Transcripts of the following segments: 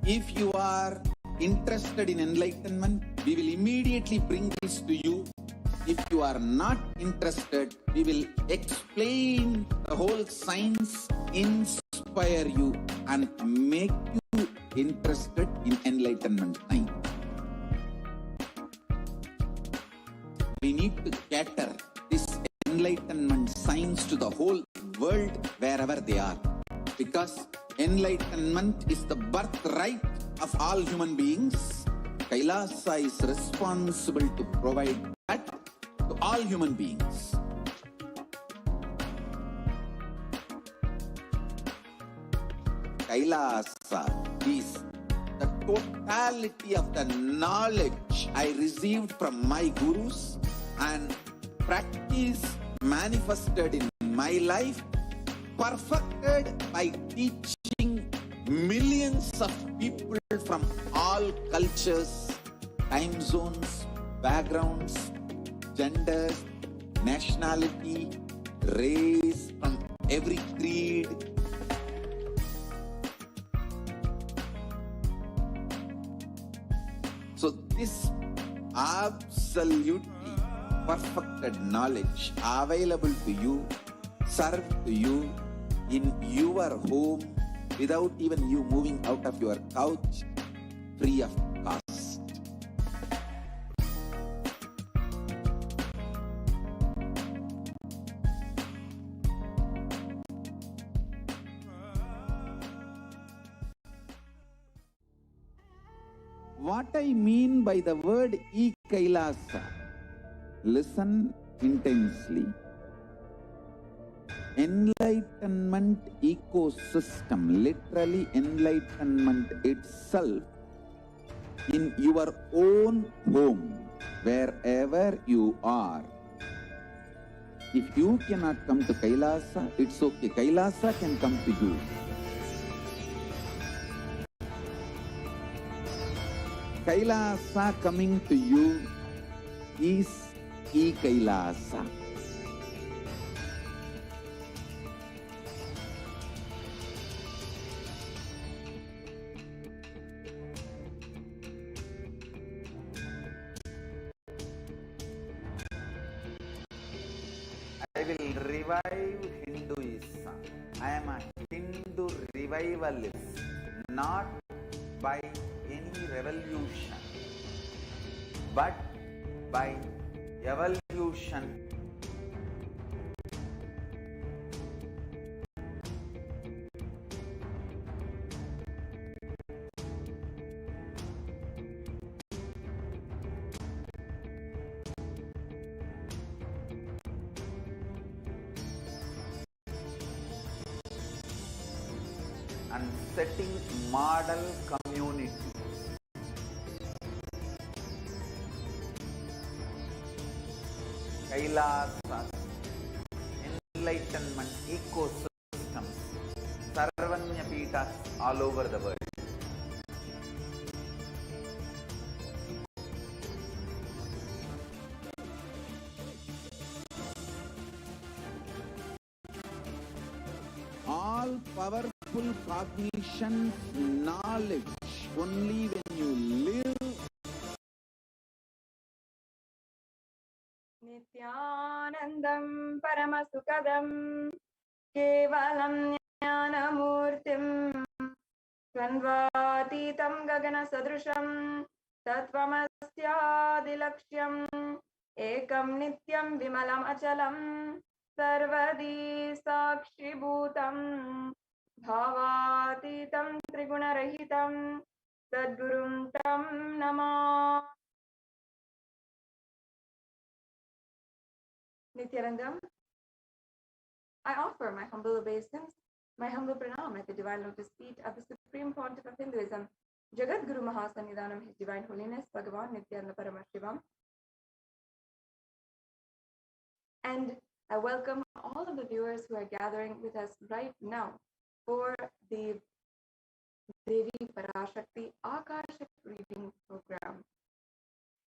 If you are interested in enlightenment, we will immediately bring this to you. If you are not interested, we will explain the whole science, inspire you, and make you interested in enlightenment science. We need to cater this enlightenment science to the whole world wherever they are. Because enlightenment is the birthright of all human beings. Kailasa is responsible to provide that to all human beings. Kailasa is the totality of the knowledge I received from my gurus and practice manifested in my life, perfected by teaching millions of people from all cultures, time zones, backgrounds, genders, nationality, race, from every creed. So this absolutely perfected knowledge available to you, served to you in your home without even you moving out of your couch, free of cost. What I mean by the word Kailasa, listen intensely. Enlightenment ecosystem, literally enlightenment itself, in your own home, wherever you are. If you cannot come to Kailasa, it's okay. Kailasa can come to you. Kailasa coming to you is Kailasa. I will revive Hinduism. I am a Hindu revivalist, not by any revolution, but by evolution. And setting model community. Kailasa, enlightenment ecosystems, Sarvanya Pitas all over the world. All powerful cognition, knowledge, only when you live. Nithyanandam Paramasukadam Kevalam Jnanamurtim Svanvatitam Gagana Sadrusham Tatvamasyadilaksham Ekam Nityam Vimalam Achalam Sarvadi Sakshi Bhutam Bhavatitam Trigunarahitam Sadgurum Tam Namah. Nithyanandam, I offer my humble obeisance, my humble pranam at the divine lotus feet of the Supreme Pontiff of Hinduism, Jagat Guru Mahasannidhanam, His Divine Holiness, Bhagavan Nithyananda Paramashivam. And I welcome all of the viewers who are gathering with us right now for the Devi Parashakti Akashic reading program.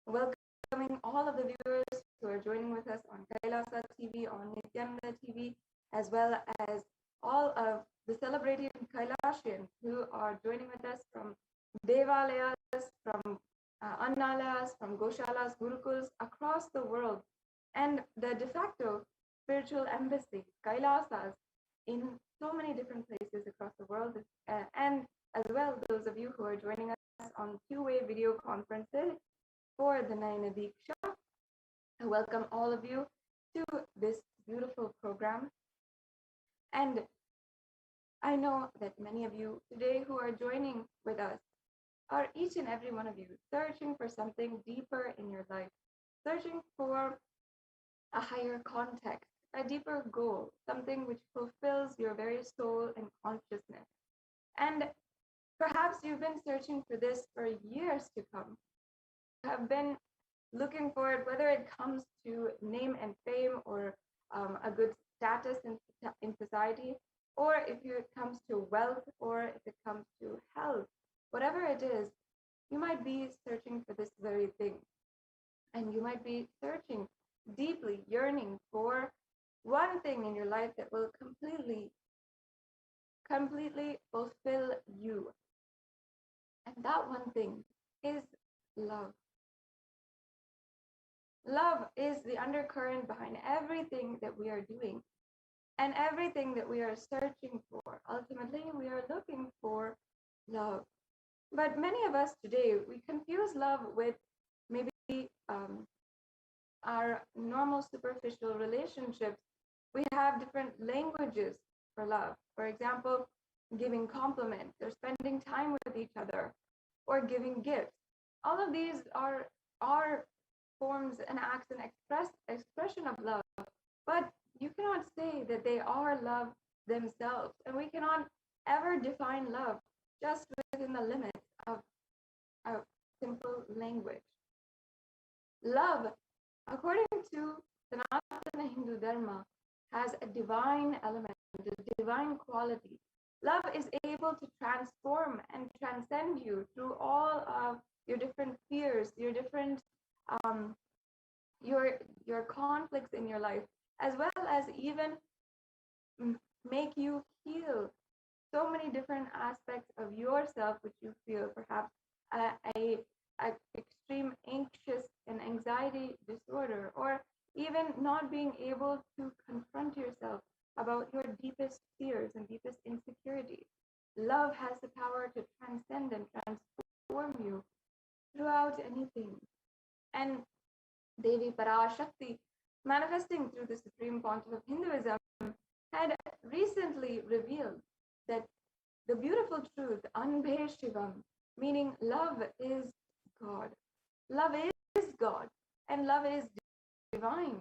Welcoming all of the viewers who are joining with us on Kailasa TV, on Nithyananda TV, as well as all of the celebrated Kailasians who are joining with us from devalayas, from annalayas, from goshalas, gurukuls across the world, and the de facto spiritual embassy, Kailasas, in so many different places across the world, and as well those of you who are joining us on two-way video conferences for the Nayana Diksha. I welcome all of you to this beautiful program. And I know that many of you today who are joining with us are each and every one of you searching for something deeper in your life, searching for a higher context, a deeper goal, something which fulfills your very soul and consciousness. And perhaps you've been searching for this for years to come. You have been looking for it, whether it comes to name and fame or a good status in society, or if it comes to wealth, or if it comes to health, whatever it is, you might be searching for this very thing. And you might be searching deeply, yearning for one thing in your life that will completely fulfill you. And that one thing is love. Love is the undercurrent behind everything that we are doing and everything that we are searching for. Ultimately, we are looking for love. But many of us today, we confuse love with maybe our normal superficial relationships. We have different languages for love. For example, giving compliments or spending time with each other or giving gifts. All of these are forms and acts and expression of love, but you cannot say that they are love themselves, and we cannot ever define love just within the limits of a simple language. Love, according to Sanatana Hindu Dharma, has a divine element, a divine quality. Love is able to transform and transcend you through all of your different fears, your different your conflicts in your life, as well as even make you heal so many different aspects of yourself which you feel, perhaps a extreme anxious and anxiety disorder, or even not being able to confront yourself about your deepest fears and deepest insecurities. Love has the power to transcend and transform you throughout anything. And Devi Parashakti, manifesting through the Supreme Pontiff of Hinduism, had recently revealed that the beautiful truth, Anbhe meaning love is God. Love is God, and love is divine.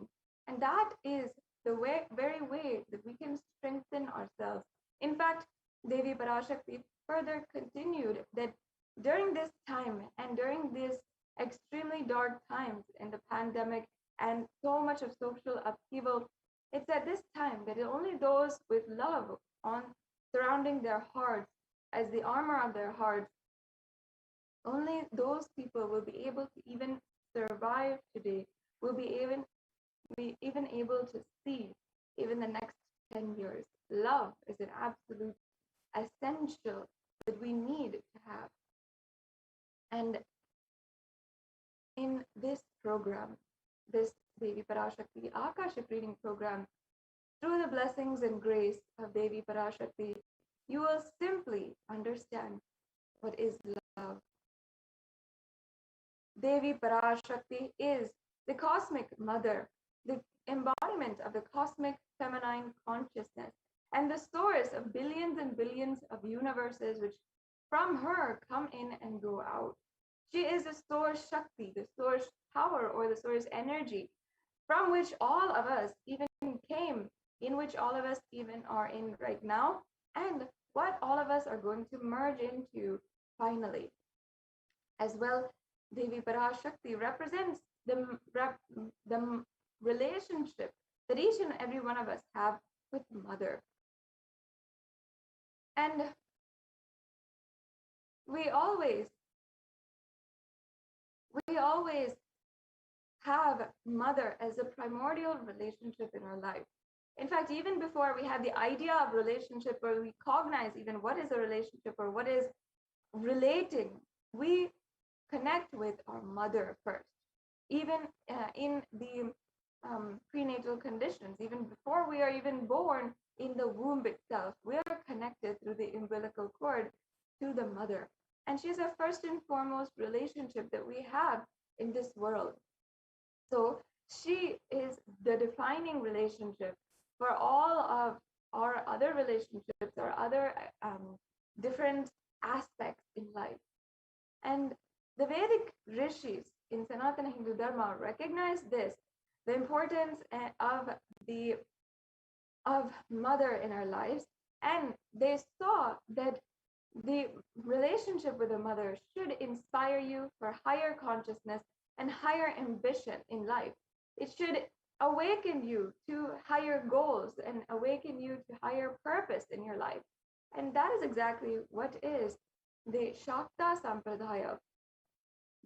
And that is the very way that we can strengthen ourselves. In fact, Devi Parashakti further continued that during this time and during these extremely dark times in the pandemic and so much of social upheaval, it's at this time that only those with love on surrounding their hearts as the armor of their hearts, only those people will be able to even survive today, will be even able to see even the next 10 years. Love is an absolute essential that we need to have. And in this program, this Devi Parashakti Akashic reading program, through the blessings and grace of Devi Parashakti, you will simply understand what is love. Devi Parashakti is the cosmic mother, the embodiment of the cosmic feminine consciousness, and the source of billions and billions of universes which from her come in and go out. She is the source Shakti, the source power, or the source energy, from which all of us even came, in which all of us even are in right now, and what all of us are going to merge into finally. As well, Devi Parashakti represents the relationship that each and every one of us have with Mother. And we always have Mother as a primordial relationship in our life. In fact, even before we had the idea of relationship, or we cognize even what is a relationship or what is relating we connect with our mother first, even in the prenatal conditions, even before we are even born in the womb itself. We are connected through the umbilical cord to the mother. And she's our first and foremost relationship that we have in this world. So she is the defining relationship for all of our other relationships or other different aspects in life. And the Vedic rishis in Sanatana Hindu Dharma recognize this, the importance of mother in our lives, and they saw that the relationship with the mother should inspire you for higher consciousness and higher ambition in life. It should awaken you to higher goals and awaken you to higher purpose in your life. And that is exactly what is the Shakta Sampradaya.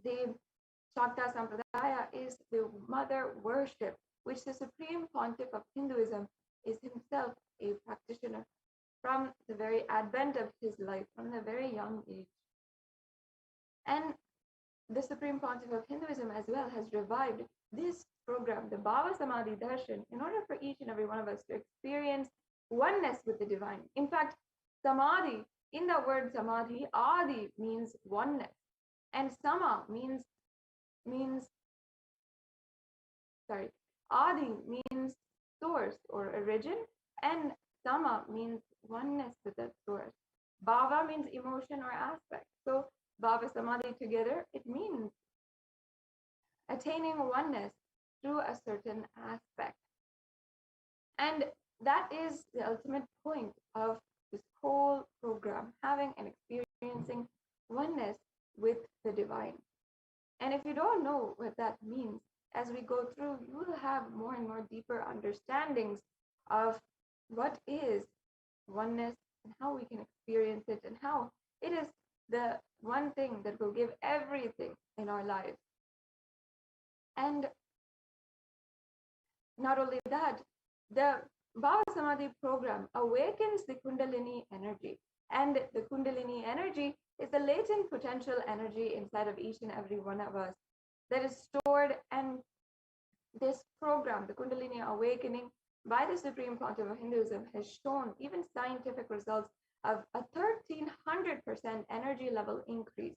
The Shakta Sampradaya is the mother worship, which the Supreme Pontiff of Hinduism is himself a practitioner from the very advent of his life, from the very young age. And the Supreme Pontiff of Hinduism as well has revived this program, the Bhava Samadhi Darshan, in order for each and every one of us to experience oneness with the divine. In fact, Samadhi, in the word Samadhi, Adi means oneness, and Sama means Adi means source or origin, and Sama means oneness with that source. Bhava means emotion or aspect. So Bhava Samadhi together, it means attaining oneness through a certain aspect. And that is the ultimate point of this whole program, having and experiencing oneness with the divine. And if you don't know what that means, as we go through, you will have more and more deeper understandings of what is oneness and how we can experience it, and how it is the one thing that will give everything in our lives. And not only that, the Bhava Samadhi program awakens the Kundalini energy. And the Kundalini energy is the latent potential energy inside of each and every one of us that is stored. And this program, the Kundalini awakening by the Supreme Pontiff of Hinduism, has shown even scientific results of a 1300% energy level increase.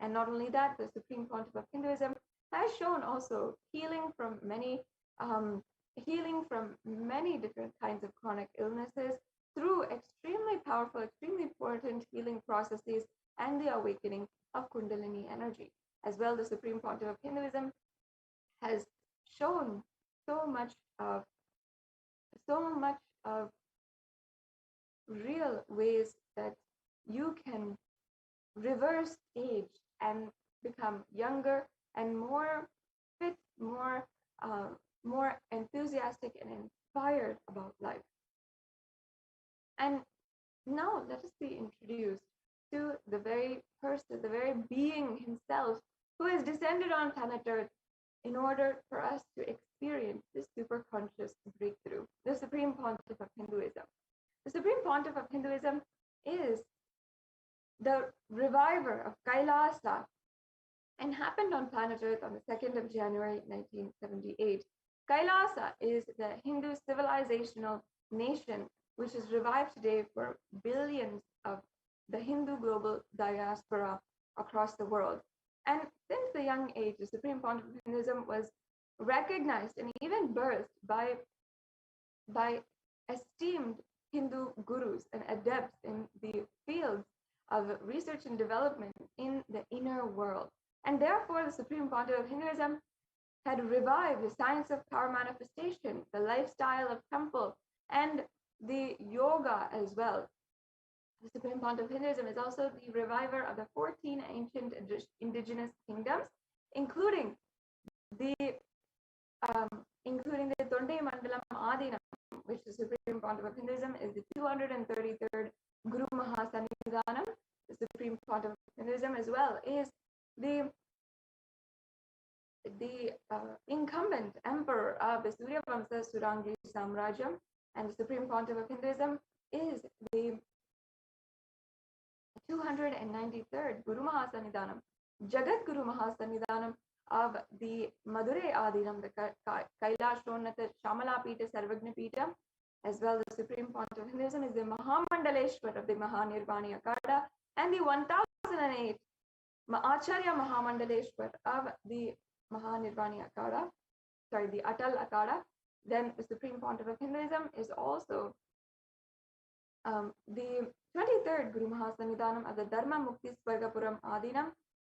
And not only that, the Supreme Pontiff of Hinduism has shown also healing from many different kinds of chronic illnesses through extremely powerful, extremely important healing processes and the awakening of Kundalini energy. As well, the Supreme Pontiff of Hinduism has shown so much of real ways that you can reverse age and become younger and more fit, more enthusiastic and inspired about life. And now let us be introduced to the very person, the very being himself, who has descended on planet Earth in order for us to experience this super conscious breakthrough, the Supreme Pontiff of Hinduism. The Supreme Pontiff of Hinduism is the reviver of Kailasa and happened on planet Earth on the 2nd of January 1978. Kailasa is the Hindu civilizational nation which is revived today for billions of the Hindu global diaspora across the world. And since the young age, the Supreme Pontiff of Hinduism was recognized and even birthed by esteemed Hindu gurus and adepts in the fields of research and development in the inner world. And therefore, the Supreme Pontiff of Hinduism had revived the science of power manifestation, the lifestyle of temple, and the yoga as well. The Supreme Pontiff of Hinduism is also the reviver of the 14 ancient indigenous kingdoms, including the Tondai Mandalam Adinam, which the Supreme Pontiff of Hinduism is the 233rd Guru Mahasannidhanam. The Supreme Pontiff of Hinduism as well is the incumbent emperor of the Surya Vamsa Surangi Samrajyam, and the Supreme Pontiff of Hinduism is the 293rd Guru Mahasannidhanam, Jagat Guru Mahasannidhanam of the Madurai Adinam, the Kailasa Shamala Pita Sarvagna Pita, as well the Supreme Pontiff of Hinduism is the Mahamandaleshwar of the Mahanirvani Akada, and the 1008 Acharya Mahamandaleshwar of the Mahanirvani Akada, the Atal Akada. Then the Supreme Pontiff of Hinduism is also the 23rd Guru Mahasannidhanam of the Dharma Mukti Swargapuram Adinam.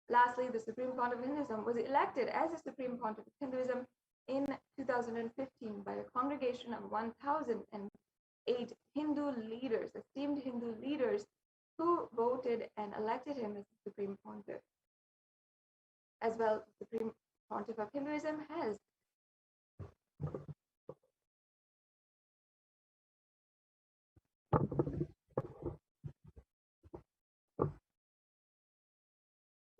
Lastly, the Supreme Pontiff of Hinduism was elected as the Supreme Pontiff of Hinduism in 2015 by a congregation of 1,008 Hindu leaders, esteemed Hindu leaders, who voted and elected him as the Supreme Pontiff. As well, the Supreme Pontiff of Hinduism has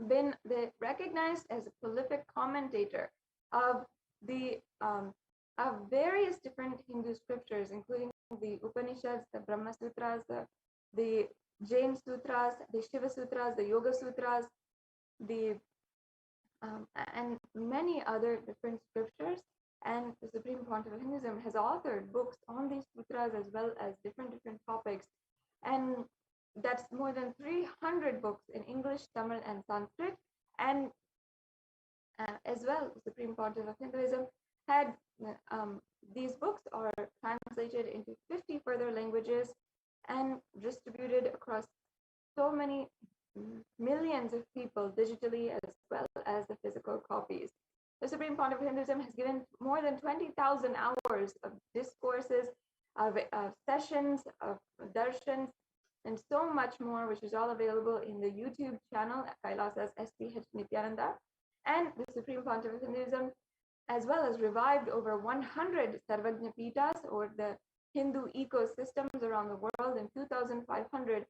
been recognized as a prolific commentator of the of various different Hindu scriptures, including the Upanishads, the Brahma Sutras, the Jain Sutras, the Shiva Sutras, the Yoga Sutras, the and many other different scriptures. And the Supreme Pontiff of Hinduism has authored books on these sutras as well as different topics, and that's more than 300 books in English, Tamil, and Sanskrit. And as well, the Supreme Pontiff of Hinduism had these books are translated into 50 further languages and distributed across so many millions of people digitally as well as the physical copies. The Supreme Pontiff of Hinduism has given more than 20,000 hours of discourses, of sessions, of darshans, and so much more, which is all available in the YouTube channel at Kailasa's HDH Nithyananda. And the Supreme Pontiff of Hinduism, as well as revived over 100 Sarvagna Pitas, or the Hindu ecosystems around the world, in 2,500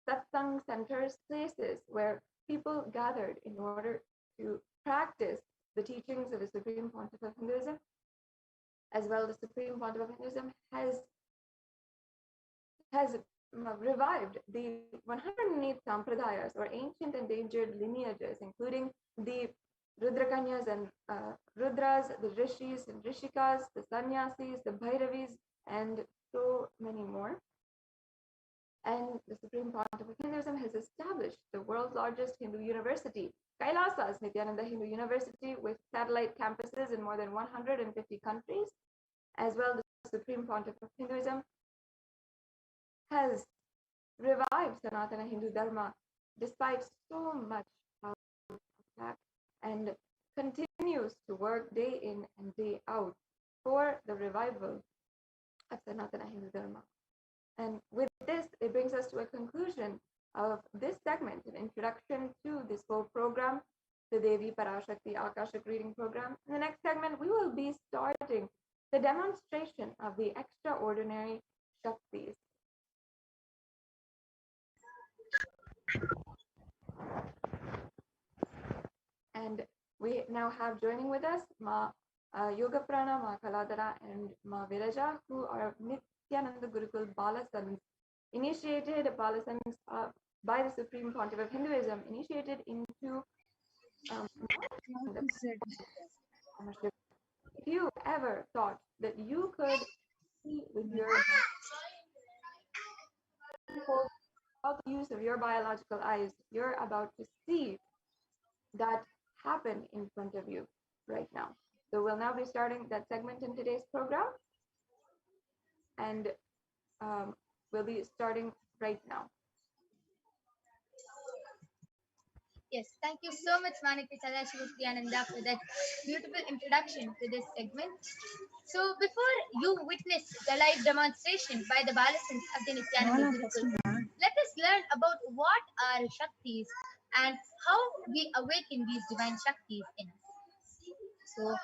satsang centers, places where people gathered in order to practice the teachings of the Supreme Pontiff of Hinduism. As well, the Supreme Pontiff of Hinduism has revived the 108 sampradayas, or ancient endangered lineages, including the Rudrakanyas and Rudras, the Rishis and Rishikas, the Sannyasis, the Bhairavis, and so many more. And the Supreme Pontiff of Hinduism has established the world's largest Hindu university, Kailasa's Nithyananda Hindu University, with satellite campuses in more than 150 countries. As well, the Supreme Pontiff of Hinduism has revived Sanatana Hindu Dharma despite so much attack, and continues to work day in and day out for the revival of Sanatana Hindu Dharma. And with this, it brings us to a conclusion of this segment, an introduction to this whole program, the Devi Parashakti Akashic reading program. In the next segment, we will be starting the demonstration of the extraordinary Shaktis. And we now have joining with us Ma Yoga Prana, Ma Kaladara, and Ma Viraja, who are Nithyananda Gurukul Balasans, initiated Balasans by the Supreme Pontiff of Hinduism, initiated into if you ever thought that you could see with your without the use of your biological eyes, you're about to see that happen in front of you right now. So we'll now be starting that segment in today's program, and we'll be starting right now. Yes, thank you so much, Nithyananda, for that beautiful introduction to this segment. So, before you witness the live demonstration by the Balasans of the Nithyananda Gurukul, let us learn about what are Shaktis and how we awaken these divine Shaktis in us. So,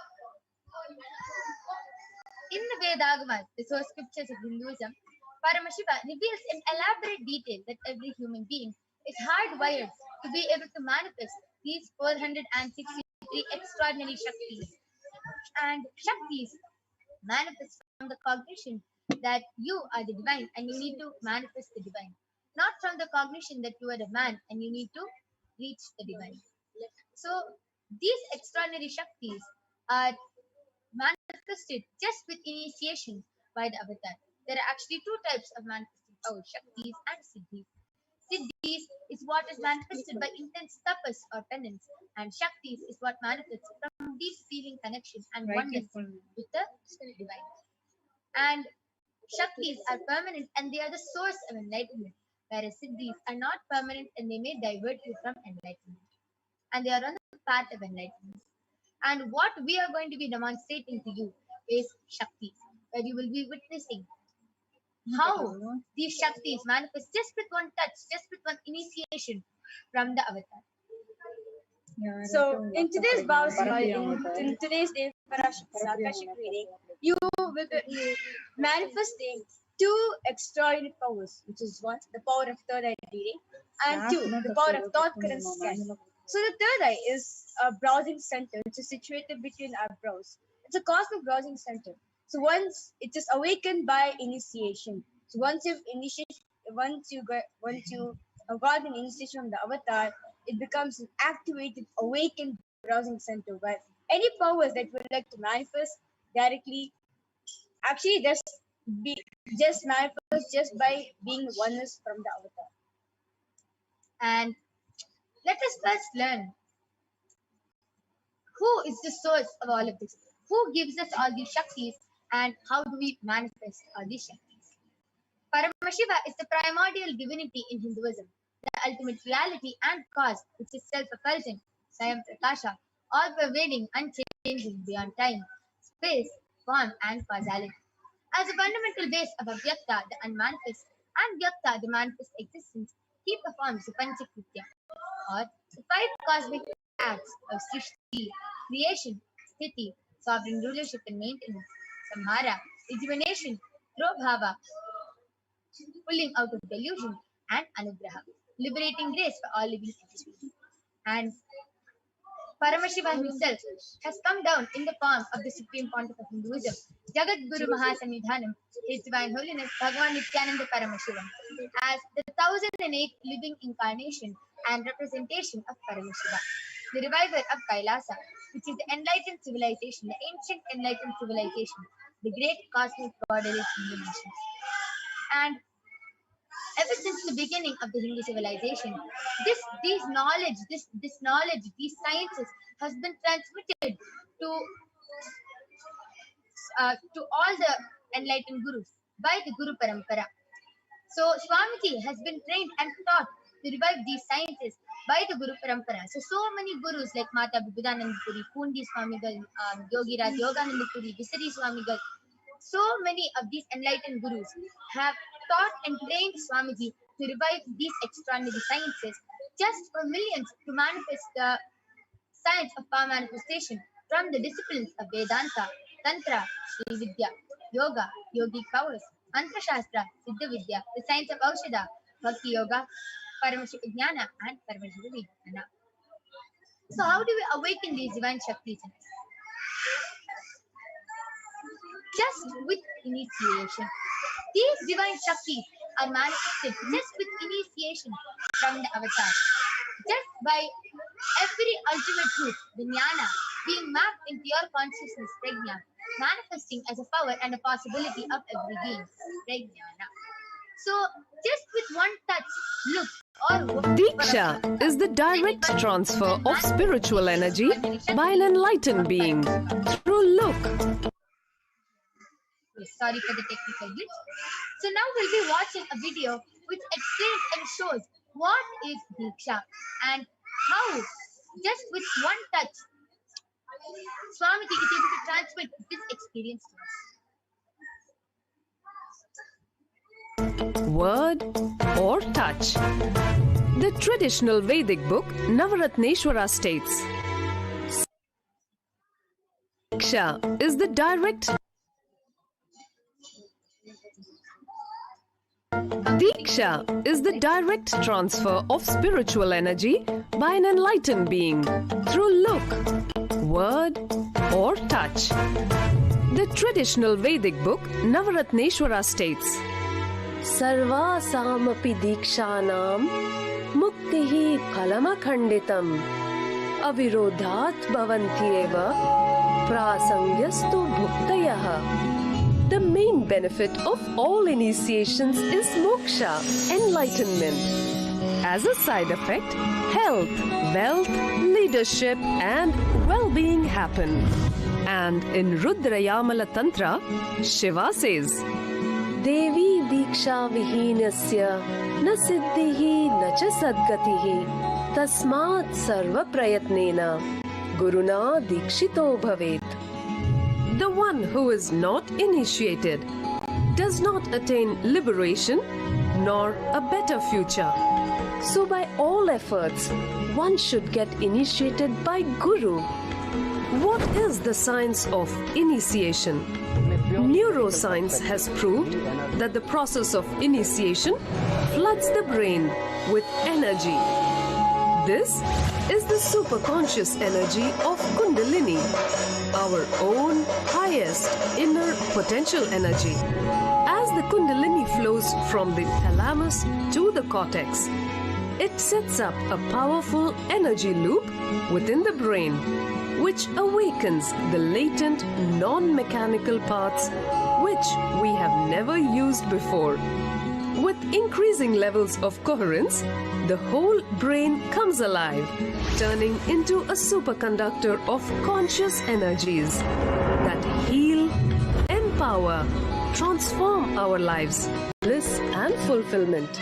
in the Vedagamas, the source scriptures of Hinduism, Paramashiva reveals in elaborate detail that every human being is hardwired to be able to manifest these 463 extraordinary Shaktis. And Shaktis manifest from the cognition that you are the divine and you need to manifest the divine. not from the cognition that you are a man and you need to reach the divine. So these extraordinary Shaktis are manifested just with initiation by the avatar. There are actually two types of manifesting power, Shaktis and Siddhis. Siddhis is what is manifested by intense tapas or penance, and Shaktis is what manifests from deep feeling connection and oneness with the divine. And Shaktis are permanent and they are the source of enlightenment, whereas Siddhis are not permanent and they may divert you from enlightenment. And they are on the path of enlightenment. And what we are going to be demonstrating to you is Shaktis, where you will be witnessing how these Shaktis manifest just with one touch, just with one initiation from the avatar. So in today's in today's Parashakti Akashic reading, you will be manifesting two extraordinary powers, which is one, the power of third eye reading, and two, the power of thought current scanning. So the third eye is a browsing center, which is situated between our brows. It's a cosmic browsing center. So once it is awakened by initiation. So once you have got an initiation from the avatar, it becomes an activated, awakened browsing center where any powers that you would like to manifest directly, actually just manifest just by being oneness from the avatar. And let us first learn who is the source of all of this, who gives us all these Shaktis, and how do we manifest all these Shaktis. Paramashiva is the primordial divinity in Hinduism, the ultimate reality and cause, which is self-effulgent, Swayam Prakasha, all-pervading, unchanging beyond time, space, form, and causality. As a fundamental base of Avyakta, the unmanifest, and Vyakta, the manifest existence, he performs the Panchakritya, or the five cosmic acts of Srishti, creation, Sthiti, sovereign rulership and maintenance, Samhara, rejuvenation, Drobhava, pulling out of delusion, and Anugraha, liberating grace for all living entities. And Paramashiva himself has come down in the form of the Supreme Pontiff of Hinduism, Jagat Guru Mahasamidhanam, His Divine Holiness Bhagavan Nithyananda Paramashivam, as the 1008 living incarnation and representation of Paramashiva, the reviver of Kailasa, which is the enlightened civilization, the ancient enlightened civilization, the great cosmic borderless Hindu nation. And ever since the beginning of the Hindu civilization, this knowledge, these sciences has been transmitted to all the enlightened gurus by the Guru Parampara. So Swamiji has been trained and taught to revive these sciences by the Guru Parampara. So many gurus like Mata Bibudananda Puri, Pundi Swamigal, Yogi Raj Yogananda Puri, Visari Swamigal, so many of these enlightened gurus have taught and trained Swamiji to revive these extraordinary sciences just for millions to manifest the science of power manifestation from the disciplines of Vedanta, Tantra, Sri Vidya, Yoga, Yogic powers, Mantra Shastra, Siddha Vidya, the science of Aushadha, Bhakti Yoga, Paramashivoham, and Paramashivoham. So how do we awaken these divine Shaktis in us? Just with initiation. These divine Shaktis are manifested just with initiation from the avatar. Just by every ultimate truth, the jnana, being mapped into your consciousness, prajna, manifesting as a power and a possibility of every being, prajnana. So, just with one touch, look, or Diksha is the direct transfer of spiritual energy by an enlightened being through look. Sorry for the technical glitch. So now we'll be watching a video which explains and shows what is Diksha and how, just with one touch, Swamiji is able to transmit this experience to us. Word or touch. The traditional Vedic book Navaratneshwara states, Diksha is the direct Diksha is the direct transfer of spiritual energy by an enlightened being through look, word, or touch. The traditional Vedic book Navaratneshwara states, सर्वासामपि दीक्षानां मुक्तिः फलमखण्डितम् अविरोधात् भवन्त्येव प्रासङ्ग्यस्तु भुक्तयः. The main benefit of all initiations is moksha, enlightenment. As a side effect, health, wealth, leadership and well-being happen. And in Rudrayamala Tantra, Shiva says, Devi Diksha Vihinasya na siddhihi na cha sadgatihi tasmat sarva prayatnena guruna dikshito bhavet. The one who is not initiated does not attain liberation nor a better future. So by all efforts, one should get initiated by Guru. What is the science of initiation? Neuroscience has proved that the process of initiation floods the brain with energy. This is the superconscious energy of Kundalini, our own highest inner potential energy. As the Kundalini flows from the thalamus to the cortex, it sets up a powerful energy loop within the brain, which awakens the latent non-mechanical parts which we have never used before. With increasing levels of coherence, the whole brain comes alive, turning into a superconductor of conscious energies that heal, empower, transform our lives, bliss and fulfillment.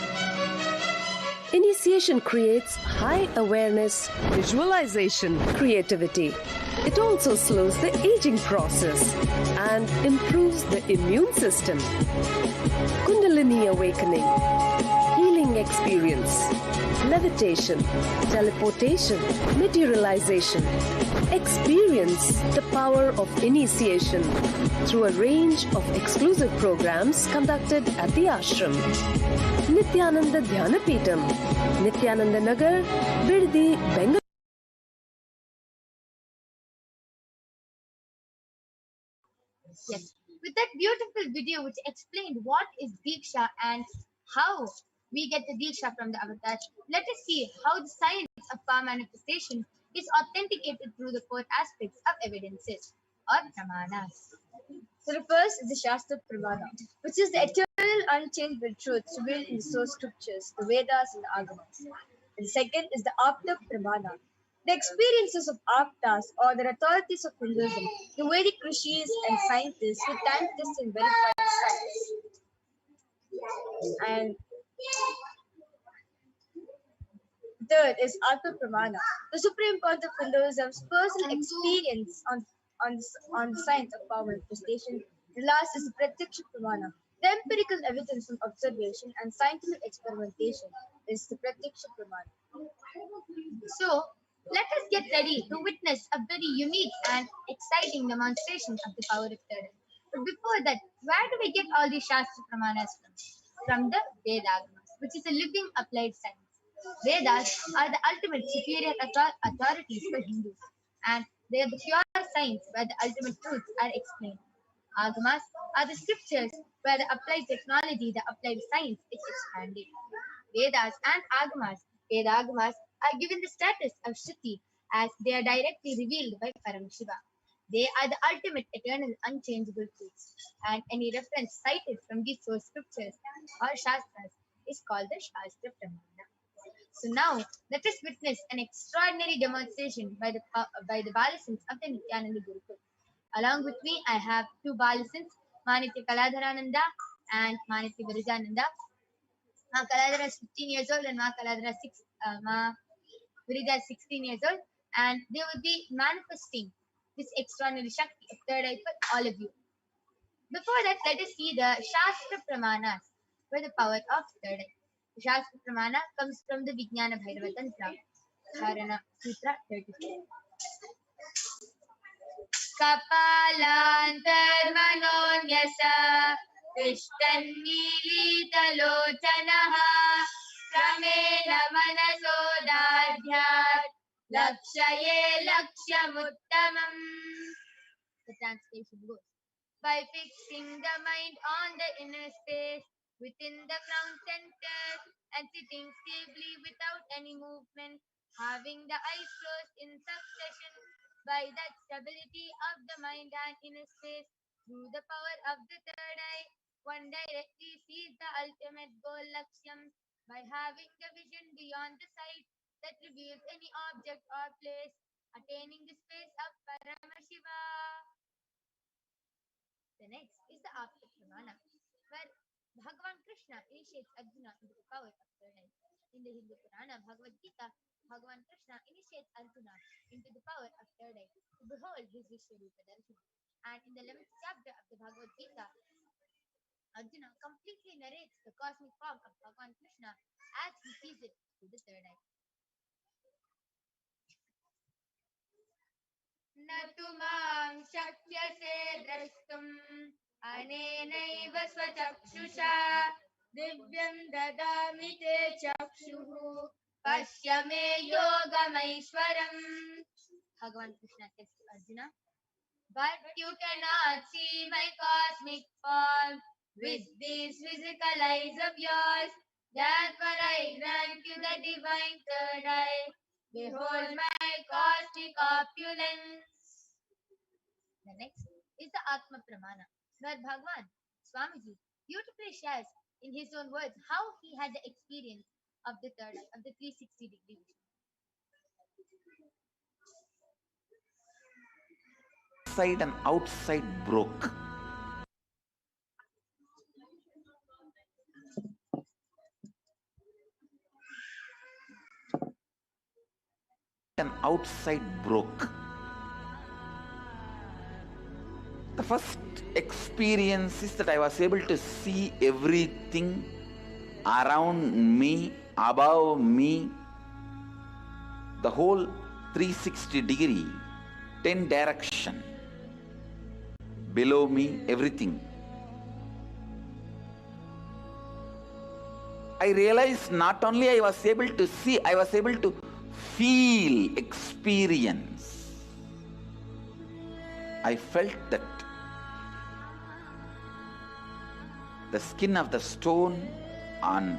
Initiation creates high awareness, visualization, creativity. It also slows the aging process and improves the immune system. Kundalini awakening, healing experience, levitation, teleportation, materialization. Experience the power of initiation through a range of exclusive programs conducted at the ashram. Nithyananda Dhyanapitham, Nithyananda Nagar, Birdi, Bengal. Yes, with that beautiful video which explained what is Diksha and how we get the Diksha from the avatar, let us see how the science of power manifestation is authenticated through the four aspects of evidences or pramanas. So the first is the Shastra Pramana, which is the eternal unchangeable truths revealed in the source scriptures, the Vedas and the Agamas. And the second is the Apta Pramana, the experiences of Aptas or the authorities of Hinduism, the Vedic rishis and scientists who time test and verify science. And third is Atma Pramana, the supreme point of Hinduism's personal experience on the science of power manifestation. The last is the Pratyaksha Pramana, the empirical evidence from observation and scientific experimentation is the Pratyaksha Pramana. So, let us get ready to witness a very unique and exciting demonstration of the power of third eye. But before that, where do we get all these Shastra Pramanas from? From the Vedas, which is a living applied science. Vedas are the ultimate superior authorities for Hindus, and they are the pure science where the ultimate truths are explained. Agamas are the scriptures where the applied technology, the applied science is expanded. Vedas and Agamas are given the status of Shruti as they are directly revealed by Paramashiva. They are the ultimate eternal unchangeable truths, and any reference cited from these source scriptures or Shastras is called the Shastra Pramana. So now, let us witness an extraordinary demonstration by the Balasins of the Nithyananda Gurukul. Along with me, I have two Balasins, Manitya Kaladharananda and Manitya Virijananda. Ma Kaladhara is 15 years old and Ma Virija is 16 years old, and they will be manifesting this extraordinary Shakti of third eye for all of you. Before that, let us see the Shastra Pramanas for the power of third eye. The Shastra Pramana comes from the Vijnana Bhairava Tantra, Dharana Sutra 34. Kapalantarmanonyasa Tishtannilitalochanaha Ramena Manasodadhyat Lakshaye Lakshamuttamam. The translation goes, by fixing the mind on the inner space, within the crown center and sitting stably without any movement, having the eyes closed in succession by that stability of the mind and inner space through the power of the third eye. One directly sees the ultimate goal Lakshyam by having the vision beyond the sight that reveals any object or place, attaining the space of Paramashiva. The next is the Apta Pramana, where Bhagavan Krishna initiates Arjuna into the power of third eye. In the Hindu Purana Bhagavad Gita, Bhagavan Krishna initiates Arjuna into the power of third eye to behold his Vishwarupa Darshana. And in the 11th chapter of the Bhagavad Gita, Arjuna completely narrates the cosmic form of Bhagavan Krishna as he sees it through the third eye. न तु मां शक्यसे द्रष्टुम् अनेनैव स्वचक्षुषा दिव्यं ददामि ते चक्षुः पश्य मे योगमैश्वरम्. Bhagavan Krishna says to Arjuna, but you cannot see my cosmic form with these physical eyes of yours. Therefore I grant you the divine third eye. Behold my cosmic opulence. The next is the Atma Pramana, where Bhagavan Swamiji beautifully shares in his own words how he had the experience of the third eye, of the 360-degree vision. Inside and outside broke. And outside broke. The first experience is that I was able to see everything around me, above me, the whole 360 degree, 10 direction, below me, everything. I realized not only I was able to see, I was able to feel, experience. I felt that the skin of the stone on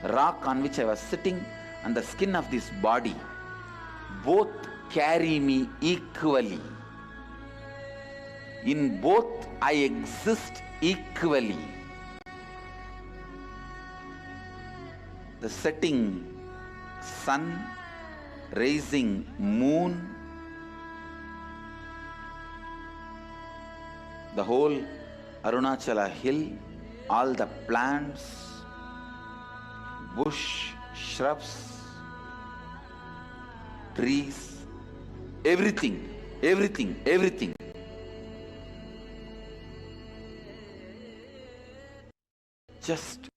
rock on which I was sitting and the skin of this body both carry me equally. In both I exist equally. The setting sun, rising moon, the whole Arunachala hill, all the plants, bush, shrubs, trees, everything, everything, everything. Just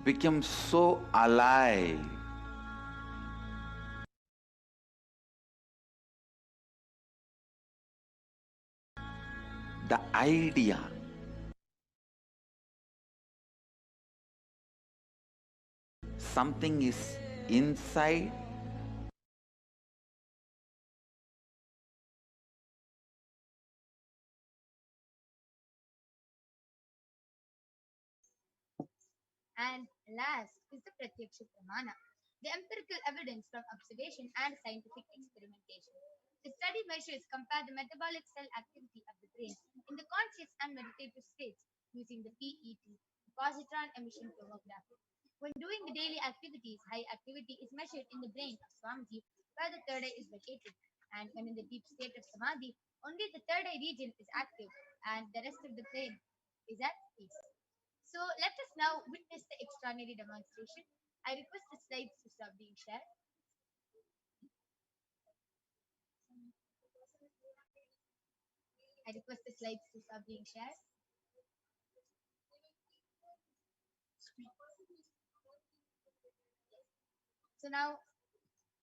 became so alive. The idea something is inside and last is the Pratyaksha Pramana, the empirical evidence from observation and scientific experimentation. The study measures compare the metabolic cell activity of the brain in the conscious and meditative states using the PET, positron emission tomography. When doing the daily activities, high activity is measured in the brain of Swamiji where the third eye is located. And when in the deep state of Samadhi, only the third eye region is active and the rest of the brain is at peace. So let us now witness the extraordinary demonstration. I request the slides to stop being shared. I request the slides to stop being shared. So now,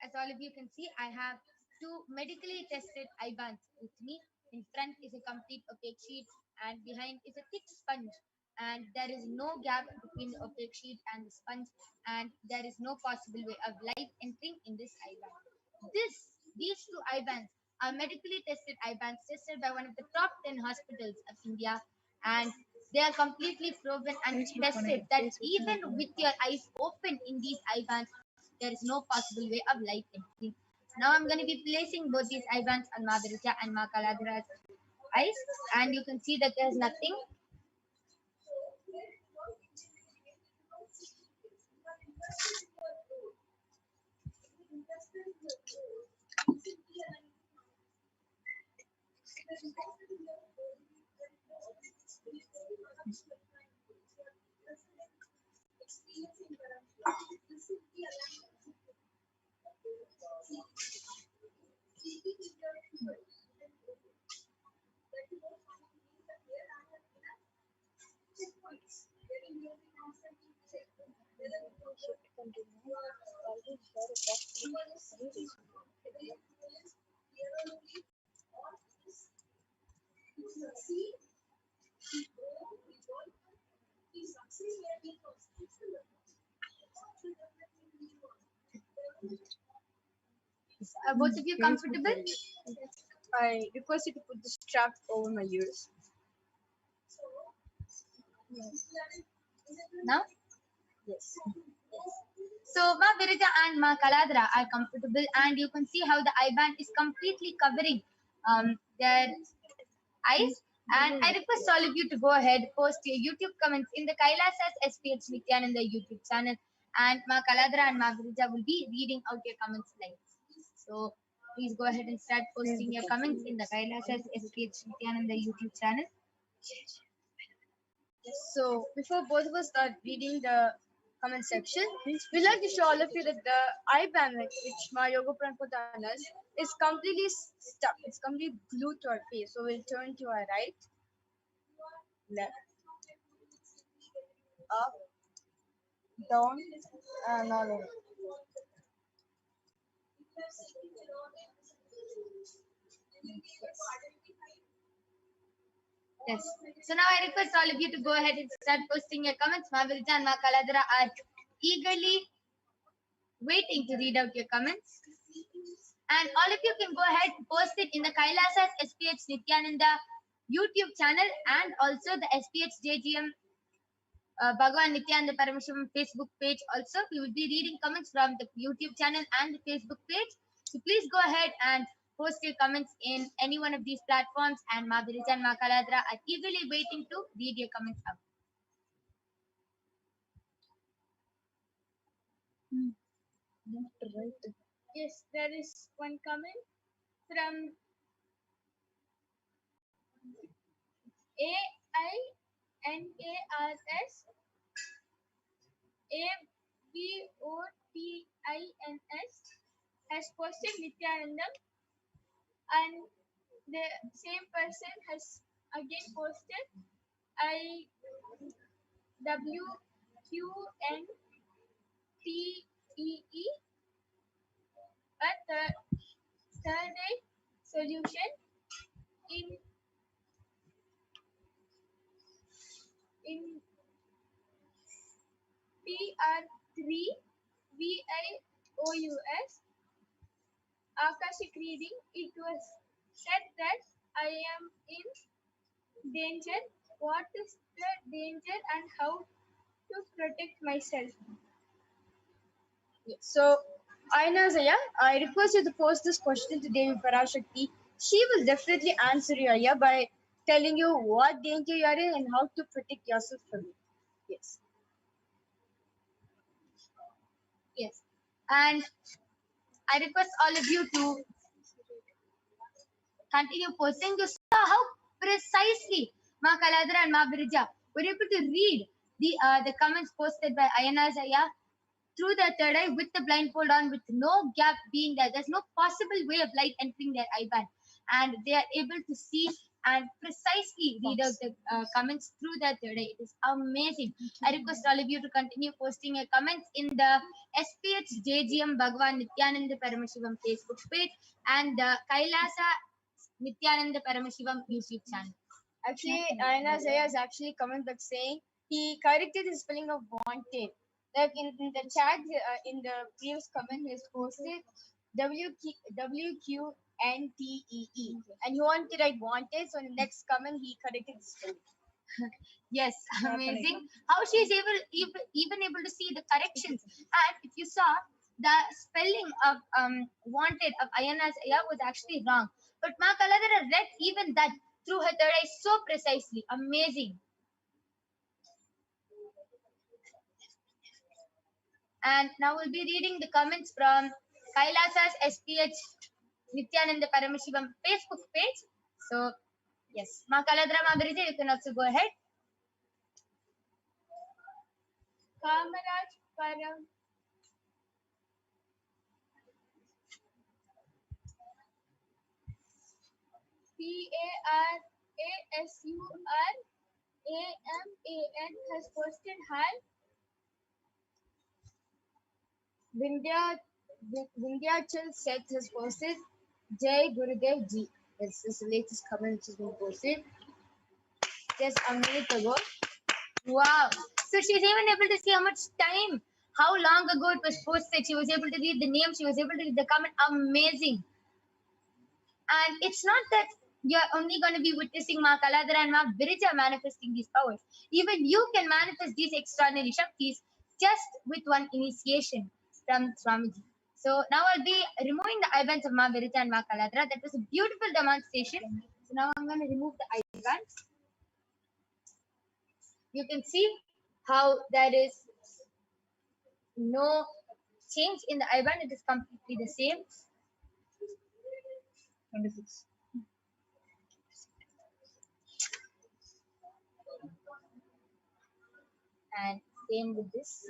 as all of you can see, I have two medically tested eye bands with me. In front is a complete opaque sheet and behind is a thick sponge, and there is no gap between the opaque sheet and the sponge, and there is no possible way of light entering in this eye band. These two eye bands are medically tested eye bands tested by one of the top 10 hospitals of India, and They are completely proven and tested that even with your eyes open in these eye bands, there is no possible way of light entering. Now I'm going to be placing both these eye bands on Maharija and Ma Kaladra's eyes, and you can see that there is nothing. Both of you comfortable? I request you to put the strap over my ears. Now? Yes. So Ma Virija and Ma Kaladra are comfortable, and you can see how the eye band is completely covering their eyes. And I request all of you to go ahead, post your YouTube comments in the Kailasa's HDH Nithyananda YouTube channel, and Ma Kaladra and Ma Virija will be reading out your comments live. So please go ahead and start posting your comments in the Kailasa's HDH Nithyananda YouTube channel. So before both of us start reading the comment section, we'd like to show all of you that the eye band which my yoga pran put on us is completely stuck. It's completely glued to our face. So we'll turn to our right, left, up, down, and all over. Yes. So now I request all of you to go ahead and start posting your comments. Ma Virija and Ma Kaladra are eagerly waiting to read out your comments. And all of you can go ahead and post it in the Kailasa's SPH Nithyananda YouTube channel and also the SPH JGM Bhagavan Nithyananda Paramashivam Facebook page. Also, we will be reading comments from the YouTube channel and the Facebook page. So please go ahead and post your comments in any one of these platforms, and Ma Virija and Ma Kaladra are eagerly waiting to read your comments out. Yes, there is one comment from AINARS ABOTINS has posted Nithyanandam, and the same person has again posted IWQNTEE, a third eye solution in PR3 VIOUS Akashic reading. It was said that I am in danger. What is the danger and how to protect myself? So, Aina Zaya, I request you to post this question to Devi Parashakti. She will definitely answer you, Aya, by telling you what danger you are in and how to protect yourself from it. Yes. Yes. And I request all of you to continue posting. You saw how precisely Ma Kaladra and Ma Virija were able to read the comments posted by Ayana Zaya through their third eye with the blindfold on, with no gap being there. There's no possible way of light entering their eye band, and they are able to see and precisely read out the comments through their third eye. It is amazing. I request all of you to continue posting your comments in the SPH JGM Bhagavan Nithyananda Paramashivam Facebook page and the Kailasa Nithyananda Paramashivam YouTube channel. Actually, Aina Zaya is actually comment back saying he corrected the spelling of wanted. Like in the chat, in the previous comment, he has posted WQNTEE, and he wanted to write wanted. So in the next comment, he corrected the spelling. Yes, amazing. How she is even able to see the corrections. And if you saw, the spelling of wanted of Ayana's Aya was actually wrong. But Ma Kaladara read even that through her third eye so precisely. Amazing. And now we'll be reading the comments from Kailasa's HDH Nithyananda Paramashivam Facebook page. So, yes, Ma Kaladra Ma Birija, you can also go ahead. Kamaraj Param PARASURAMAN has posted hi. Vindhyachal Seth has posted Jai Gurudev Ji. This is the latest comment which has been posted just a minute ago. Wow. So she's even able to see how much time, how long ago it was posted. She was able to read the name, she was able to read the comment. Amazing. And it's not that you're only going to be witnessing Ma Kaladara and Ma Birija manifesting these powers. Even you can manifest these extraordinary Shaktis just with one initiation from Swamiji. So now I'll be removing the eye-bands of Ma Birija and Ma Kaladara. That was a beautiful demonstration. So now I'm going to remove the eye-bands. You can see how there is no change in the eye-band. It is completely the same. 26. And same with this.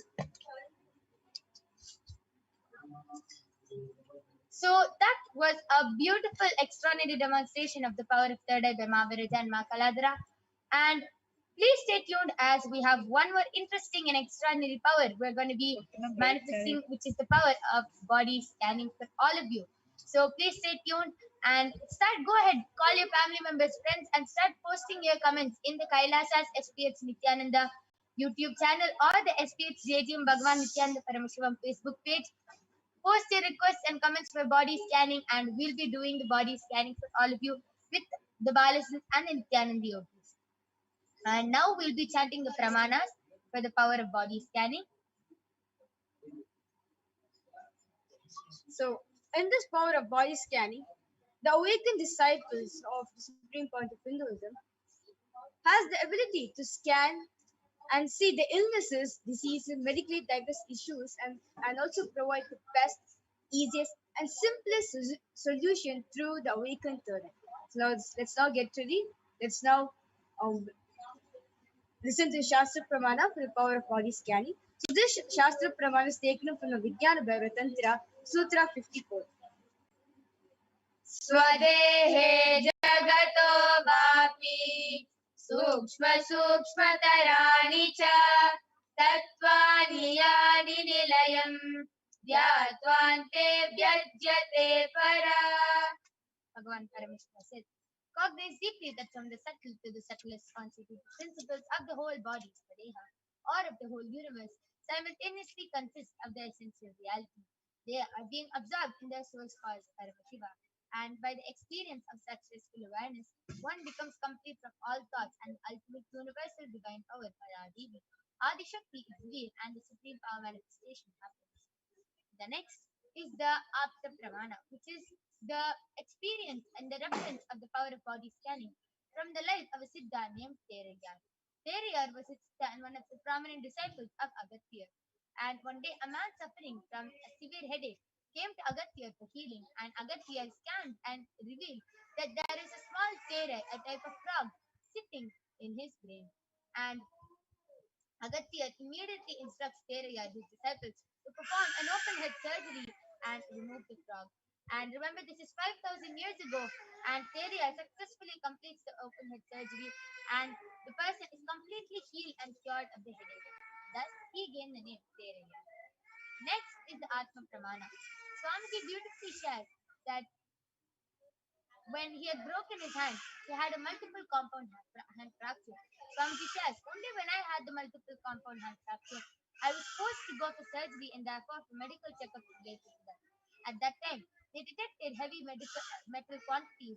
So that was a beautiful, extraordinary demonstration of the power of third eye by Ma Virija and Ma Kaladara. And please stay tuned as we have one more interesting and extraordinary power we're going to be manifesting, which is the power of body scanning for all of you. So please stay tuned and go ahead, call your family members, friends, and start posting your comments in the Kailasa's SPH Nithyananda YouTube channel or the SPH JGM Bhagwan Nithyananda Paramashivam Facebook page. Post your requests and comments for body scanning, and we'll be doing the body scanning for all of you with the Balasans and the Nithyananda yogis. And now we'll be chanting the pramanas for the power of body scanning. So, in this power of body scanning, the awakened disciples of the Supreme Point of Hinduism has the ability to scan and see the illnesses, diseases, medically diverse issues, and also provide the best, easiest, and simplest solution through the awakened third eye. So now let's now get ready. Let's now listen to Shastra Pramana for the power of body scanning. So this Shastra Pramana is taken from the Vijnana Bhaira Tantra, Sutra 54. Swadehe jagato vapi Sukshma Sukshmatarani cha Tattvani yani nilayam Dhyatvante vyajyate para. Bhagavan Parameshwara says, cognize deeply that from the subtle to the subtlest constitute principles of the whole body, the Deha, or of the whole universe, simultaneously consist of the essential reality. They are being absorbed in their source cause, Paramashiva. And by the experience of such blissful awareness, one becomes complete from all thoughts and ultimate universal divine power, Paradevi. Adi Shakti is revealed and the supreme power manifestation happens. The next is the Apta Pramana, which is the experience and the reference of the power of body scanning from the life of a Siddha named Terayar. Terayar was a Siddha and one of the prominent disciples of Agatya. And one day, a man suffering from a severe headache came to Agatya for healing, and Agatya scanned and revealed that there is a small Terai, a type of frog, sitting in his brain. And Agatya immediately instructs Teraya, his disciples, to perform an open head surgery and remove the frog. And remember, this is 5,000 years ago, and Teraya successfully completes the open head surgery, and the person is completely healed and cured of the headache. Thus, he gained the name Teraya. Next is the Atma Pramana. Swamiji beautifully shares that when he had broken his hand, he had a multiple compound hand fracture. Swamiji says, only when I had the multiple compound hand fracture, I was forced to go for surgery and therefore for medical checkup related to that. At that time, they detected heavy metal quantities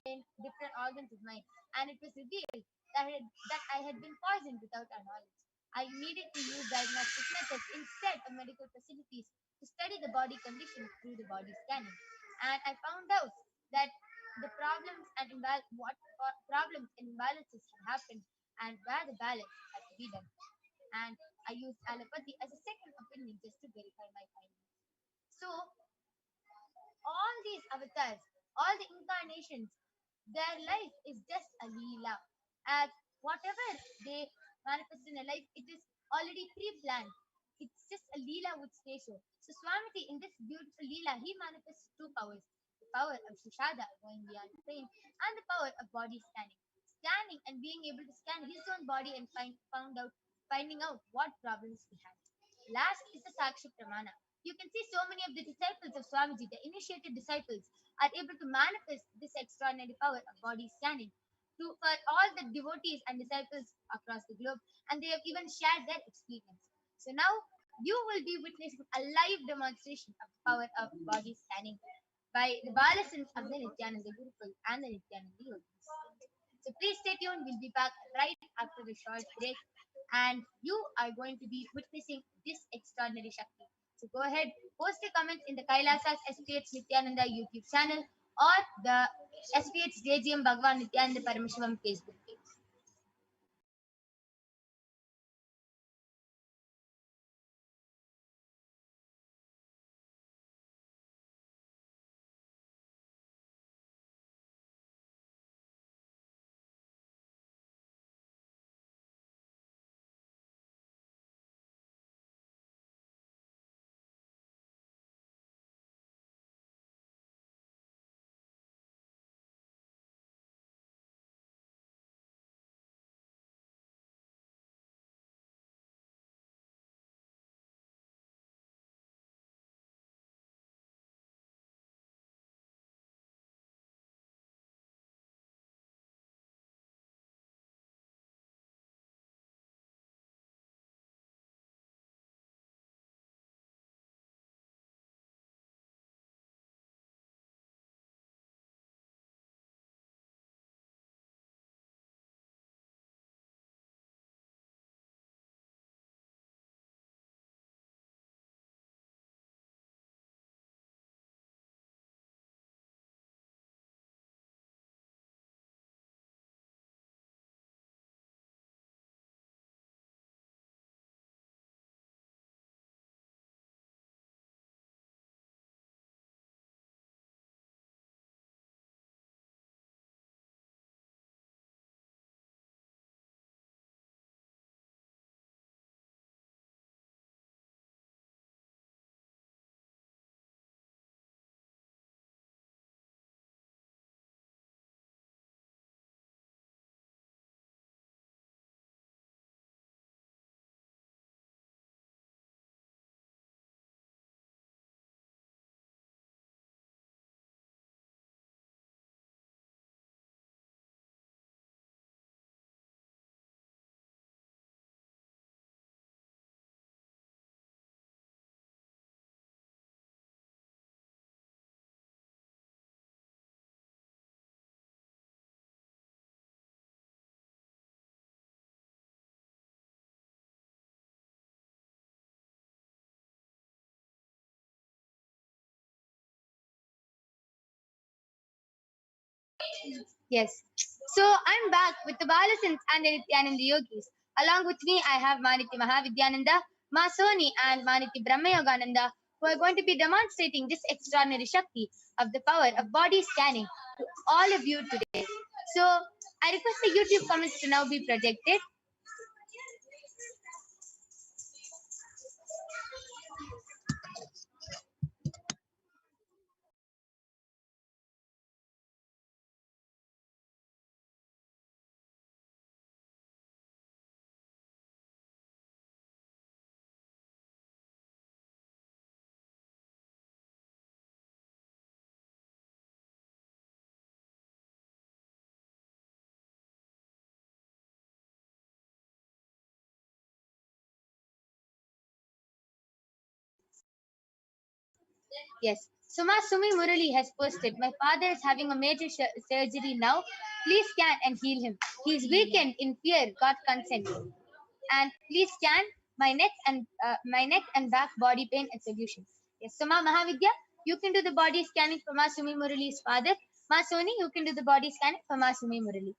in different organs of mine, and it was revealed that I had been poisoned without our knowledge. I needed to use diagnostic methods instead of medical facilities to study the body condition through the body scanning. And I found out that the problems and problems and imbalances had happened and where the balance had to be done. And I used allopathy as a second opinion just to verify my findings. So all these avatars, all the incarnations, their life is just a leela. As whatever they manifest in a life, it is already pre-planned. It's just a leela would say so. So Swamiti, in this beautiful leela, he manifests two powers: the power of Sushada, going beyond pain, and the power of body scanning. Scanning and being able to scan his own body and finding out what problems he had. Last is the Sakshi Pramana. You can see so many of the disciples of Swamiji, the initiated disciples, are able to manifest this extraordinary power of body scanning for all the devotees and disciples across the globe, and they have even shared their experience. So now you will be witnessing a live demonstration of the power of body scanning by the Balasins of the Nithyananda Gurukul and the Nithyananda Yogis. So please stay tuned. We'll be back right after the short break, and you are going to be witnessing this extraordinary Shakti. So go ahead, post your comments in the Kailasa's HDH Nithyananda YouTube channel or the SPH JGM Bhagwan Nithyananda Paramashivam Facebook page. Yes. So I'm back with the Balasins and the Nithyananda Yogis. Along with me, I have Maniti Mahavidyananda, Masoni, and Maniti Brahmayogananda, who are going to be demonstrating this extraordinary Shakti of the power of body scanning to all of you today. So I request the YouTube comments to now be projected. Yes. Suma Sumi Murali has posted, my father is having a major surgery now Please scan and heal him. He is weakened in fear. Got consent. And please scan my neck and back body pain and solution. Yes. So Ma Mahavidya, you can do the body scanning for Ma Sumi Murali's father. Ma Soni, you can do the body scanning for Ma Sumi Murali.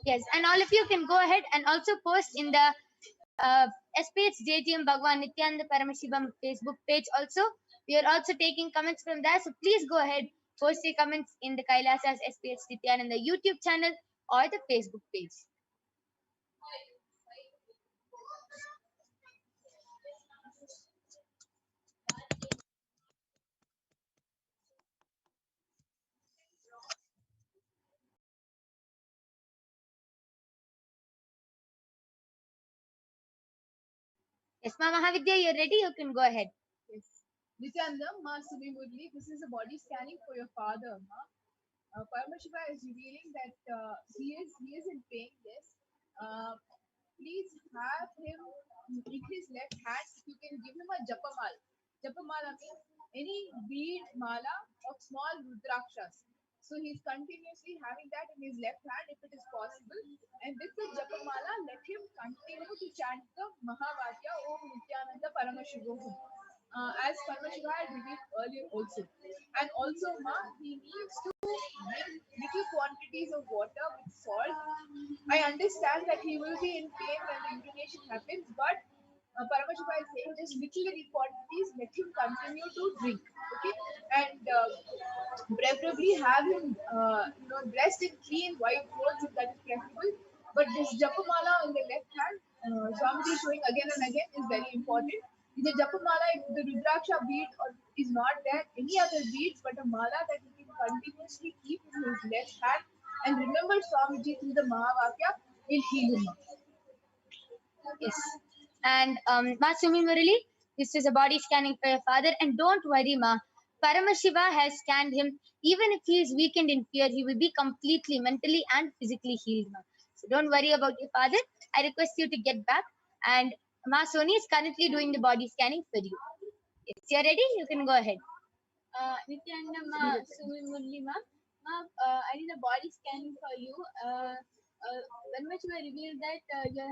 Yes, and all of you can go ahead and also post in the SPH JTM Bhagwan Nithyananda Paramashivam Facebook page also. We are also taking comments from there. So please go ahead, post your comments in the Kailasa's SPH Nithyananda YouTube channel or the Facebook page. Yes, Ma Mahavidya, you're ready? You can go ahead. Yes. Nityananda, Ma Sumi Murli, this is a body scanning for your father. Ma. Paramashiva is revealing that he is in pain. Yes. Please have him in his left hand. If you can give him a japamala. Japamala means any bead mala of small rudrakshas. So he's continuously having that in his left hand if it is possible. And with the japamala, let him continue to chant the Mahavakya Om Nithyananda Paramashivoham. As Paramashiva had revealed earlier also. And also, Ma, he needs to bring little quantities of water with salt. I understand that he will be in pain when the urination happens, but Paramashiva is saying just little quantities, let him continue to drink. Okay, and preferably have him, dressed in clean white clothes if that is preferable. But this japamala in the left hand, Swamiji is showing again and again, is very important. In the japamala, if the Rudraksha bead is not there, any other beads, but a mala that he can continuously keep in his left hand and remember Swamiji through the Mahavakya will heal him. Yes. And Ma Sumi Murali, this is a body scanning for your father. And don't worry, Ma. Paramashiva has scanned him. Even if he is weakened in fear, he will be completely mentally and physically healed, Ma. So don't worry about your father. I request you to get back. And Ma Soni is currently doing the body scanning for you. If you're ready, you can go ahead. Nithyananda Ma Sumi Murli Ma. I did a body scanning for you. When much you revealed that your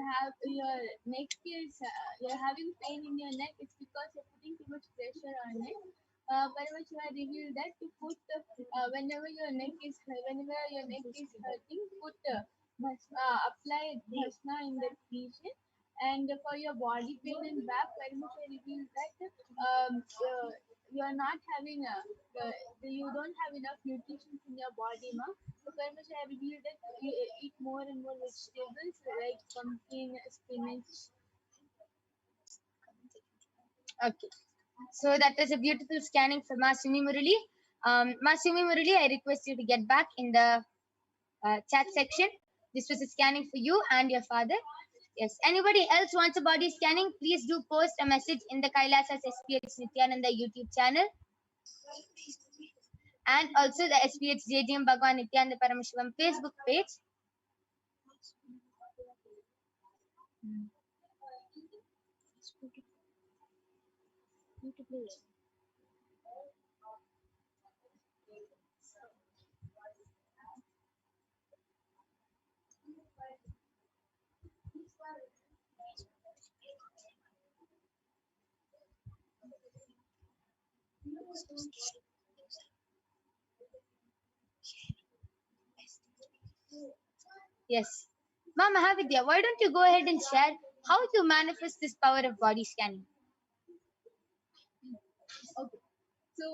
neck is you're having pain in your neck, it's because you're putting too much pressure on it. Very much you revealed that to put whenever your neck is hurting, put apply bhasma in that region. And for your body pain and back, very much I revealed that you are not having you don't have enough nutrition in your body, ma. So very much I revealed that you eat more and more vegetables like pumpkin, spinach. Okay. So that was a beautiful scanning for Ma Sumi Murali. Ma Sumi Murali, I request you to get back in the chat section. This was a scanning for you and your father. Yes. Anybody else wants a body scanning? Please do post a message in the Kailasa's SPH Nithyananda YouTube channel. And also the SPH JGM Bhagwan Nithyananda Paramashivam Facebook page. Yes. Ma Mahavidya, why don't you go ahead and share how you manifest this power of body scanning? Okay. So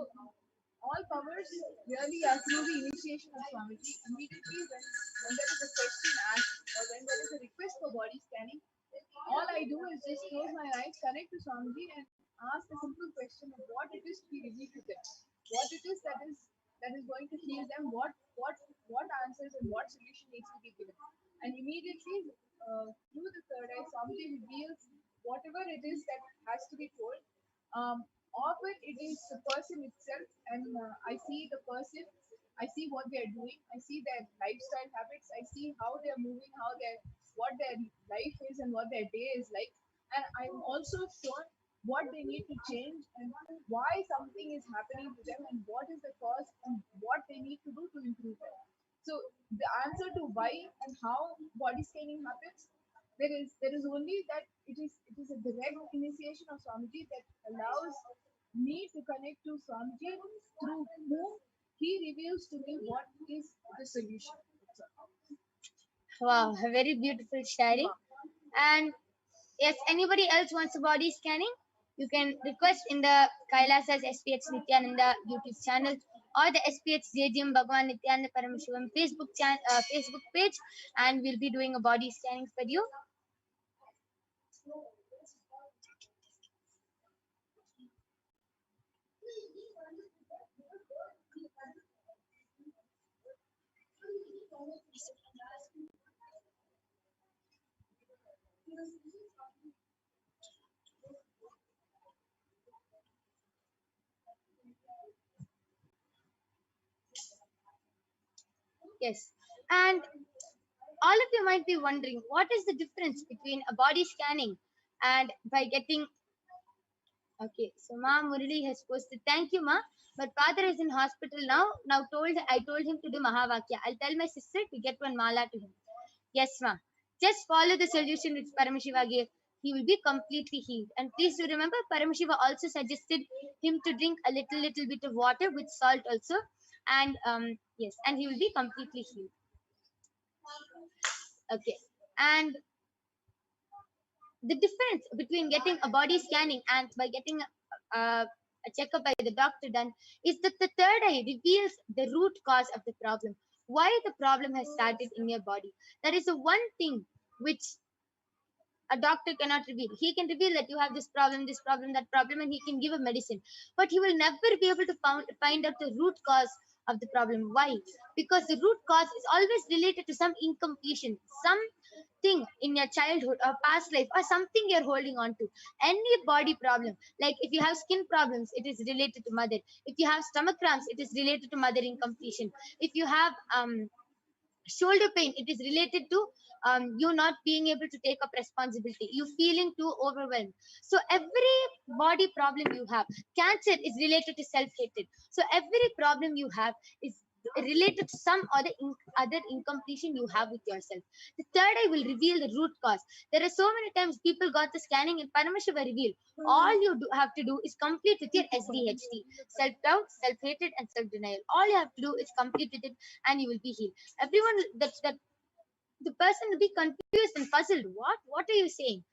all powers really are through the initiation of Swamiji. Immediately when there is a question asked or when there is a request for body scanning, all I do is just close my eyes, connect to Swamiji and ask a simple question of what it is to be revealed to them. What it is that is going to heal them, what answers and what solution needs to be given. And immediately through the third eye, Swamiji reveals whatever it is that has to be told. Often it is the person itself, and I see the person, I see what they are doing, I see their lifestyle habits, I see how they are moving, what their life is, and what their day is like. And I'm also shown what they need to change and why something is happening to them and what is the cause and what they need to do to improve it. So the answer to why and how body scanning happens, there is only that it is a direct initiation of Swamiji that allows me to connect to Swamiji through whom he reveals to me what is the solution. Wow, a very beautiful sharing. And yes, anybody else wants a body scanning, you can request in the Kailasa's HDH Nithyananda YouTube channel or the SPH JGM Bhagwan Nithyananda Paramashivam Facebook page, and we'll be doing a body scanning for you. Yes, and all of you might be wondering what is the difference between a body scanning and by getting. Okay, so Ma Murali has posted, thank you, Ma. But father is in hospital now. I told him to do Mahavakya. I'll tell my sister to get one mala to him. Yes, Ma. Just follow the solution which Paramashiva gave. He will be completely healed. And please do remember, Paramashiva also suggested him to drink a little bit of water with salt also. And yes, and he will be completely healed. Okay. And the difference between getting a body scanning and by getting a checkup by the doctor done is that the third eye reveals the root cause of the problem, why the problem has started in your body. That is the one thing which a doctor cannot reveal. He can reveal that you have this problem, that problem, and he can give a medicine. But he will never be able to find out the root cause of the problem. Why? Because the root cause is always related to some incompletion, something in your childhood or past life, or something you're holding on to. Any body problem, like if you have skin problems, it is related to mother. If you have stomach cramps, it is related to mother incompletion. If you have shoulder pain, it is related to you not being able to take up responsibility, you feeling too overwhelmed. So every body problem you have, cancer is related to self-hatred. So every problem you have is related to some other incompletion you have with yourself. The third eye will reveal the root cause. There are so many times people got the scanning and Paramashiva reveal. All you have to do is complete with your SDHD, self-doubt, self-hatred, and self-denial. All you have to do is complete with it, and you will be healed. Everyone, that the person will be confused and puzzled. What are you saying?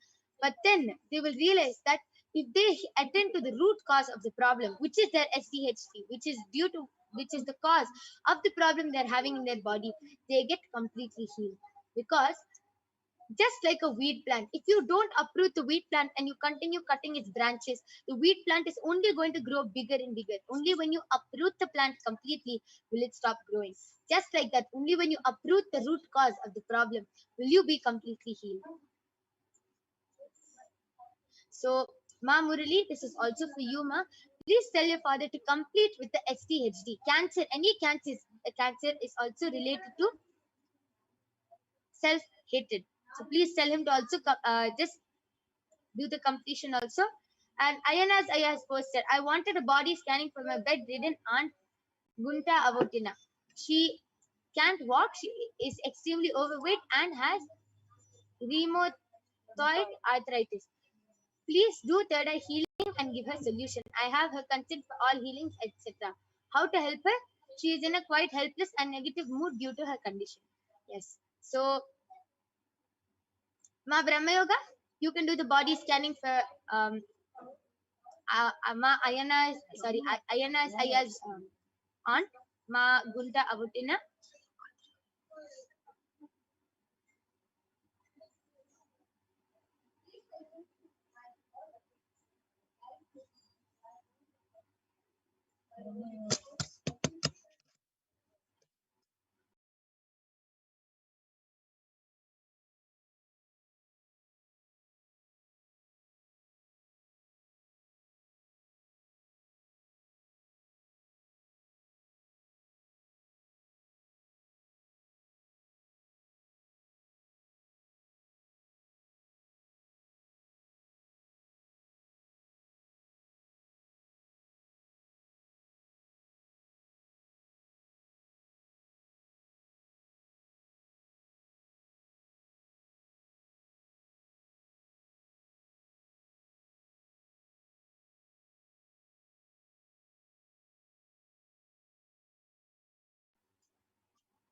But then they will realize that if they attend to the root cause of the problem, which is their SDHD, which is the cause of the problem they're having in their body, they get completely healed. Because just like a weed plant, if you don't uproot the weed plant and you continue cutting its branches, the weed plant is only going to grow bigger and bigger. Only when you uproot the plant completely will it stop growing. Just like that, only when you uproot the root cause of the problem will you be completely healed. So, Ma Murali, this is also for you, Ma. Please tell your father to complete with the SDHD. Cancer, any cancer is also related to self-hatred. So please tell him to also just do the completion also. And Ayana's Aya has posted, I wanted a body scanning for my bedridden aunt Gunta Avotina. She can't walk, she is extremely overweight and has rheumatoid arthritis. Please do third eye healing and give her solution. I have her consent for all healings, etc. How to help her? She is in a quite helpless and negative mood due to her condition. Yes. So, Ma Brahma Yoga, you can do the body scanning for Ma Ayana's, sorry, Ayana's Aya's aunt, Ma Gunta Avutina.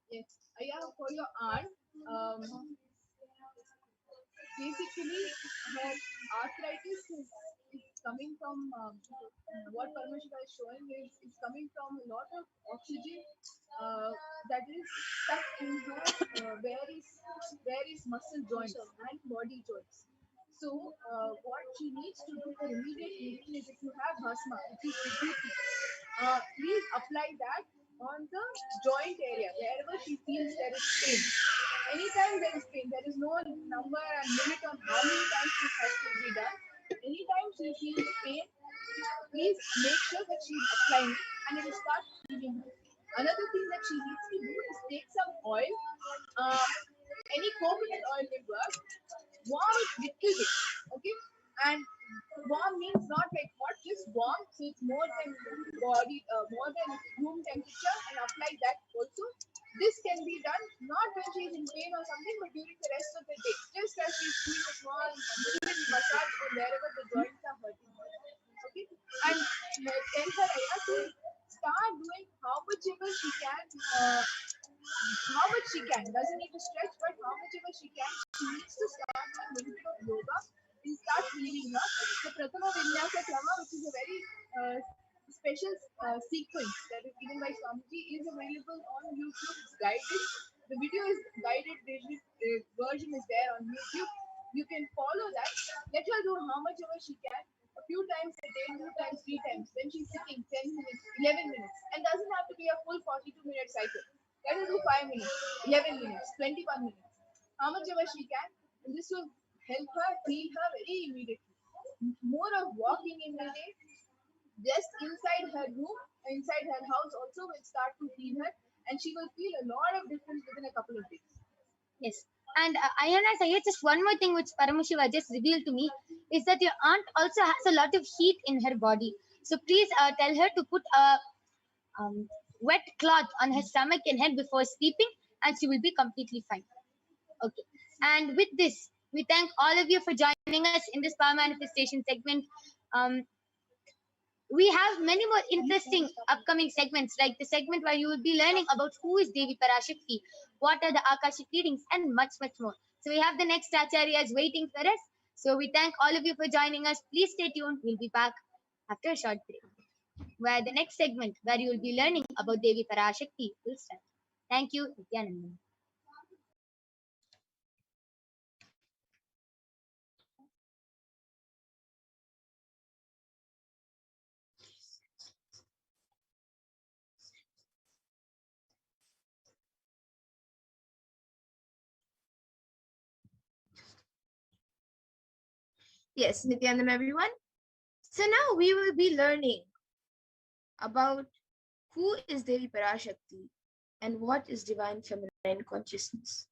Yes, yeah, for your aunt, basically her arthritis is coming from what Paramashiva is showing is coming from a lot of oxygen that is stuck in her various muscle joints and body joints. So what she needs to do for immediate healing is, if you have asthma, which is Vibhuti, please apply that on the joint area wherever she feels there is pain. Anytime there is pain, there is no number and limit on how many times this has to be done. Anytime she feels pain, please make sure that she is applying it and it will start healing her. Another thing that she needs to do is take some oil, any coconut oil will work, warm it little bit, okay? And warm means not like hot, just warm, so it's more than more than room temperature, and apply that also. This can be done not when she is in pain or something, but during the rest of the day, just as she's doing a small little massage or wherever the joints are hurting her. Okay, and tell her Aya to start doing how much ever she can. How much she can. Doesn't need to stretch, but how much ever she can. She needs to start doing a little bit of yoga and start healing her. The Prathama Vinyasa Krama, which is a very special sequence that is given by Swamiji, is available on YouTube. It's guided. The video is guided version is there on YouTube. You can follow that. Let her do how much ever she can. A few times a day, 2 times, 3 times. When she's sitting, 10 minutes, 11 minutes. And doesn't have to be a full 42-minute cycle. Let her do 5 minutes, 11 minutes, 21 minutes. How much ever she can. And this will help her heal her very immediately. More of walking in the day, just inside her room, inside her house also will start to heal her. And she will feel a lot of difference within a couple of days. Yes. And Ayana, just one more thing which Paramashiva just revealed to me is that your aunt also has a lot of heat in her body. So please tell her to put a wet cloth on her stomach and head before sleeping, and she will be completely fine. Okay. And with this, we thank all of you for joining us in this power manifestation segment. We have many more interesting upcoming segments, like the segment where you will be learning about who is Devi Parashakti, what are the Akashic readings, and much, much more. So we have the next acharyas waiting for us. So we thank all of you for joining us. Please stay tuned. We'll be back after a short break, where the next segment, where you will be learning about Devi Parashakti, will start. Thank you, Nithyananda. Yes, Nithyananda, everyone. So now we will be learning about who is Devi Parashakti and what is divine feminine consciousness.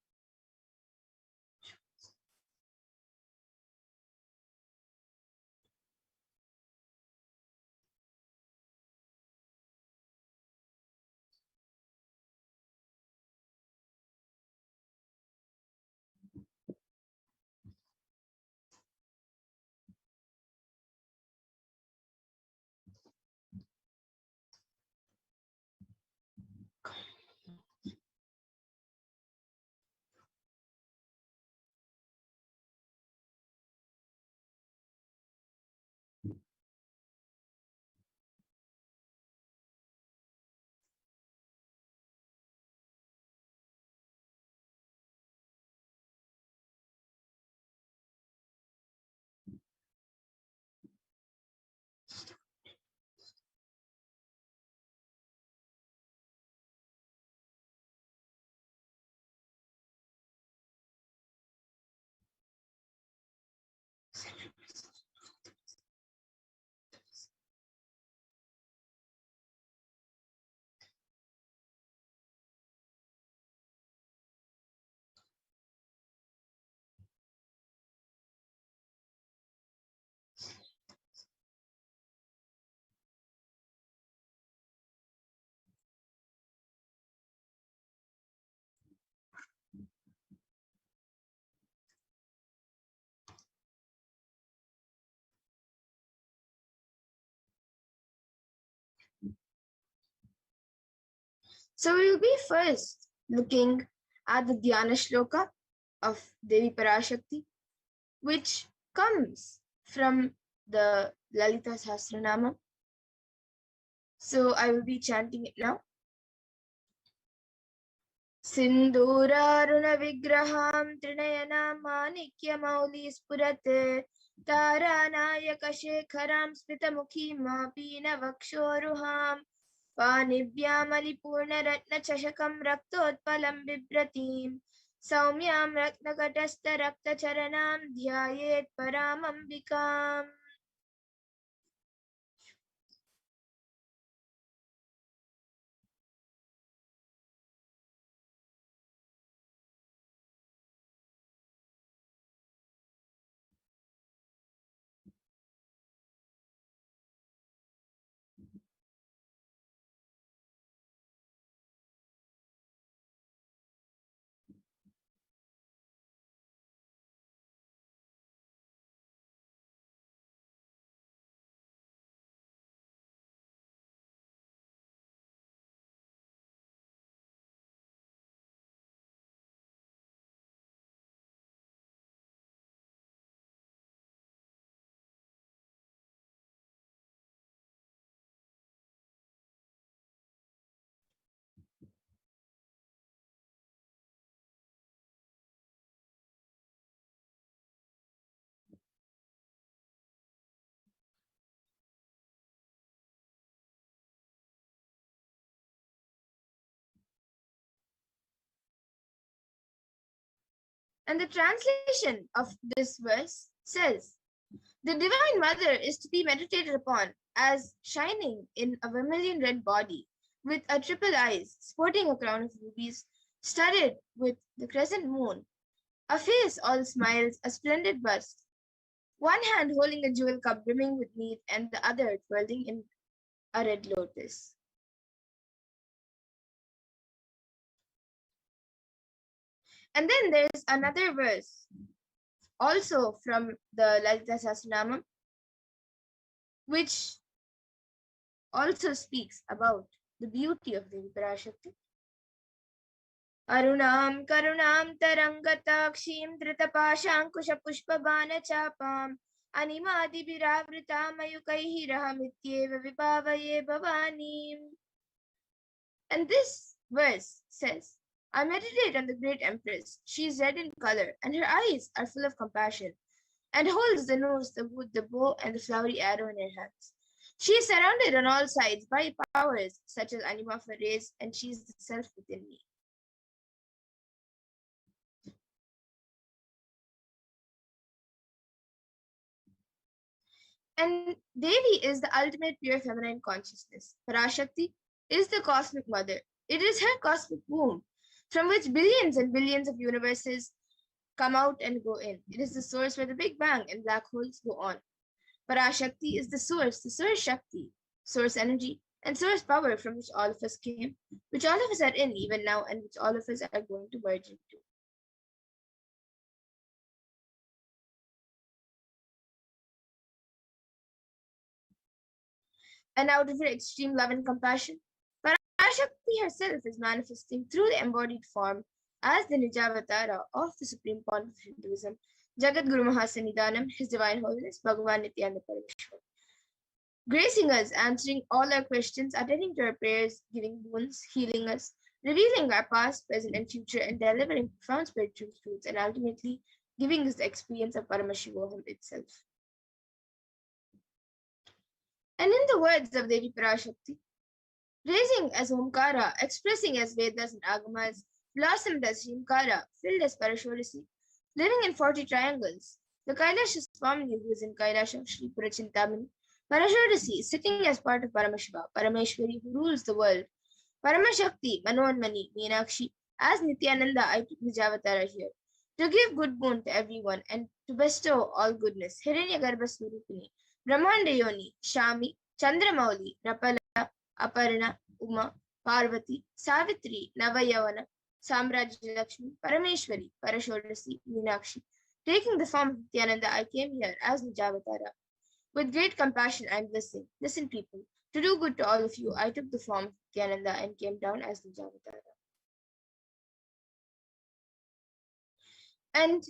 So we will be first looking at the Dhyana Shloka of Devi Parashakti, which comes from the Lalita Sahasranama. So I will be chanting it now. Sindhuraruna vigraham trinayana manikya mauli spurat taranayaka shekharam smitamukhim mapina vakshoruham पानिभ्यामलिपूर्ण रत्नचषकं रक्तोत्पलं बिभ्रतीं सौम्यां रत्नकटस्थ रक्तचरणां ध्यायेत् परामम्बिकाम्. And the translation of this verse says, the Divine Mother is to be meditated upon as shining in a vermilion red body, with a triple eyes, sporting a crown of rubies, studded with the crescent moon, a face all smiles, a splendid bust, one hand holding a jewel cup brimming with mead, and the other twirling in a red lotus. And then there's another verse, also from the Lalita Sahasranamam, which also speaks about the beauty of Devi Parashakti. Arunam karunam tarangatakshim dritapashankusha pushpabana chapam animadi viravrita mayukaihi rahamityeva vipavaye bhavanim. And this verse says, I meditate on the great empress. She is red in color, and her eyes are full of compassion, and holds the nose, the wood, the bow, and the flowery arrow in her hands. She is surrounded on all sides by powers such as anima for rays, and she is the self within me. And Devi is the ultimate pure feminine consciousness. Parashakti is the cosmic mother. It is her cosmic womb, from which billions and billions of universes come out and go in. It is the source where the Big Bang and black holes go on. Parashakti is the source Shakti, source energy, and source power from which all of us came, which all of us are in even now, and which all of us are going to merge into. And out of her extreme love and compassion, Parashakti herself is manifesting through the embodied form as the Nijavatara of the Supreme Pontiff of Hinduism, Jagat Guru Mahasanidanam, His Divine Holiness, Bhagavan Nithyananda Paramashivam, gracing us, answering all our questions, attending to our prayers, giving boons, healing us, revealing our past, present, and future, and delivering profound spiritual truths, and ultimately giving us the experience of Paramashivoham itself. And in the words of Devi Parashakti, raising as Omkara, expressing as Vedas and Agamas, blossomed as Himkara, filled as Parashorasi, living in 40 triangles, the Kailasa Swami who is in Kailasa, Shri Purachintamani, Parashorasi, sitting as part of Paramashiva, Parameshwari who rules the world, Paramashakti, Manoanmani, Meenakshi, as Nithyananda, I took Nijavatara here, to give good boon to everyone and to bestow all goodness, Hiranyagarbha Swarupini, Brahmanda Yoni, Shami, Chandramauli, Rapala, Aparna, Uma, Parvati, Savitri, Navayavana, Samrajya Lakshmi, Parameshwari, Parashorasi, Meenakshi. Taking the form of Nithyananda, I came here as Nijavatara. With great compassion, I am listening. Listen, people, To do good to all of you, I took the form of Nithyananda and came down as Nijavatara. And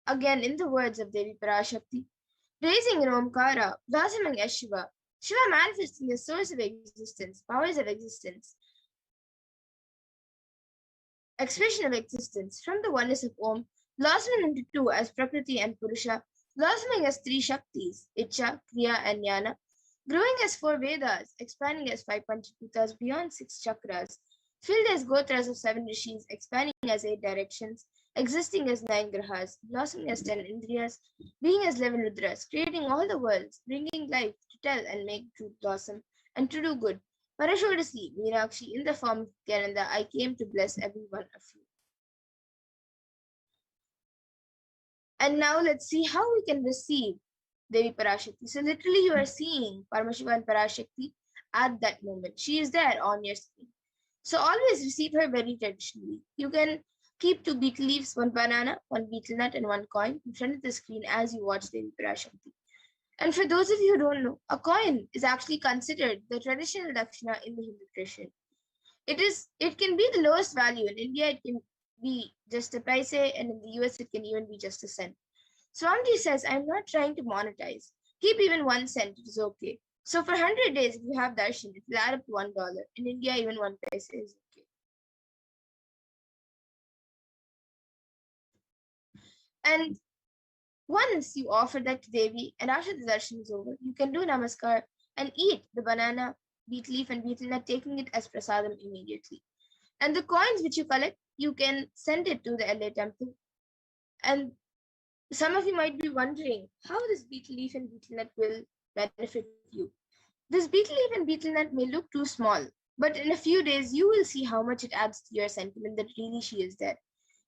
again, in the words of Devi Parashakti, raising in Omkara, blossoming as Shiva, Shiva manifesting as source of existence, powers of existence, expression of existence, from the oneness of Om, blossoming into two as Prakriti and Purusha, blossoming as three Shaktis, Icha, Kriya, and Jnana, growing as four Vedas, expanding as five Panchabhutas beyond six chakras, filled as Gotras of seven Rishis, expanding as eight directions, existing as nine Grahas, blossoming as 10 Indriyas, being as 11 Rudras, creating all the worlds, bringing life to tell and make truth blossom, and to do good. Parashodasi, Meenakshi, in the form of Nithyananda, I came to bless every one of you. And now let's see how we can receive Devi Parashakti. So literally you are seeing Paramashiva and Parashakti at that moment. She is there on your screen. So always receive her very traditionally. You can keep two betel leaves, one banana, one betel nut, and one coin in front of the screen as you watch Devi Parashakti. And for those of you who don't know, a coin is actually considered the traditional dakshina in the Hindu tradition. It can be the lowest value. In India, it can be just a paise, and in the US, it can even be just a cent. Swamiji says, I'm not trying to monetize. Keep even 1 cent, it is okay. So for 100 days, if you have darshan, it will add up to $1. In India, even 1 paise is okay. And once you offer that to Devi and after the darshan is over, you can do namaskar and eat the banana, betel leaf, and betel nut, taking it as prasadam immediately. And the coins which you collect, you can send it to the LA temple. And some of you might be wondering how this betel leaf and betel nut will benefit you. This betel leaf and betel nut may look too small, but in a few days you will see how much it adds to your sentiment that really she is there.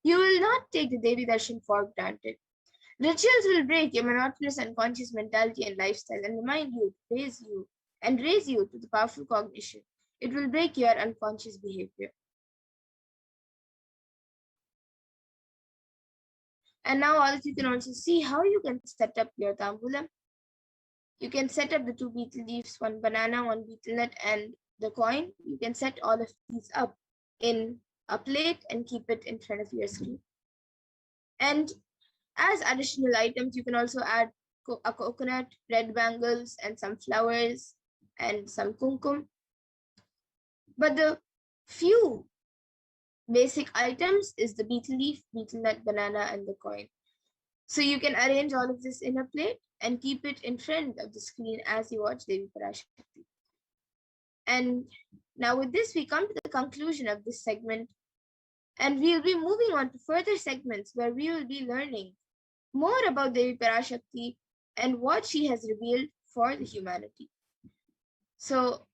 You will not take the Devi Darshan for granted. Rituals will break your monotonous unconscious mentality and lifestyle and remind you, raise you to the powerful cognition. It will break your unconscious behavior. And now all of you can also see how you can set up your tambulam. You can set up the two betel leaves, one banana, one betel nut, and the coin. You can set all of these up in a plate and keep it in front of your screen. And as additional items, you can also add a coconut, red bangles, and some flowers, and some kumkum. But the few basic items is the betel leaf, betel nut, banana, and the coin. So you can arrange all of this in a plate and keep it in front of the screen as you watch Devi Parashakti. And now with this, we come to the conclusion of this segment. And we'll be moving on to further segments where we will be learning more about Devi Parashakti and what she has revealed for the humanity. So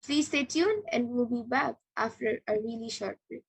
please stay tuned and we'll be back after a really short break.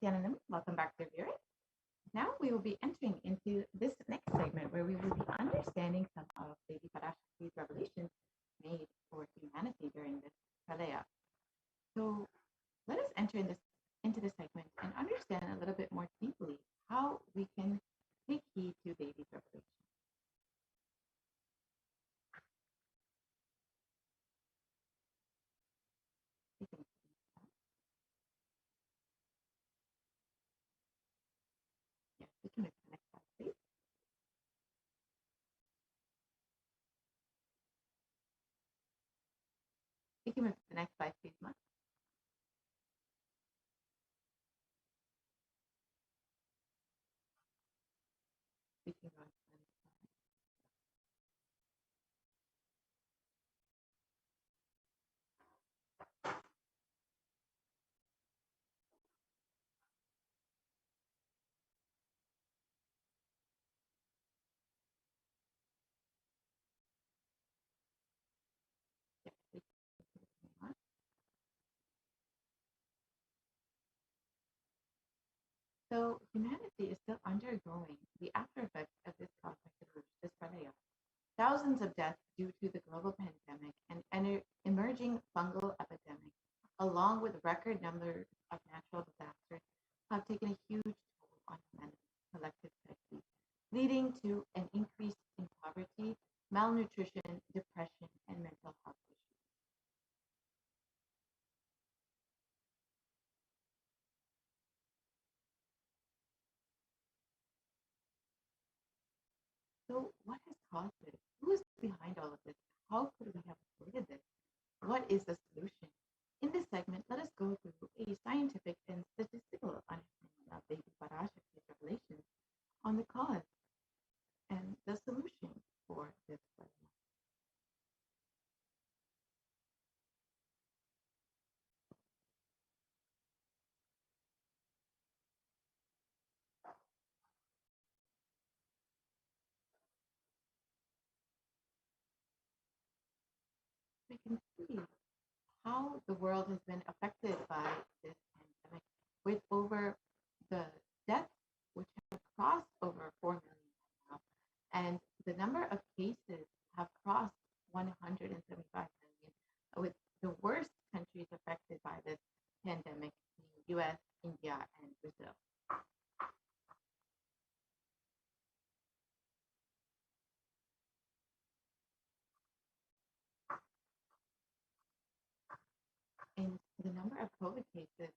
Nithyanandam, welcome back to viewers. Now we will be entering into this next segment where we will be understanding some of Devi Parashakti's revelations made for humanity during this Pralaya. So let us enter into this segment and understand a little bit more deeply how we can take heed to Devi's revelation. Yes, we can move to the next slide, please. We can move to the next slide, please, Ma. We can go on to the next slide. Yes, we can continue on. So humanity is still undergoing the after effects of this cosmic deluge, this Pralaya. Thousands of deaths due to the global pandemic and emerging fungal epidemic, along with record numbers of natural disasters, have taken a huge toll on humanity's collective psyche, leading to an increase in poverty, malnutrition, depression, and mental health issues. So what has caused this? Who is behind all of this? How could we have avoided this? What is the solution? In this segment, let us go through a scientific and statistical understanding of Devi Parashakti's revelations on the cause and the solution for this problem. We can see how the world has been affected by this pandemic, with over the deaths, which have crossed over 4 million now, and the number of cases have crossed 175 million, with the worst countries affected by this pandemic being US, India, and Brazil. And the number of COVID cases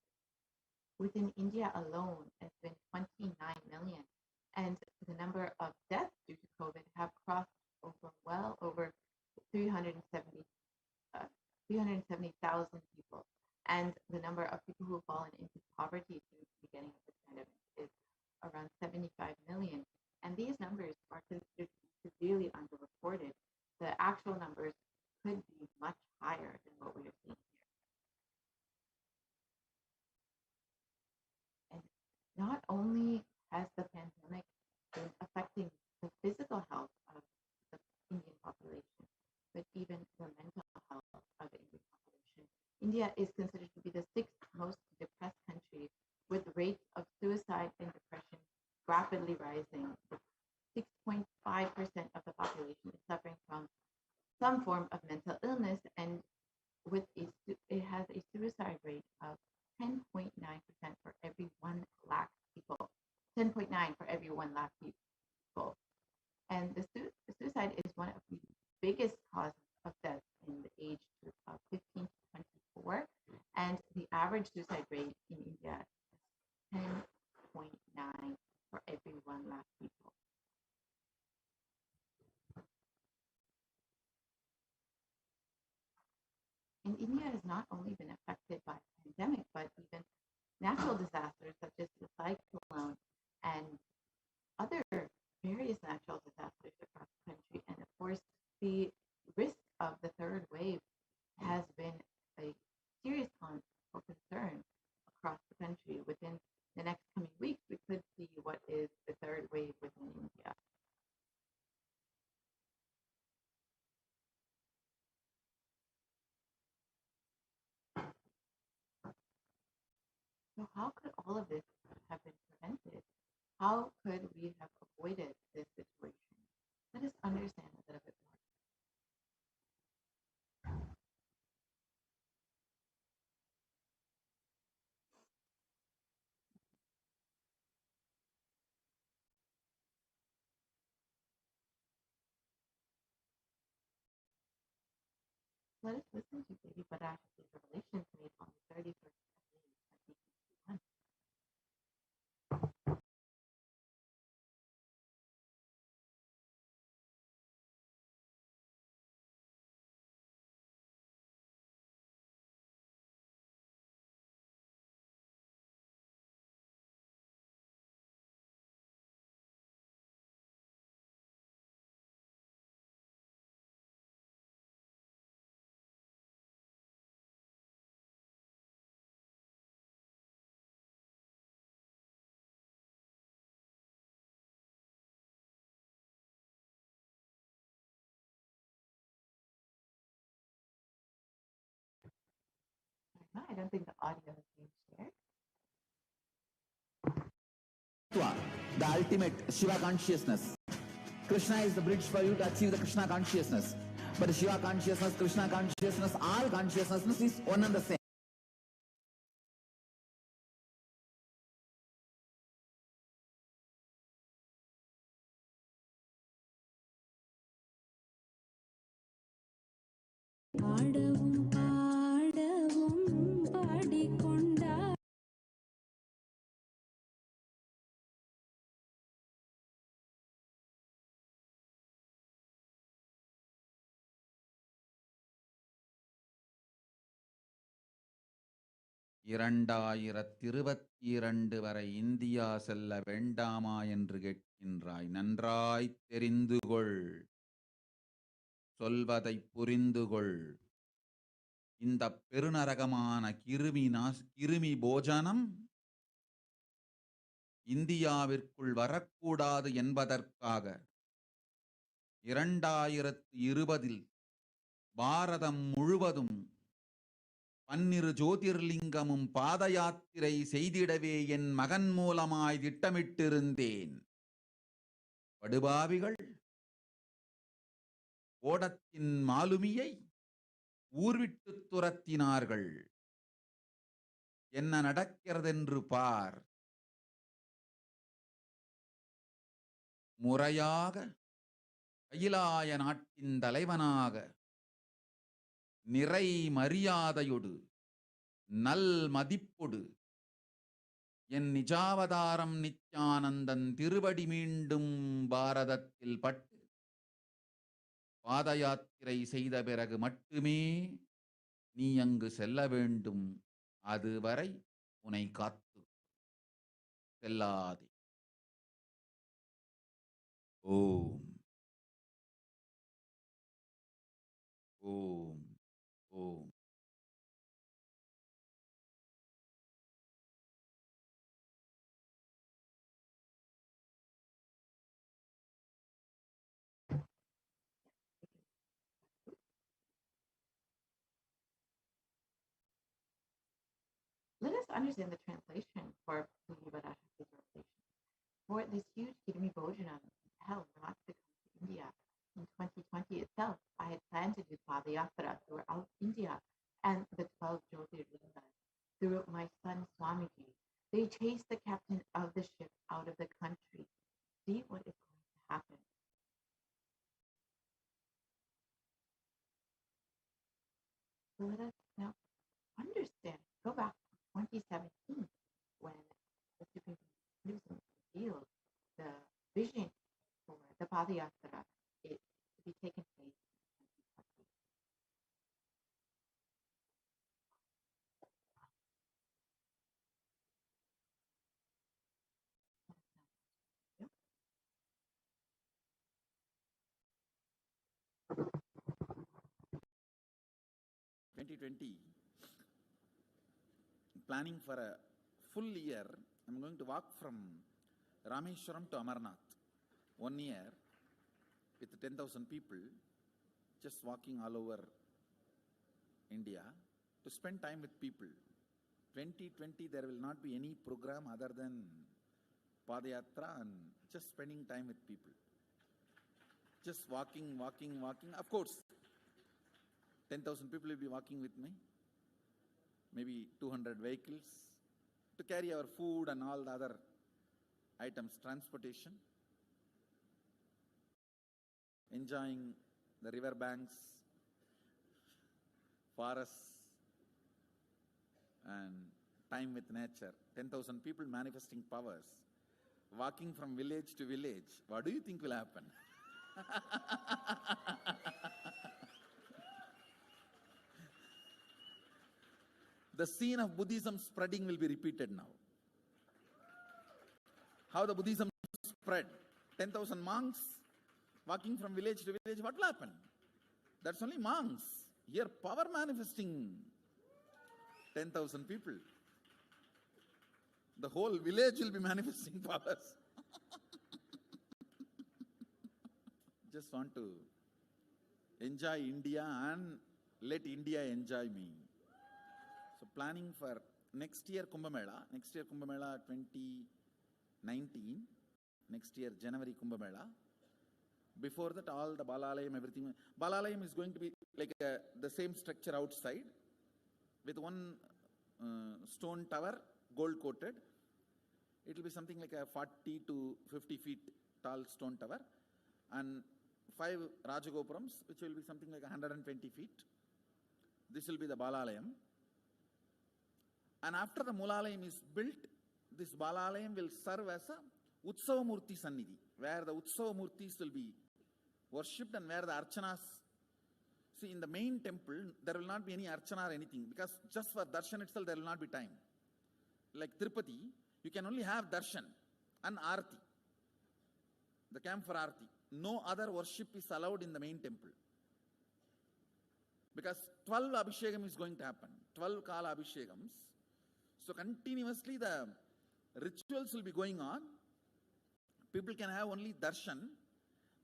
within India alone has been 29 million. And the number of deaths due to COVID have crossed well over 370,000 people. And the number of people who have fallen into poverty since the beginning of the pandemic is around 75 million. And these numbers are considered severely underreported. The actual numbers could be much higher than what we are seeing here. And not only has the pandemic been affecting the physical health of the Indian population, but even the mental health of the Indian population. India is considered to be the sixth most depressed country, with rates of suicide and depression rapidly rising. 6.5% of the population is suffering from some form of mental illness, and it has a suicide rate of 10.9% for every 1 lakh people. 10.9 for every 1 lakh people. And the suicide is one of the biggest causes of death in the age group of 15 to 24. And the average suicide rate in India is 10.9 for every 1 lakh people. And India has not only been affected by the pandemic, but even natural disasters such as the cyclone and other various natural disasters across the country. And of course, the risk of the third wave has been a serious concern across the country. Within the next coming weeks, we could see what is the third wave within India. So how could all of this have been prevented? How could we have avoided this situation? Let us understand a little bit more. Let us listen to Devi Parashakti's revelations made on the 31st of May, 2021. I don't think the audio is being shared. The ultimate Shiva consciousness. Krishna is the bridge for you to achieve the Krishna consciousness. But Shiva consciousness, Krishna consciousness, all consciousness is one and the same. ஆடவும் பாடவும் பாடிக்கொண்டா இரண்டாயிரத்திருபத்திரண்டு வரை India செல்ல வேண்டாமா என்று கேட்கின்றாய். நன்றாய் தெரிந்து கொள், சொல்வதை புரிந்து கொள். இந்த பெருநரகமான கிருமி போஜனம் இந்தியாவிற்குள் வரக்கூடாது என்பதற்காக 2020 பாரதம் முழுவதும் 12 ஜோதிர்லிங்கமும் பாத யாத்திரை செய்திடவே என் மகன் மூலமாய் திட்டமிட்டிருந்தேன். படுபாவிகள் ஓடத்தின் மாலுமியை ஊர்விட்டு துரத்தினார்கள். என்ன நடக்கிறதென்று பார். முறையாக கைலாய நாட்டின் தலைவனாக நிறை மரியாதையொடு நல் மதிப்பொடு என் நிஜாவதாரம் நித்யானந்தன் திருவடி மீண்டும் பாரதத்தில் பட்டு பாத யாத்திரை செய்த பிறகு மட்டுமே நீ அங்கு செல்ல வேண்டும். அதுவரை உன்னை காத்து செல்லாதே. ஓம் ஓம் ஓம். Let us understand the translation for Devi Parashakti's revelation. For this huge Kirmi Bhojanam hell not to come to India. In 2020 itself, I had planned to do Padayatra throughout India and the 12 Jyotirlingas through my son Swamiji. They chased the captain of the ship out of the country. See what is going to happen. So let us now understand. Go back to 2017 when the Supreme Court revealed the vision for the Padayatra is to be taken place in 2020. Yeah. 2020, planning for a full year. I'm going to walk from Rameshwaram to Amarnath. 1 year with 10,000 people, just walking all over India to spend time with people, 2020 there will not be any program other than Padayatra and just spending time with people. Just walking. Of course, 10,000 people will be walking with me. Maybe 200 vehicles to carry our food and all the other items, transportation. Enjoying the river banks, forests, and time with nature. 10,000 people manifesting powers, walking from village to village. What do you think will happen? The scene of Buddhism spreading will be repeated now. How the Buddhism spread? 10,000 monks walking from village to village. What will happen? That's only monks. Here, power manifesting 10,000 people. The whole village will be manifesting powers. Just want to enjoy India and let India enjoy me. So planning for next year Kumbh Mela 2019, next year January Kumbh Mela. Before that, all the Balalayam, everything. Balalayam is going to be like the same structure outside with one stone tower, gold coated. It will be something like a 40 to 50 feet tall stone tower and 5 Rajagopurams, which will be something like 120 feet. This will be the Balalayam. And after the Mulalayam is built, this Balalayam will serve as a Utsava Murti Sannidhi, where the Utsava Murtis will be worshipped and where the Archanas. See, in the main temple, there will not be any Archana or anything, because just for darshan itself, there will not be time. Like Tirupati, you can only have darshan and Arati, the camp for Arati. No other worship is allowed in the main temple. Because 12 Abhishekam is going to happen, 12 Kala Abhishekams. So continuously the rituals will be going on. People can have only darshan.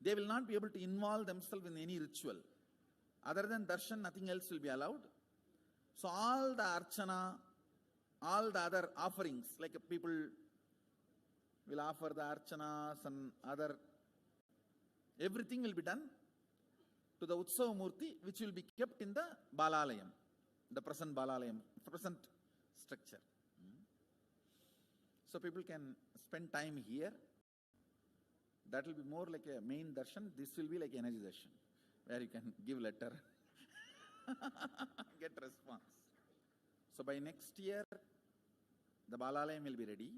They will not be able to involve themselves in any ritual. Other than darshan, nothing else will be allowed. So all the archana, all the other offerings, like people will offer the archanas and other, everything will be done to the Utsava Murti, which will be kept in the Balalayam, the present Balalayam, present structure. So people can spend time here. That will be more like a main darshan. This will be like energy darshan, where you can give letter, get response. So by next year, the Balalayam will be ready.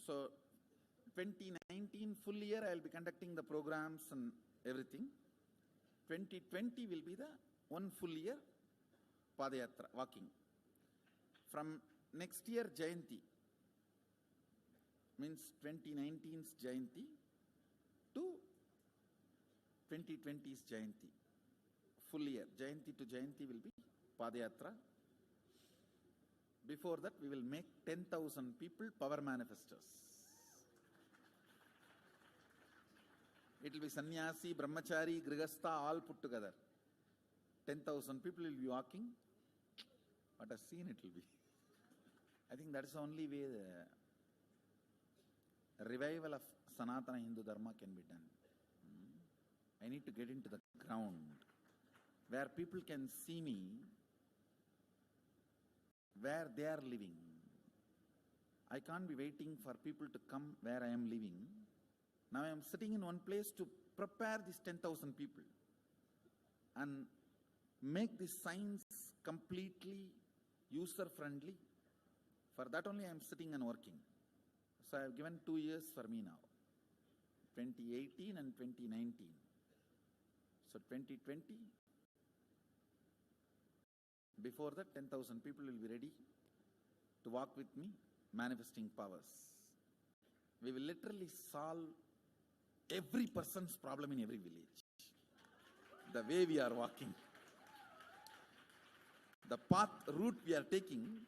So 2019 full year, I will be conducting the programs and everything. 2020 will be the one full year Padayatra, walking. From next year Jayanti, means 2019's Jayanti to 2020's Jayanti. Full year, Jayanti to Jayanti will be Padayatra. Before that, we will make 10,000 people power manifestors. It will be sannyasi, brahmachari, grihastha, all put together. 10,000 people will be walking. What a scene it will be. I think that is the only way the revival of Sanatana Hindu Dharma can be done. I need to get into the ground where people can see me, where they are living. I can't be waiting for people to come where I am living. Now I am sitting in one place to prepare these 10,000 people and make this science completely user-friendly. For that only I am sitting and working. So I have given 2 years for me now, 2018 and 2019. So 2020, before that 10,000 people will be ready to walk with me, manifesting powers. We will literally solve every person's problem in every village. The way we are walking, the path, route we are taking,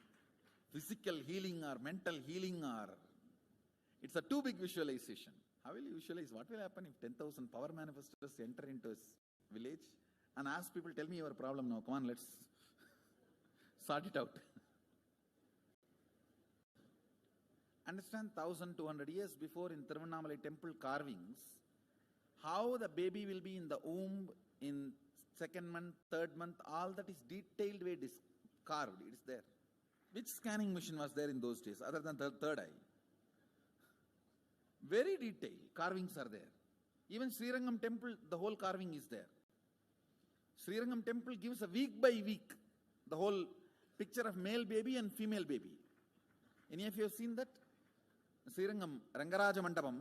physical healing or mental healing, or it's a too big visualization. How will you visualize? What will happen if 10,000 power manifestors enter into a village and ask people, tell me your problem now, come on, let's sort it out. Understand 1200 years before in Tiruvannamalai temple carvings, how the baby will be in the womb in second month, third month, all that is detailed way carved. It is there. Which scanning machine was there in those days other than the third eye? Very detailed carvings are there. Even Srirangam temple, the whole carving is there. Srirangam temple gives a week by week the whole picture of male baby and female baby. Any of you have seen that? Srirangam Rangaraja Mandapam,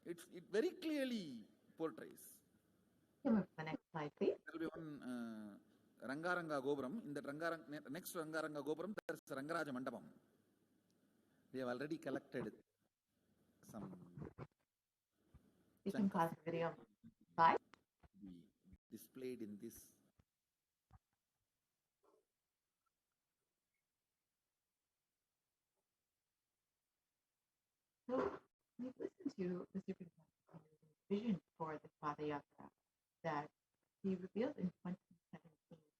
it very clearly portrays. Can we move to the next slide, please? There will be one Rangaranga Gopuram. In that next to Rangaranga Gopuram, there is Rangaraja Mandapam. We have already collected some. You can pause the video. Slide. Be displayed in this. So we've listened to the Supreme Consciousness vision for the Father Yatra that he revealed in 2017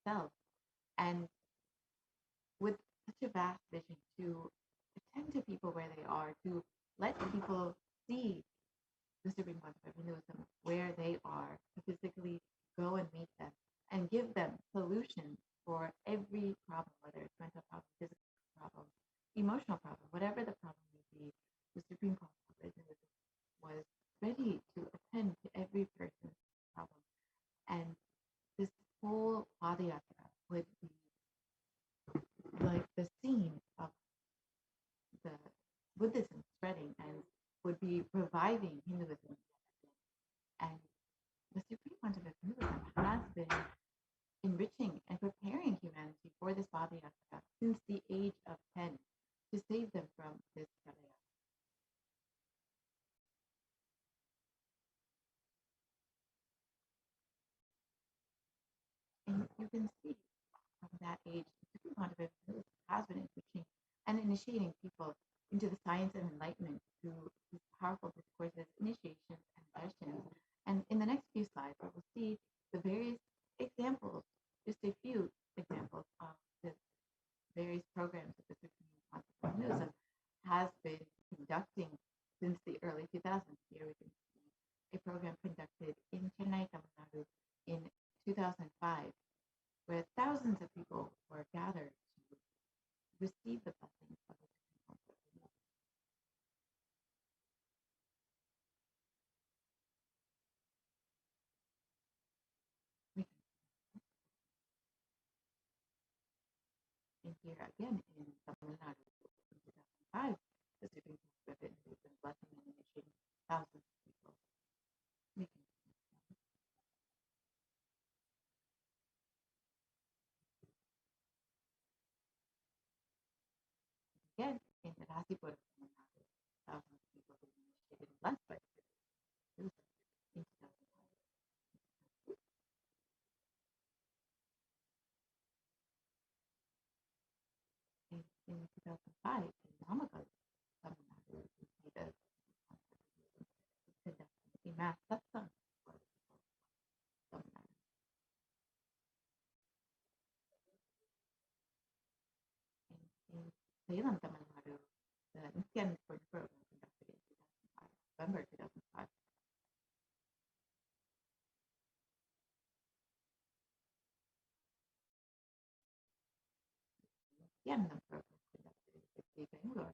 itself, and with such a vast vision to attend to people where they are, to let people see the Supreme Consciousness of Hinduism where they are, to physically go and meet them and give them solutions for every problem, whether it's mental problem, physical problem, emotional problem, whatever the problem may be. The Supreme Consciousness of Hinduism was ready to attend to every person's problem. And this whole Padayatra would be like the scene of the Buddhism spreading and would be reviving Hinduism. And the Supreme Consciousness of Hinduism has been enriching and preparing humanity for this Padayatra since the age of 10 to save them from this Padayatra. And you can see from that age, the Supreme Consciousness of Hinduism has been enriching and initiating people into the science of enlightenment through these powerful discourses, initiations, and sessions. And in the next few slides, we will see the various examples, just a few examples of the various programs that the Supreme Consciousness of Hinduism has been conducting since the early 2000s. Here we can see a program conducted in Chennai, Tamil Nadu in 2005, where thousands of people were gathered to receive the blessings of the Supreme Consciousness of Hinduism. And here again in Tamil Nadu in 2005, the Supreme Consciousness of Hinduism blessing and initiating thousands of people. We can again in the Rasipur, Tamil Nadu, thousands of people being initiated and blessed by the Supreme Consciousness of Hinduism in 2005. In 2005, in Namagal, Tamil Nadu, we see the conducting a mass satsang for the people of Tamil Nadu. In Salem, Tamil Nadu, the Nithyananda program conducted in 2005, November 2005. Nithyananda program conducted in City, Bangalore.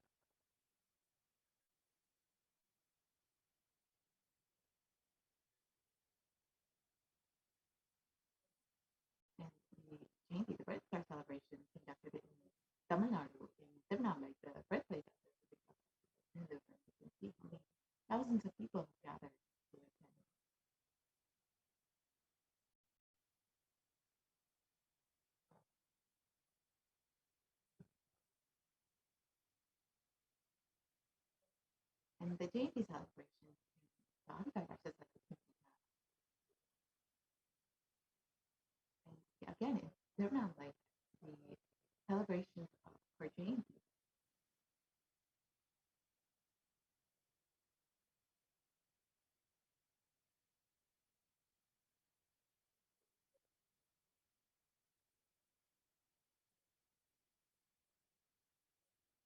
And the Jayanti, the birth star celebration conducted in Tamil Nadu, in Tirunelveli, the birthplace of the Supreme Consciousness of Hinduism. You can see how many thousands of people have gathered to attend. And the Jayanti celebration in Gandhika versus the and again in Tirunelveli, the celebrations for Jayanti.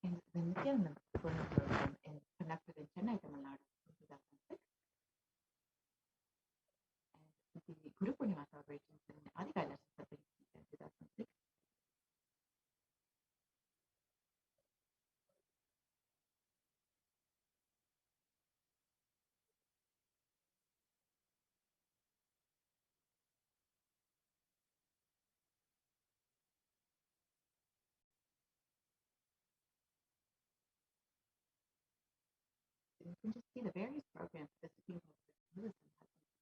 And the Nithyananda program conducted in Chennai, Tamil Nadu in 2006. And the Guru Purnima celebrations in Adi Kailasa celebrations in 2006. You can just see the various programs that the Supreme Court of Buddhism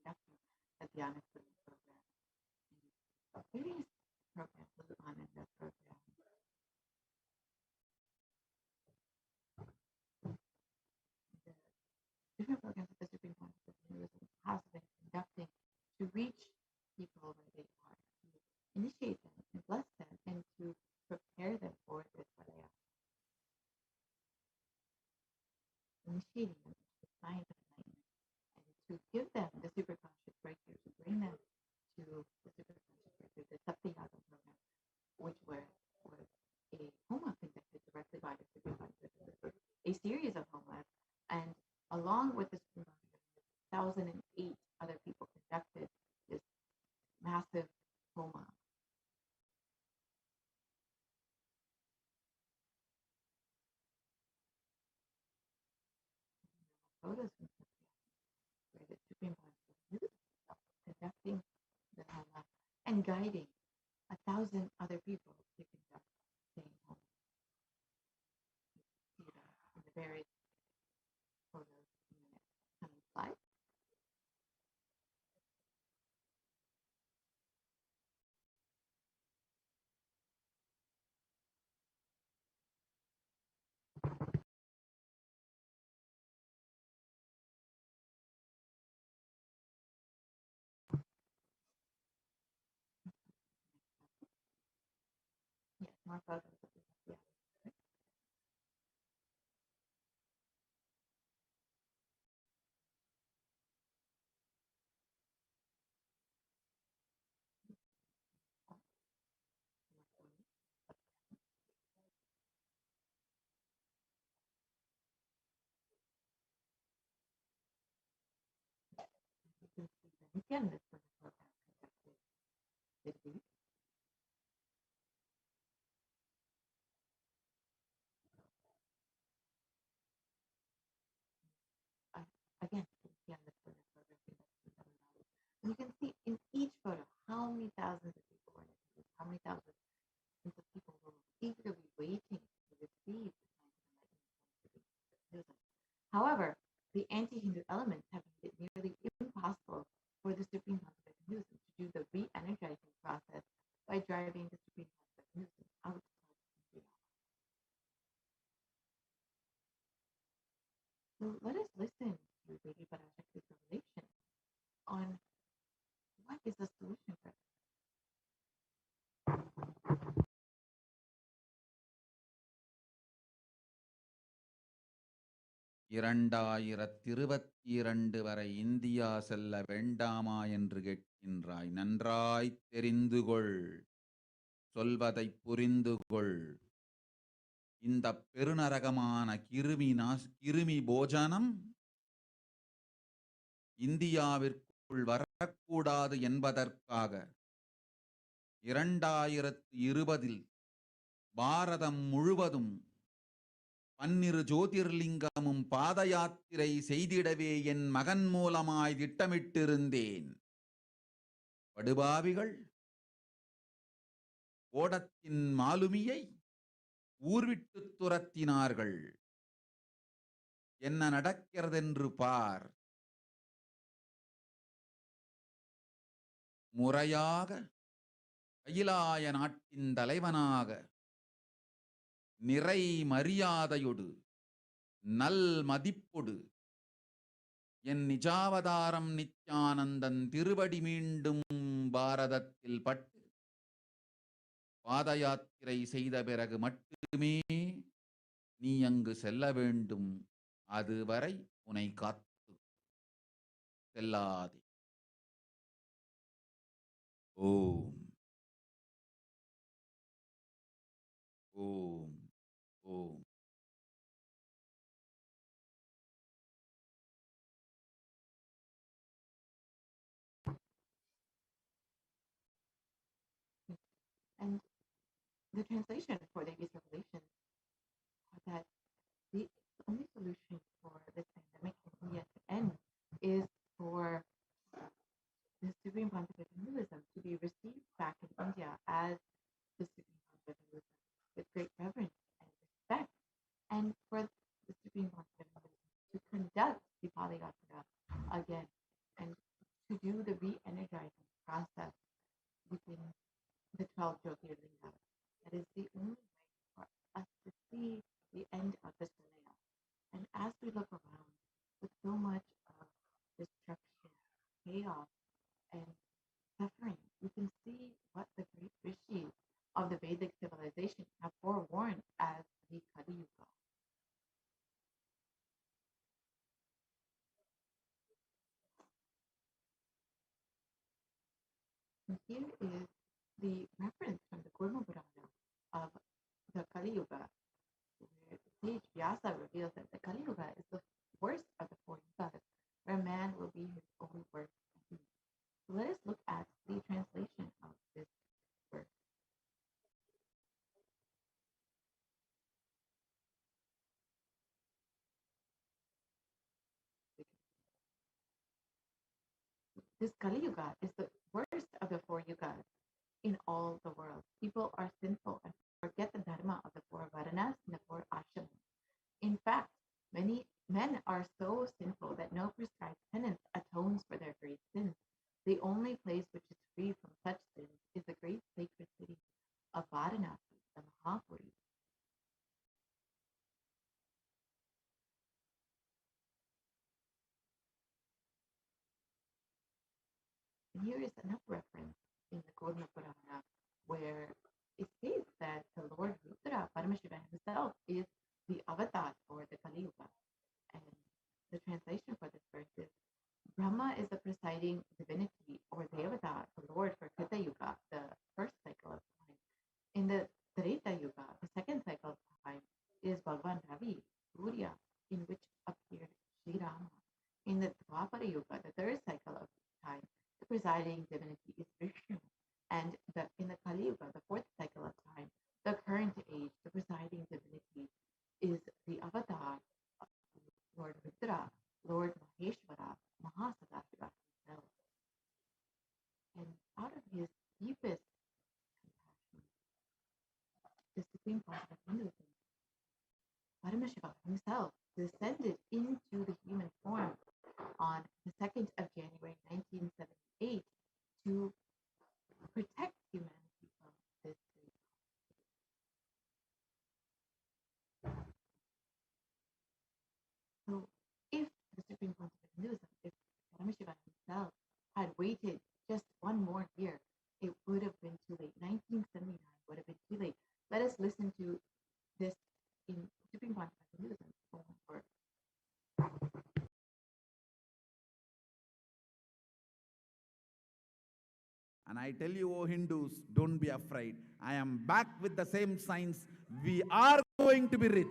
has been conducting at the Honest Buddhist program. And various programs, the Ananda program, the different programs that the Supreme Court of Buddhism has been conducting to reach people where they are, to initiate them and bless them, and to prepare them for this Valaya, initiating them into the science of enlightenment, and to give them the superconscious breakthrough, to bring them to the superconscious breakthrough, the Saptayaga program, which was a homa conducted directly by the Supreme Conscious, a series of homas, and along with the Supreme Conscious, 1,008 other people conducted this massive homa. Photos from Saptayaga, where the Supreme Conscious conducting the homa and guiding 1,000 other people to conduct the same homa. See that in the various photos in the next coming slide. Yes, more photos of the Saptayaga. You can see the Nithyananda program conducted this week. Again, the Nithyananda program conducted in Tamil Nadu. And you can see in each photo how many thousands of people were in attendance, how many thousands of people were eagerly waiting to receive the science of enlightenment from Buddhism. However, the anti-Hindu elements have made it nearly impossible for the Supreme Concept of Hinduism to do the re-energizing process by driving the Supreme Concept of Hinduism outside India. So let us listen to Lady Parashakti's revelation on what is the solution for this. இரண்டாயிரத்திருபத்திரண்டு வரை India செல்ல வேண்டாமா என்று கேட்கின்றாய். நன்றாய் தெரிந்து கொள், சொல்வதை புரிந்து கொள். இந்த பெருநரகமான கிருமி போஜனம் இந்தியாவிற்குள் வரக்கூடாது என்பதற்காக 2020 பாரதம் முழுவதும் 12 ஜோதிர்லிங்கமும் பாத யாத்திரை செய்திடவே என் மகன் மூலமாய் திட்டமிட்டிருந்தேன். படுபாவிகள் ஓடத்தின் மாலுமியை ஊர்விட்டு துரத்தினார்கள். என்ன நடக்கிறதென்று பார். முறையாக கைலாய நாட்டின் தலைவனாக நிறை மரியாதையொடு நல் மதிப்பொடு என் நிஜாவதாரம் நித்யானந்தன் திருவடி மீண்டும் பாரதத்தில் பட்டு பாத யாத்திரை செய்த பிறகு மட்டுமே நீ அங்கு செல்ல வேண்டும். அதுவரை உன்னை காத்து செல்லாதே. ஓம் ஓம் ஓம். the translation for Devi's revelation that the only solution for this pandemic in India to end is for the Supreme Pontificate of Hinduism to be received back in India as the Supreme Pontificate of Hinduism with great reverence and respect, and for the Supreme Pontificate of Hinduism to conduct the Pali Yatra again and to do the re-energizing process within the 12 Jyotirlingas. That is the only way for us to see the end of this millennium. And as we look around with so much of destruction, chaos, and suffering, we can see what the great rishis of the Vedic civilization have forewarned as the Kali Yuga. And here is the reference from the Kurma Purana of the Kali Yuga, where sage Vyasa reveals that the Kali Yuga is the worst of the four yugas, where man will be his own worst enemy. So let us look at the translation of this verse. This Kali Yuga is the worst of the four yugas in all the world. People are sinful and forget the dharma of the four varanas and the four ashrams. In fact, many men are so sinful that no prescribed penance atones for their great sins. The only place which is free from such sins is the great sacred city of Varanasi, the Mahapuri. And here is another reference in the Godna Purana where it states that the Lord Rudra, Paramashivoham himself, is the avatar for the Kali Yuga. And the translation for this verse is Brahma is the presiding divinity or Devata, the Lord for Krita Yuga, the first cycle of time. In the Treta Yuga, the second cycle of time, is Bhagavan Ravi, Surya, in which appeared Sri Rama. In the Dwapara Yuga, the third cycle of time, the presiding divinity is Vishnu. And in the Kali Yuga, the fourth cycle of time, the current age, the presiding divinity is the avatar of Lord Rudra, Lord Maheshwara, Mahasadashiva himself. And out of his deepest compassion, the Supreme Pontiff of Hinduism, Paramashivoham himself descended into the human form on the 2nd of January 1978 to protect humanity from this great. So if the Supreme Pontiff of Hinduism, if Paramashivoham himself had waited just one more year, it would have been too late. 1979 would have been too late. Let us listen to this in Supreme Pontiff of Hinduism's own words. And I tell you, O Hindus, don't be afraid. I am back with the same signs. We are going to be rich.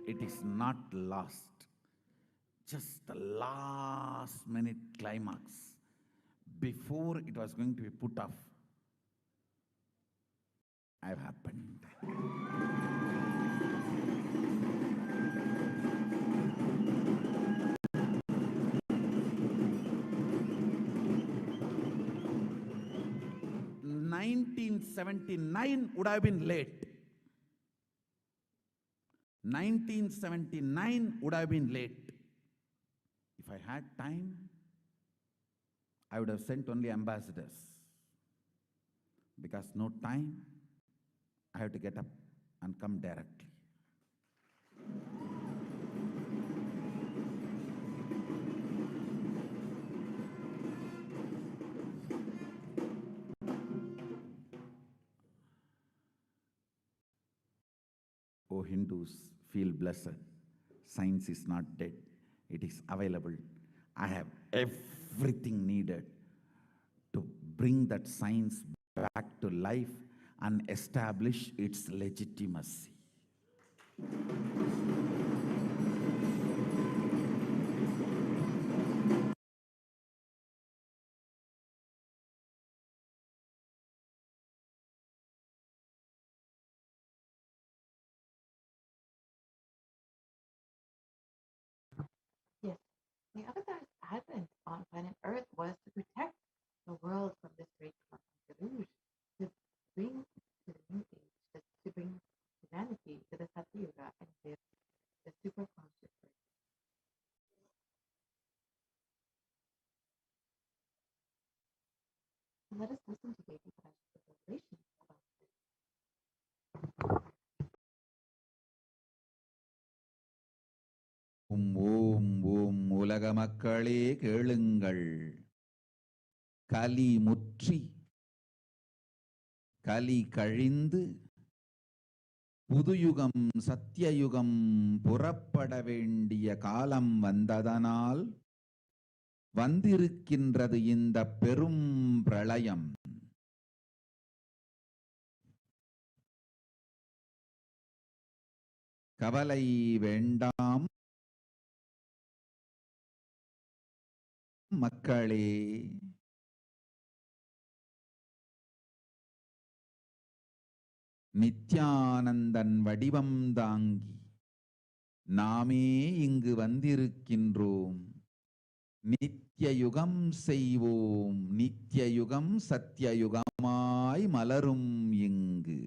It is not lost. Just the last minute climax before it was going to be put off. Have happened. (1979) would have been late. 1979 would have been late. If I had time, I would have sent only ambassadors. Because no time, I have to get up and come directly. O Hindus, feel blessed. Science is not dead. It is available. I have everything needed to bring that science back to life and establish its legitimacy. planet Earth was to protect the world from this great cosmic deluge, to bring to the new age, to bring humanity to the Satya Yuga and give the super conscious birth. So let us listen to Devi Parashakti's revelation about this. ஓம் ஓம் உலக மக்களே கேளுங்கள். கலி முற்றி கலி கழிந்து புதுயுகம் சத்தியயுகம் புறப்பட வேண்டிய காலம் வந்ததனால் வந்திருக்கின்றது இந்த பெரும் பிரளயம். கவலை வேண்டாம் மக்களே. நித்யானந்தன் வடிவம் தாங்கி நாமே இங்கு வந்திருக்கின்றோம். நித்திய யுகம் செய்வோம், நித்திய யுகம் சத்தியயுகமாய் மலரும் இங்கு.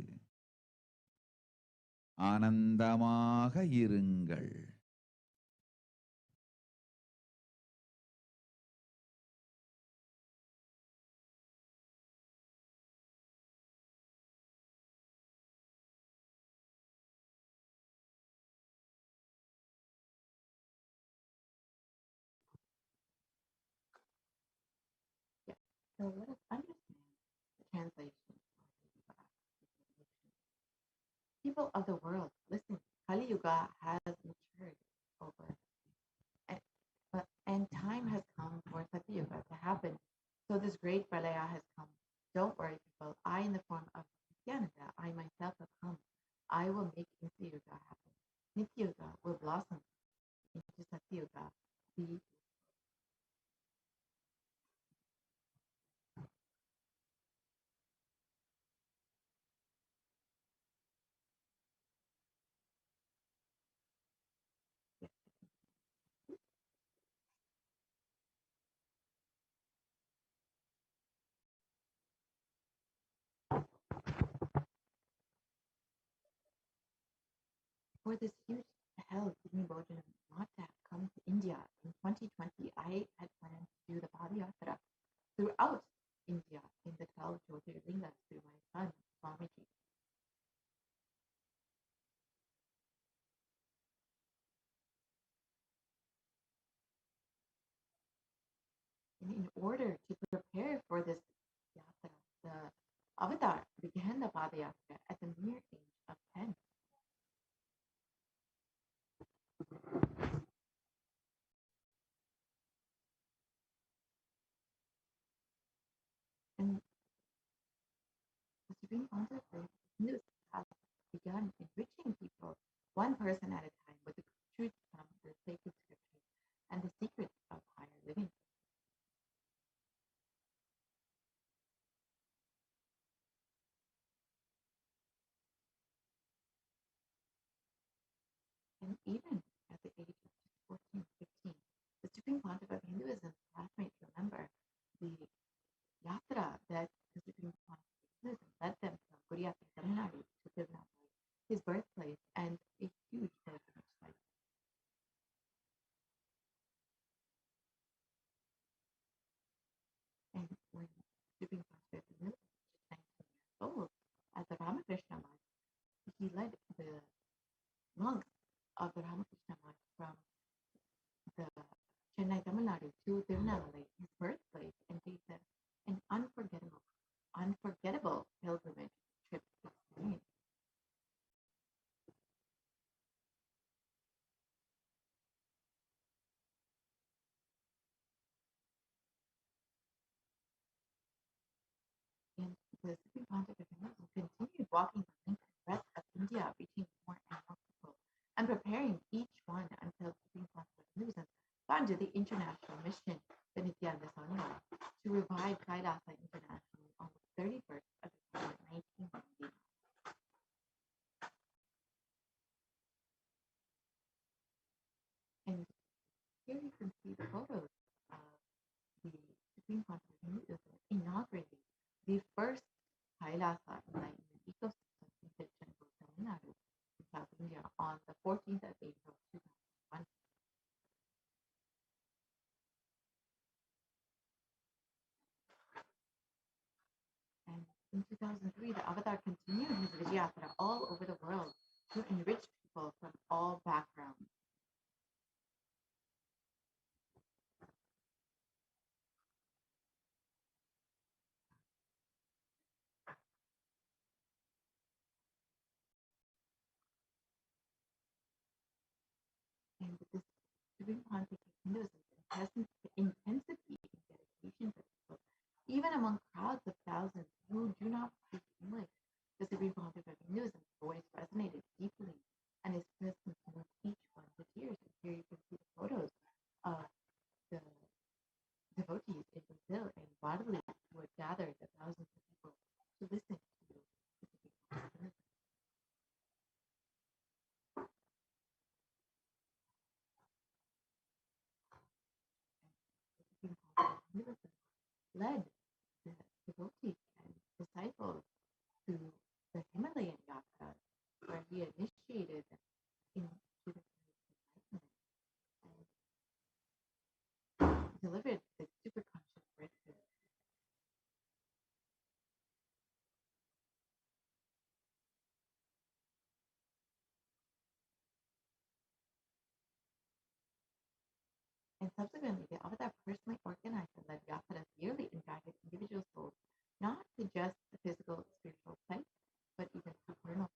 ஆனந்தமாக இருங்கள். So let us understand the translation. People of the world, listen, Kali Yuga has matured over, and time has come for Satya Yuga to happen. So this great Pralaya has come. Don't worry, people. I, in the form of Nithyananda, I myself have come. I will make Nitya Yuga happen. Nitya Yuga will blossom into Satya Yuga. Be for this huge hell Sydney Bojan not to have come to India in 2020, I had planned to do the Padayatra throughout India in the 12 Jyotirlingas through my son, Swamiji. And in order to prepare for this yatra, the avatar began the Padayatra at the mere age of 10. And the Supreme Consciousness Hindus has begun enriching people one person at a time with the truth from the sacred scriptures and the secrets of higher living. And even at the age of 14, 15, the Supreme Pontiff of Hinduism asked me to remember the yatra that the Supreme Pontiff of Hinduism led them from Guriyati, Tamil Nadu to Tirunelveli, his birthplace, and a huge pilgrimage site. And when Supreme Pontiff of Hinduism was 19 years old, as the Ramakrishna Math, he led the monks of the Ramakrishna Math from the Chennai, Tamil Nadu to Tirunelveli, his birthplace, and gave them an unforgettable pilgrimage trip experience. And the Supreme Pontiff of Hinduism continued walking the length and breadth of India, reaching more and more people, and preparing each one until the Supreme Pontiff of Hinduism founded the international mission, the Nithyananda Paramashivam, to revive Kailasa internationally on the 31st of December 1990. And here you can see the photos of the Kailasa enlightenment ecosystem in Tirupur, Tamil Nadu, in South India, on the 14th of April 2001. And in 2003, the Avatar continued his Vijayatra all over the world to enrich people from all backgrounds. And with this supreme conflict of Hinduism, the intensity and dedication for people, even among crowds of thousands who do not speak English, the supreme conflict of Hinduism's voice resonated deeply, and his presence moved each one to tears. And here you can see the photos of the devotees in Brazil and Guadalupe who had gathered the thousands of people to listen to the supreme conflict of Hinduism. Hinduism led the devotees and disciples to the Himalayan Yatra, where he initiated them into the enlightenment and delivered the super conscious breakthrough. And subsequently, the Avatar personally organized and led yatras yearly and guided individual souls, not to just the physical, spiritual place, but even supernal.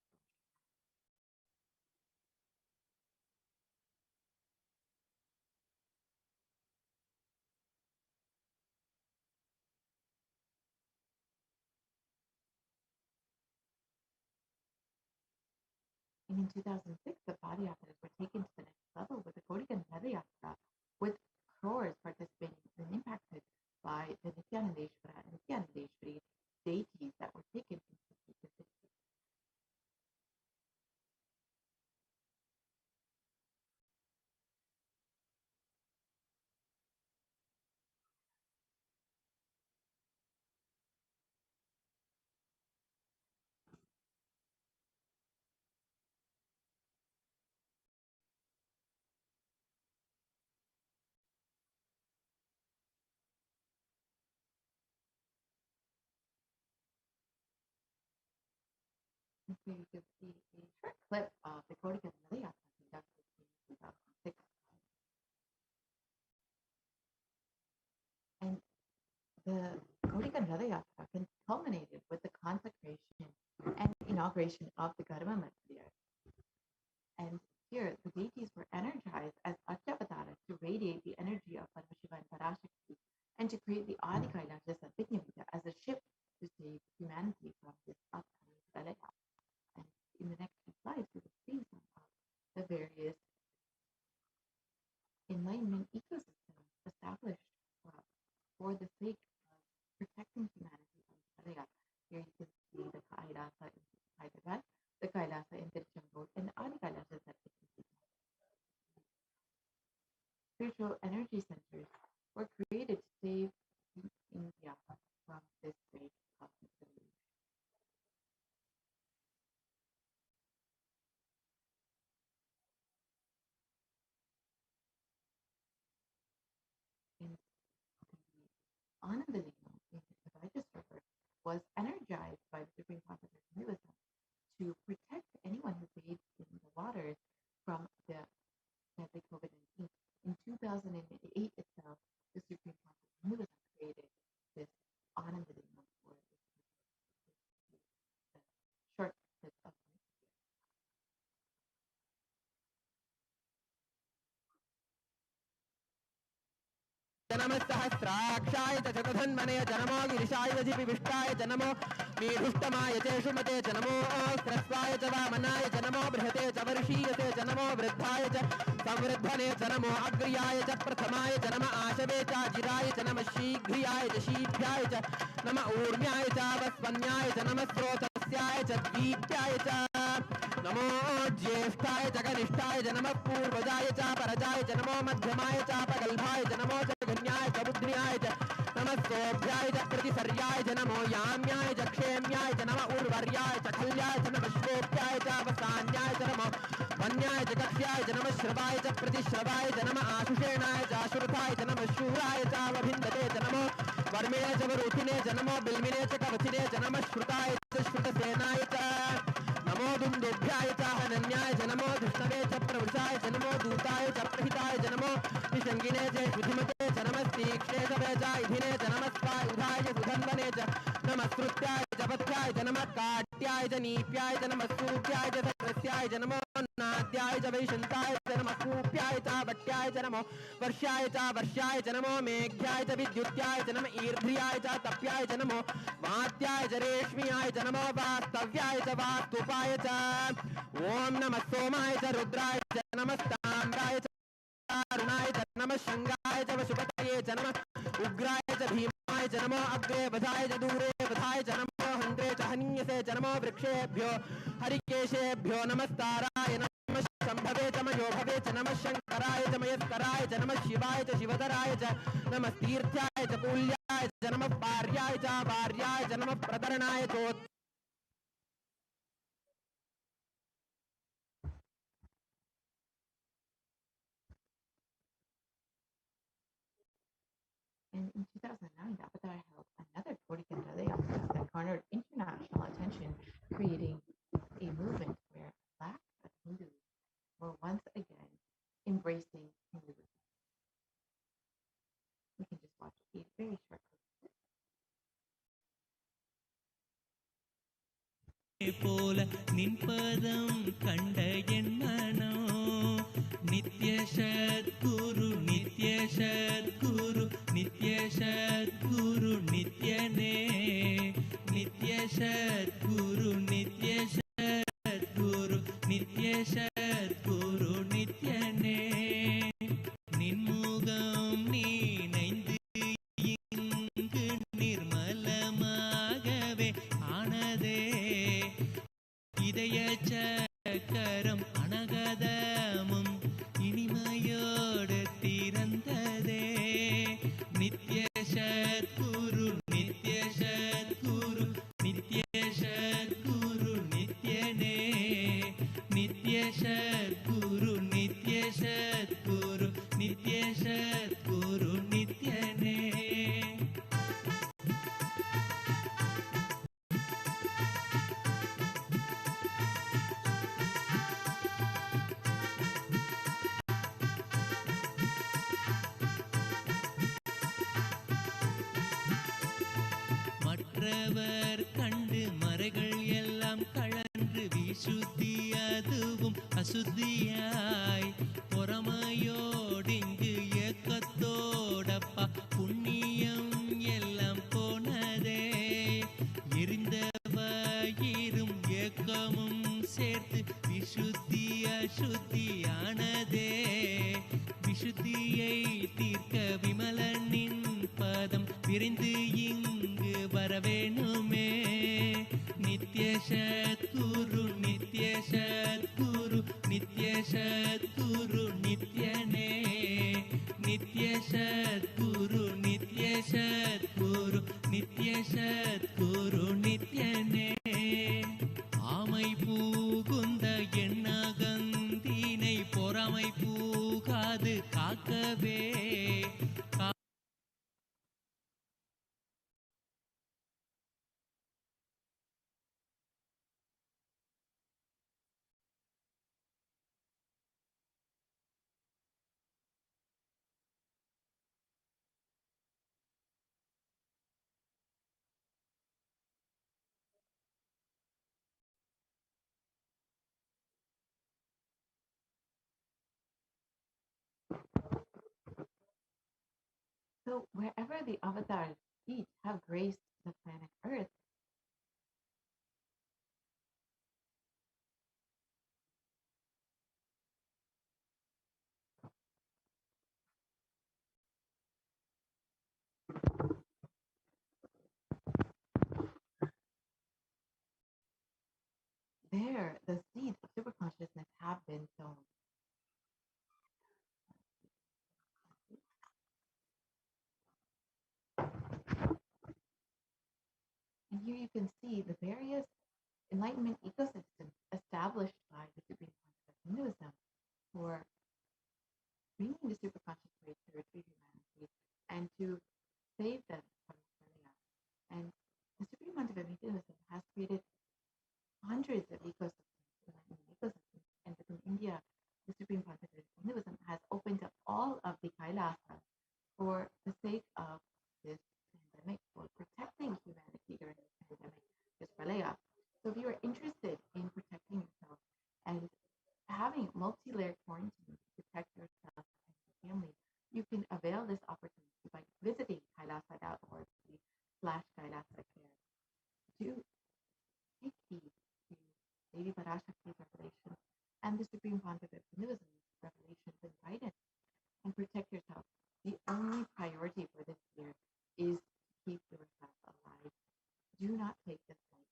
And in 2006, the body yatras were taken to the next level with the Gaudiya Yatra, with crores participating and impacted by the Nithyanandeshwara and Nithyanandeshwari deities that were taken into the city. And so you can see a short clip of the Gaudiya Yatra conducted in 2006. And the Gaudiya Yatra culminated with the consecration and inauguration of the Garma Mandir. And here, the deities were energized as Achyavataras to radiate the energy of Paramashiva and Parashakti, and to create the Adi Kailasa Sadvignavita as a ship to save humanity from this upcoming Pralaya. And in the next few slides, we will see some of the various enlightenment ecosystems established for the sake of protecting humanity from Pralaya. Here you can see the Kailasa in Hyderabad, the Kailasa in Tirupur, and the Adi Kailasa Sadvignavita. Spiritual energy centers were created to save India from this great cosmic deluge. And the Anandalingam in the Ganges River was energized by the Supreme Concept of Hinduism to protect anyone who bathed in the waters from the deadly COVID-19. In 2008 itself, the Supreme Concept of Hinduism created this Anandalingam, or the short clip of जनमस्सहस्राक्षाय च शतधन्वने जनमो गिरिशाय विष्टाय जनमो मीढुष्टमाय च शुमते जनमो स्रस्वाय च वामनाय जनमो बृहते च वर्षीयते जनमो वृद्धाय च संवृद्धने जनमो अग्र्याय च प्रथमाय जनम आशवे च जिराय च नम शीघ्रियाय च शीघ्राय च नम ऊर्ण्याय च वस्वन्याय च नम स्रोतस्याय च द्वीप्याय च नमो ज्येष्ठाय च कनिष्ठाय च नमः पूर्वजाय च परजाय च नमो मध्यमाय च प्रगल्भाय च नमो च गण्याय च बुद्ध्याय च नमः सोभ्याय च शर्याय च नमो याम्याय च क्षेम्याय च नमः उर्वर्याय च खल्याय च नमः श्वोप्याय च अवसान्याय च नमो वन्याय च कक्ष्याय च नमः श्रवाय च प्रतिश्रवाय च नमः आशुषेणाय च आशुरथाय च नमः शूराय च अवभिन्दते च नमो वर्मिणे च वरुथिने च नमो बिल्मिने च कवचिने च नमः श्रुताय च श्रुतसेनाय च नमो दुन्दुभ्याय च हनन्याय च नमो धृष्णवे च प्रवृषाय च नमो दूताय च प्रहिताय च नमो निषङ्गिने च शुधिमते च नमस्तीक्ष्णे च वेजायुधिने च नमस्वायुधाय च सुधन्वने च नमस्कृत्याय च पथ्याय च नमः काट्याय च नीप्याय च नमः सूप्याय च सत्रस्याय च नमो नाद्याय च वैशन्ताय च नमः कूप्याय च भट्याय च नमो वर्ष्याय च नमो मेघ्याय च विद्युत्याय च नमः ईर्ध्याय च तप्याय च नमो वात्याय च रेश्म्याय च नमो वास्तव्याय च वास्तुपाय च ओम नमः सोमाय च रुद्राय च नमस्ताम्राय च अरुणाय च नमः शंगाय च वशुपतये च नमः उग्राय च भीमाय च नमो अग्रे वधाय च दूरे वधाय च नमो हन्त्रे च हनीयसे च नमो वृक्षेभ्यो हरिकेशेभ्यो नमस्ताराय नमः शम्भवे च मयोभवे च नमः शङ्कराय च मयस्कराय च नमः शिवाय च शिवधराय च नमः तीर्थ्याय च कूल्याय च नमः पार्याय च वार्याय च नमः प्रतरणाय च And in 2009, the Avatar held another Torikanda layoff that garnered international attention, creating a movement where Black Hindus were once again embracing Hinduism. We can just watch a very short clip. போல நின்பதம் கண்ட என் மனோ நித்ய சத்குரு நித்ய சத்குரு நித்ய சத்குரு நித்யனே நித்ய சத்குரு நித்ய சத்குரு நித்ய சத்குரு நித்யனே நின்முகம் நீனைந்து இங்கு நிர்மலமாகவே ஆனதே இதய சக்கரம் அனகதமும் இனிமையோடு திறந்ததே நித்ய சத்குரு நித்ய சத்குரு நித்ய சத்குரு நித்யனே நித்ய சத்குரு நித்ய சத்குரு நித்ய சத்குரு நித்யனே. மற்றவர் கண்டு மறைகள் எல்லாம் கழன்று விசுத்தி அதுவும் அசுத்தியாய் பொறாமையோடிங்கு ஏக்கத்தோடப்பா புண்ணியம் எல்லாம் போனதே எரிந்தவயிரும் ஏக்கமும் சேர்த்து விசுத்தி அசுத்தியானதே விசுத்தியை தீர்க்க விமலனின் பதம் விரைந்து இங்கு வரவேணுமே நித்ய சத்குரு நித்ய சத்குரு நித்ய சத்குரு நித்யனே நித்ய சத்குரு நித்ய சத்குரு நித்ய சத்குரு நித்யனே. ஆமை பூகுந்த எண்ணகந்தினை பொறாமை பூகாது காக்கவே So wherever the Avatar's feet have graced the planet Earth, there the seeds of superconsciousness have been sown. here you can see the various enlightenment ecosystems established by the Supreme Concept of Hinduism for bringing the superconscious way to retrieve humanity and to save them from failure. And the Supreme Concept of Hinduism has created hundreds of ecosystems, enlightenment ecosystems, and within India, the Supreme Concept of Hinduism has opened up all of the Kailasa for the sake of this pandemic, for protecting humanity during this pandemic, this pralaya. So if you are interested in protecting yourself and having multi-layered quarantine to protect yourself and your family, you can avail this opportunity by visiting kailasa.org/Kailasa care to take heed to Devi Parashakti's revelation and the Supreme Concept of Hinduism's revelations and guidance, and protect yourself. The only priority for this year is to keep yourself alive. Do not take this light.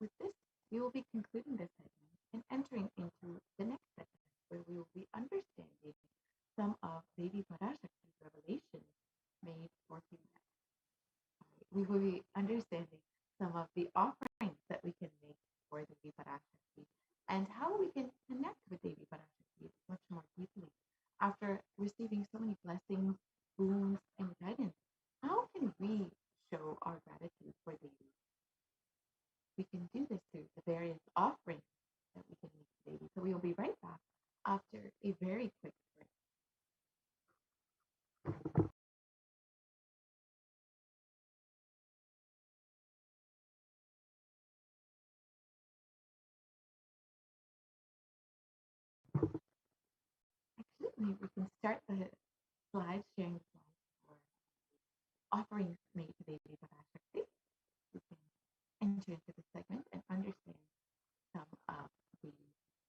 With this, we will be concluding this segment and entering into the next segment, where we will be understanding some of Devi Parashakti's revelations made for humanity. We will be understanding some of the offerings that we can make for Devi Parashakti and how we can connect with Devi Parashakti much more deeply. After receiving so many blessings, boons, and guidance, how can we show our gratitude for Devi? We can do this through the various offerings that we can make to Devi. So we will be right back after a very quick break. Actually, we can start the slides, sharing slides for offerings made to Devi Parashakti. We can enter into the segment and understand some of the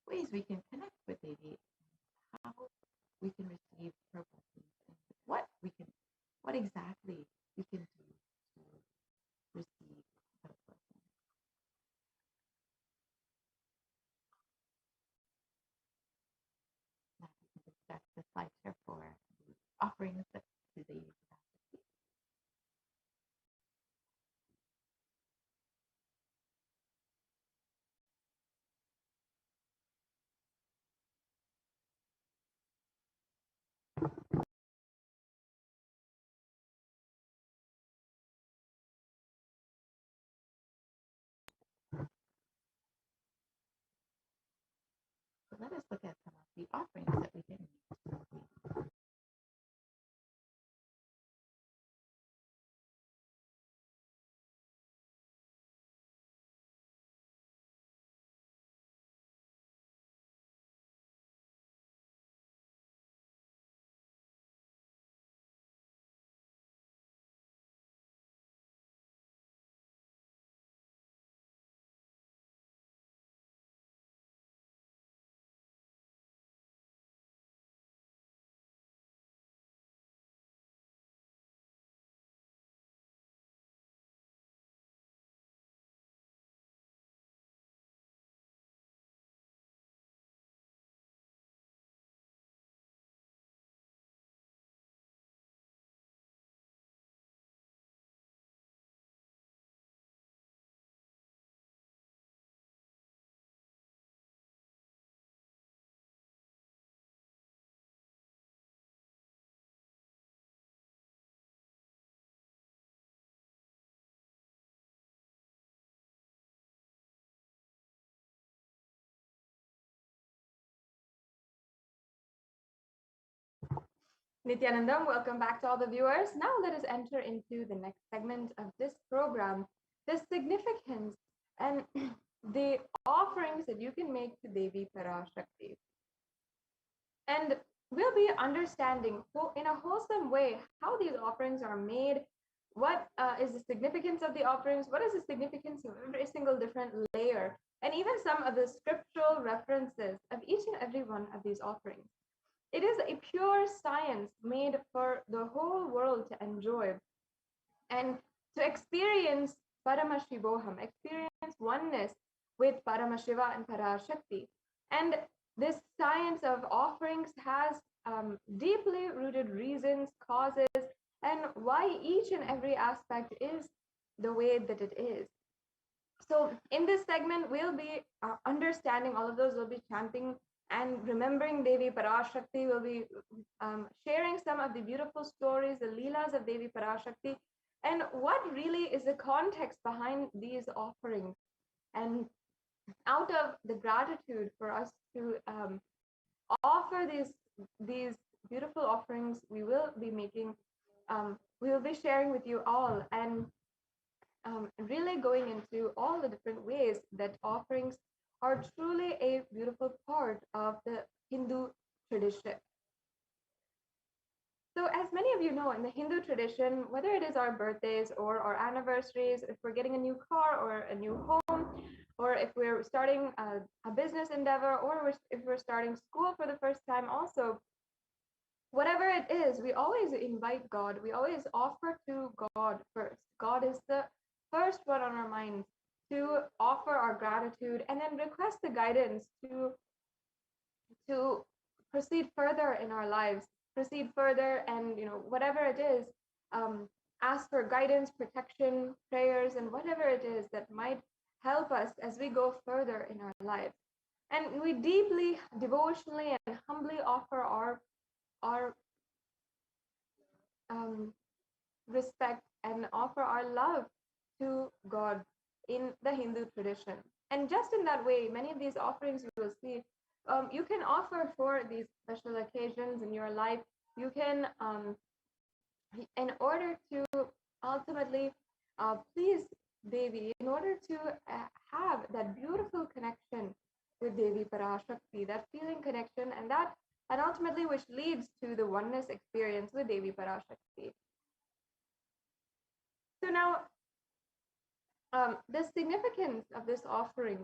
ways we can connect with Devi, and how we can receive her blessings, and what exactly we can do to receive those blessings. Now we can just start the slide share for the offerings that to Devi Parashakti. So let us look at some of the offerings that we can make to Devi. Nithyanandam, welcome back to all the viewers. Now let us enter into the next segment of this program, the significance and the offerings that you can make to Devi Parashakti. And we'll be understanding in a wholesome way how these offerings are made, what is the significance of the offerings, what is the significance of every single different layer, and even some of the scriptural references of each and every one of these offerings. It is a pure science made for the whole world to enjoy and to experience Paramashivoham, experience oneness with Paramashiva and Parashakti. And this science of offerings has deeply rooted reasons, causes, and why each and every aspect is the way that it is. So in this segment, we'll be understanding all of those. We'll be chanting and remembering Devi Parashakti. We'll be sharing some of the beautiful stories, the Leelas of Devi Parashakti, and what really is the context behind these offerings. And out of the gratitude for us to offer these beautiful offerings, we will be making, we will be sharing with you all, and really going into all the different ways that offerings are truly a beautiful part of the Hindu tradition. So as many of you know, in the Hindu tradition, whether it is our birthdays or our anniversaries, if we're getting a new car or a new home, or if we're starting a business endeavor, or if we're starting school for the first time also, whatever it is, we always invite God. We always offer to God first. God is the first one on our minds to offer our gratitude, and then request the guidance to proceed further in our lives, proceed further, and whatever it is, ask for guidance, protection, prayers, and whatever it is that might help us as we go further in our lives. And we deeply, devotionally, and humbly offer our respect and offer our love to God in the Hindu tradition. And just in that way, many of these offerings you will see, you can offer for these special occasions in your life. You can, in order to ultimately please Devi, in order to have that beautiful connection with Devi Parashakti, that feeling connection, and ultimately which leads to the oneness experience with Devi Parashakti. So now, the significance of this offering,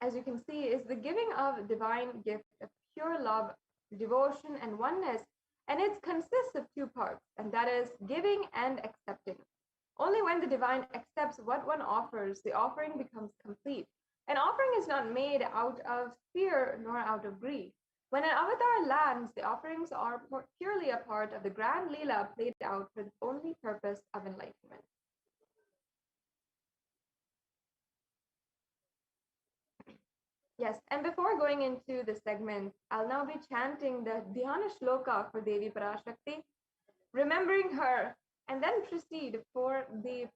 as you can see, is the giving of divine gift of pure love, devotion, and oneness, and it consists of two parts, and that is giving and accepting. Only when the divine accepts what one offers, the offering becomes complete. An offering is not made out of fear nor out of greed. When an avatar lands, the offerings are purely a part of the grand Leela played out for the only purpose of enlightenment. Yes, and before going into the segment, I'll now be chanting the Dhyana Shloka for Devi Parashakti, remembering her, and then proceed for the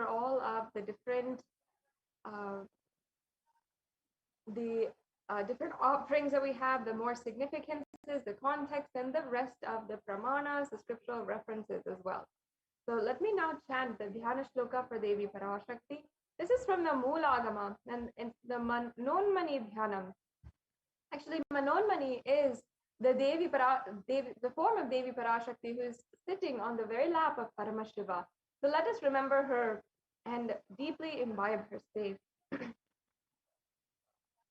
all of the different different offerings that we have, the more significances, the context, and the rest of the pramanas, the scriptural references as well. So let me now chant the Dhyana Shloka for Devi Parashakti. This is from the Moolagama, and it's the Manonmani Dhyanam. Actually, Manonmani is the the form of Devi Parashakti who is sitting on the very lap of Paramashiva. So let us remember her and deeply imbibe her state.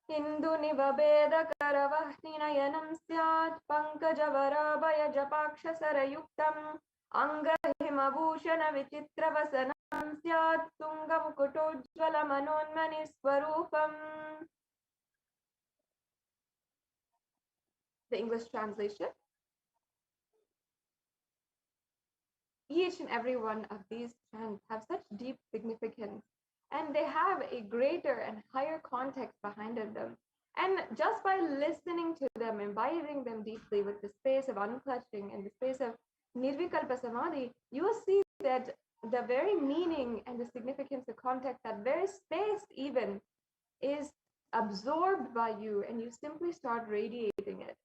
Hindu nivabeda karavahinayanam syat pankajavara japaksha sarayuktam anga himabhushana vichitra vasanam syat tunga mukutojjvala manonmani swarupam. The English translation. Each and every one of these chants have such deep significance, and they have a greater and higher context behind them. And just by listening to them, imbibing them deeply with the space of unclutching and the space of Nirvikalpa Samadhi, you will see that the very meaning and the significance, the context, that very space even is absorbed by you, and you simply start radiating it.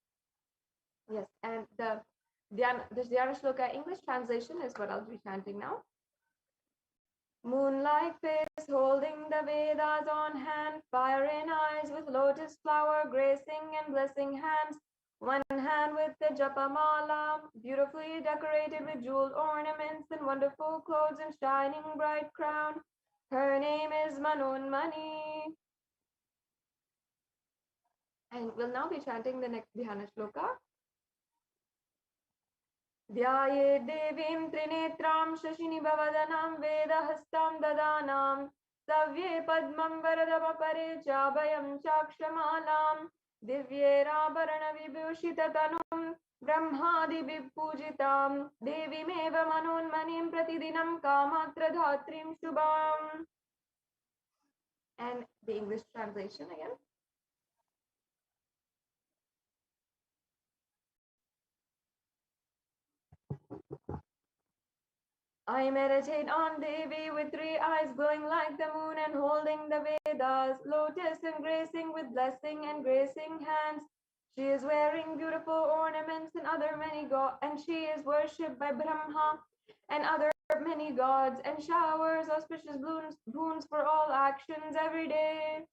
Yes, and the Dhyana Shloka English translation is what I'll be chanting now. Moonlight face holding the Vedas on hand, fire in eyes with lotus flower gracing and blessing hands. One hand with the Japamala, beautifully decorated with jeweled ornaments and wonderful clothes and shining bright crown. Her name is Manonmani. And we'll now be chanting the next Dhyana Shloka. ध्याये देवीं त्रिनेत्रां शशिनिभवदनां वेदहस्तां ददानां सव्ये पद्मं वरदमपरे चाभयं चाक्षमालां दिव्यैराभरण विभूषित तनुं ब्रह्मादिभिः पूजितां देवीमेव मनोन्मनीं प्रतिदिनं कामात्रधात्रीं शुभाम्. And the English translation again. I meditate on Devi with 3 eyes glowing like the moon and holding the Vedas, lotus embracing with blessing and gracing hands. She is wearing beautiful ornaments and other many gods, and she is worshipped by Brahma and other many gods, and showers auspicious boons for all actions every day.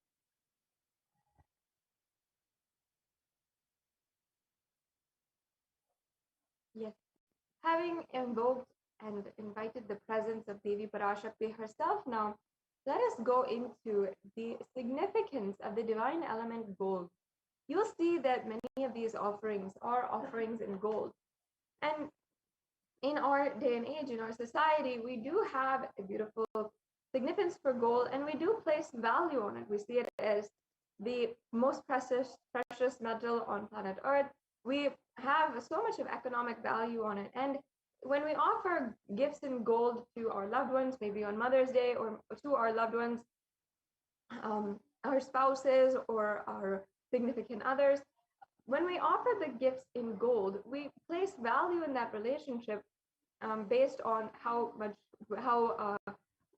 Yes, having invoked and invited the presence of Devi Parashakti herself now, let us go into the significance of the divine element gold. You'll see that many of these offerings are offerings in gold. And in our day and age, in our society, we do have a beautiful significance for gold, and we do place value on it. We see it as the most precious metal on planet Earth. We have so much of economic value on it. And when we offer gifts in gold to our loved ones, maybe on Mother's Day, or to our loved ones, our spouses or our significant others, when we offer the gifts in gold, we place value in that relationship based on how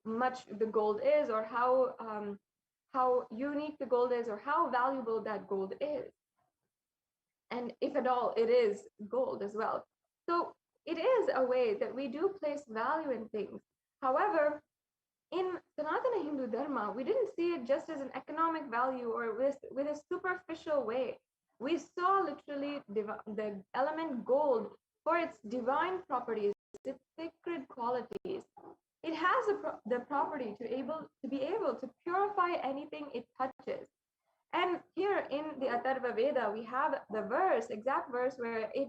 much the gold is, or how unique the gold is, or how valuable that gold is, and if at all it is gold as well. So it is a way that we do place value in things. However, in Sanatana Hindu Dharma, we didn't see it just as an economic value or with a superficial way. We saw literally the element gold for its divine properties, its sacred qualities. It has the property to be able to purify anything it touches. And here in the Atharva Veda, we have the exact verse where it,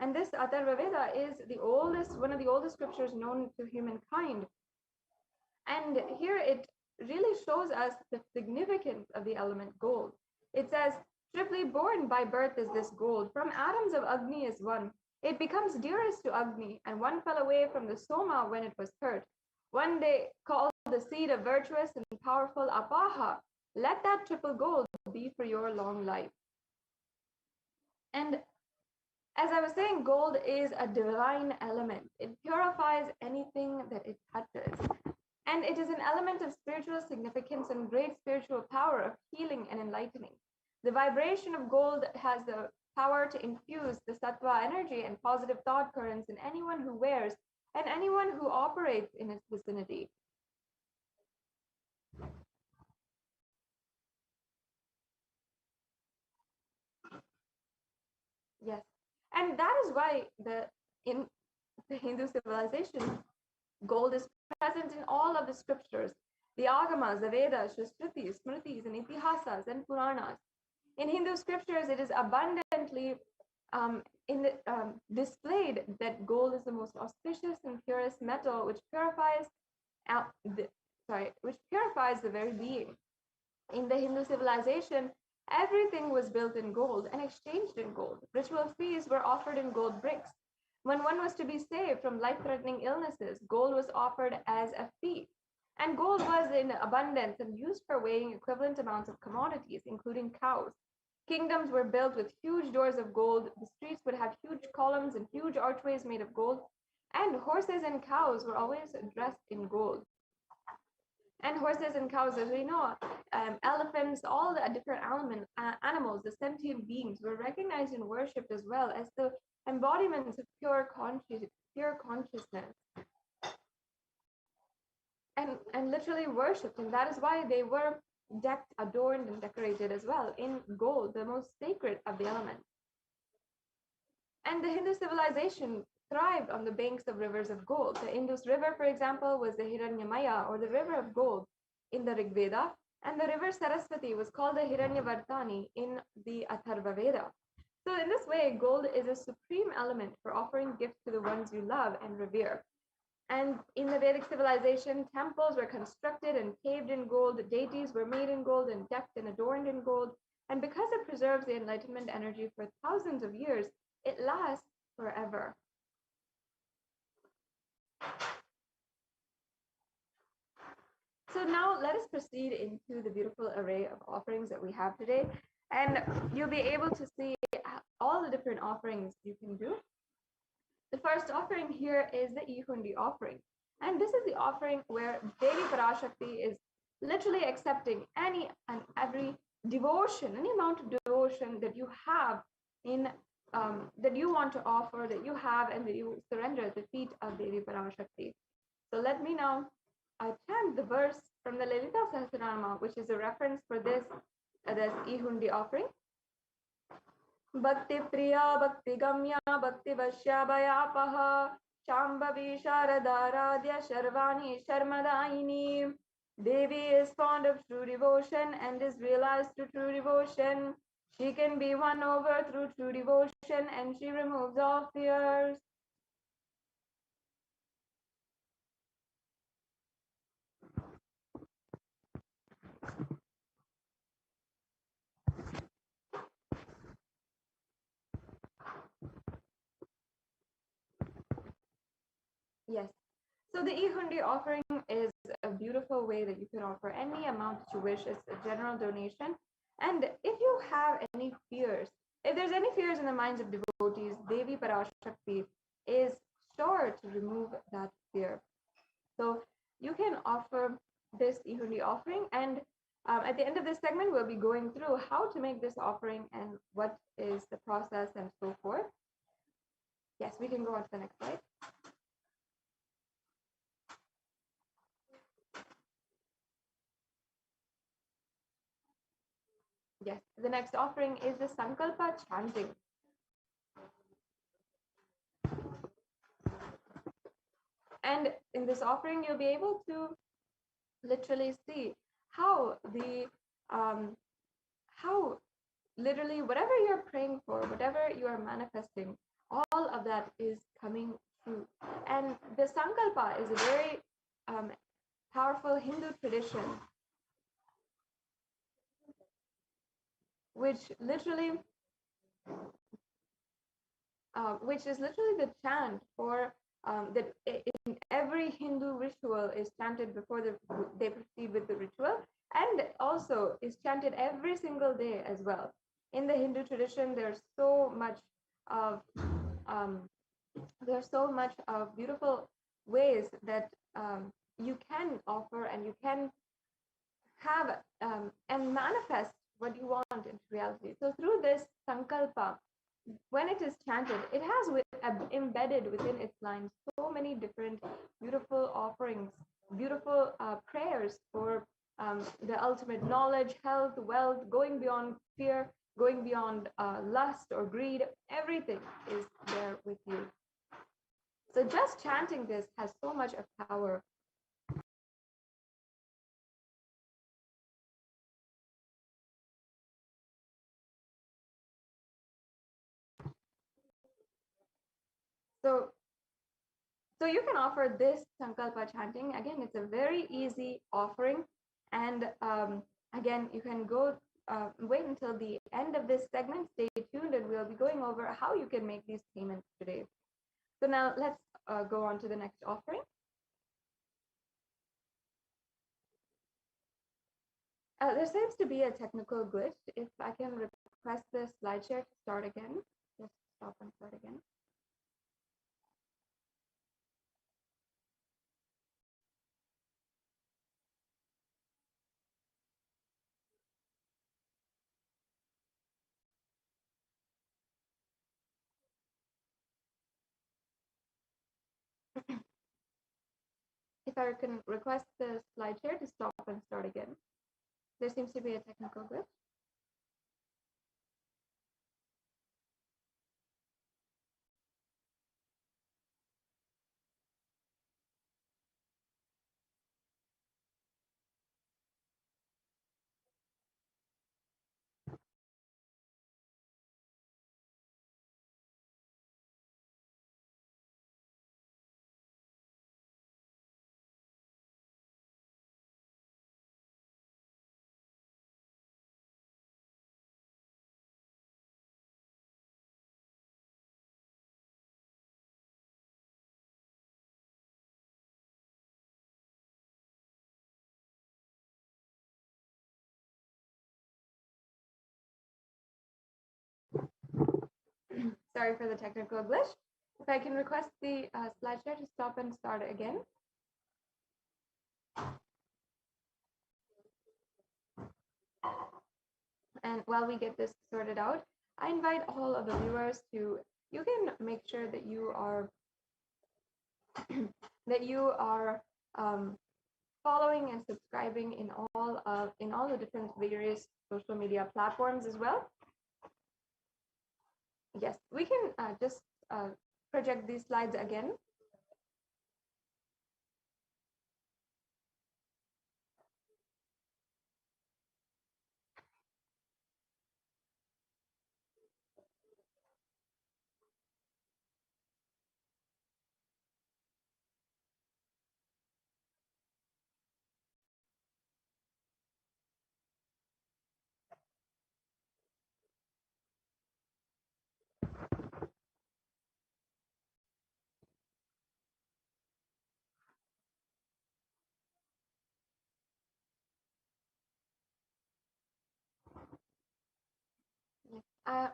and this Atharva Veda is one of the oldest scriptures known to humankind. And here it really shows us the significance of the element gold. It says, triply born by birth is this gold, from atoms of Agni is one. It becomes dearest to Agni, and one fell away from the Soma when it was hurt. One day called the seed of virtuous and powerful Apaha. Let that triple gold be for your long life. And as I was saying, gold is a divine element. It purifies anything that it touches. And it is an element of spiritual significance and great spiritual power of healing and enlightening. The vibration of gold has the power to infuse the sattva energy and positive thought currents in anyone who wears and anyone who operates in its vicinity. Yes, and that is why in the Hindu civilization, gold is present in all of the scriptures, the Agamas, the Vedas, the Shrutis, Smritis, and Itihasas, and Puranas. In Hindu scriptures, it is abundantly displayed that gold is the most auspicious and purest metal, which purifies the very being. In the Hindu civilization, everything was built in gold and exchanged in gold. Ritual feasts were offered in gold bricks. When one was to be saved from life-threatening illnesses, gold was offered as a fee. And gold was in abundance and used for weighing equivalent amounts of commodities, including cows. Kingdoms were built with huge doors of gold. The streets would have huge columns and huge archways made of gold. And horses and cows were always dressed in gold. And horses and cows, as we know, elephants, all the different animals, the sentient beings, were recognized and worshipped as well as the embodiments of pure consciousness, and literally worshipped. And that is why they were decked, adorned, and decorated as well in gold, the most sacred of the elements. And the Hindu civilization thrived on the banks of rivers of gold. The Indus River, for example, was the Hiranyamaya, or the river of gold, in the Rig Veda, and the river Saraswati was called the Hiranyavartani in the Atharva Veda. So in this way, gold is a supreme element for offering gifts to the ones you love and revere. And in the Vedic civilization, temples were constructed and paved in gold, deities were made in gold and decked and adorned in gold. And because it preserves the enlightenment energy for thousands of years, it lasts forever. So now let us proceed into the beautiful array of offerings that we have today. And you'll be able to see all the different offerings you can do. The first offering here is the Ihundi offering. And this is the offering where Devi Parashakti is literally accepting any and every devotion, any amount of devotion that you have in that you want to offer, that you have, and that you surrender at the feet of Devi Parashakti. So let me now chant the verse from the Lalita Sahasranama, which is a reference for this Ihundi offering. Bhakti Priya, Bhakti Gamya, Bhakti Vashya Bhayapaha, Shambhavi Sharadaradhya Sharvani Sharmadaini. Devi is fond of true devotion and is realized through true devotion. She can be won over through true devotion and she removes all fears. Yes. So the Ihundi offering is a beautiful way that you can offer any amount that you wish. It's a general donation. And if you have any fears, if there's any fears in the minds of devotees, Devi Parashakti is sure to remove that fear. So you can offer this Ihundi offering. And at the end of this segment, we'll be going through how to make this offering and what is the process and so forth. Yes, we can go on to the next slide. Yes, the next offering is the Sankalpa chanting. And in this offering, you'll be able to literally see how how literally whatever you're praying for, whatever you are manifesting, all of that is coming true. And the Sankalpa is a very powerful Hindu tradition, which is literally the chant for that in every Hindu ritual is chanted before they proceed with the ritual, and also is chanted every single day as well. In the Hindu tradition, there's so much of beautiful ways that you can offer and you can have and manifest what you want into reality. So through this Sankalpa, when it is chanted, it has embedded within its lines so many different beautiful offerings, beautiful prayers for the ultimate knowledge, health, wealth, going beyond fear, going beyond lust or greed. Everything is there with you. So just chanting this has so much of power. So you can offer this Sankalpa chanting. Again, it's a very easy offering. And again, you can go wait until the end of this segment. Stay tuned and we'll be going over how you can make these payments today. So now let's go on to the next offering. There seems to be a technical glitch. If I can request the slide share to start again. Just stop and start again. If I can request the slide share to stop and start again. There seems to be a technical glitch. Sorry for the technical glitch. If I can request the slide share to stop and start again. And while we get this sorted out, I invite all of the viewers to, you can make sure that you are following and subscribing in all the different various social media platforms as well. Yes, we can just project these slides again.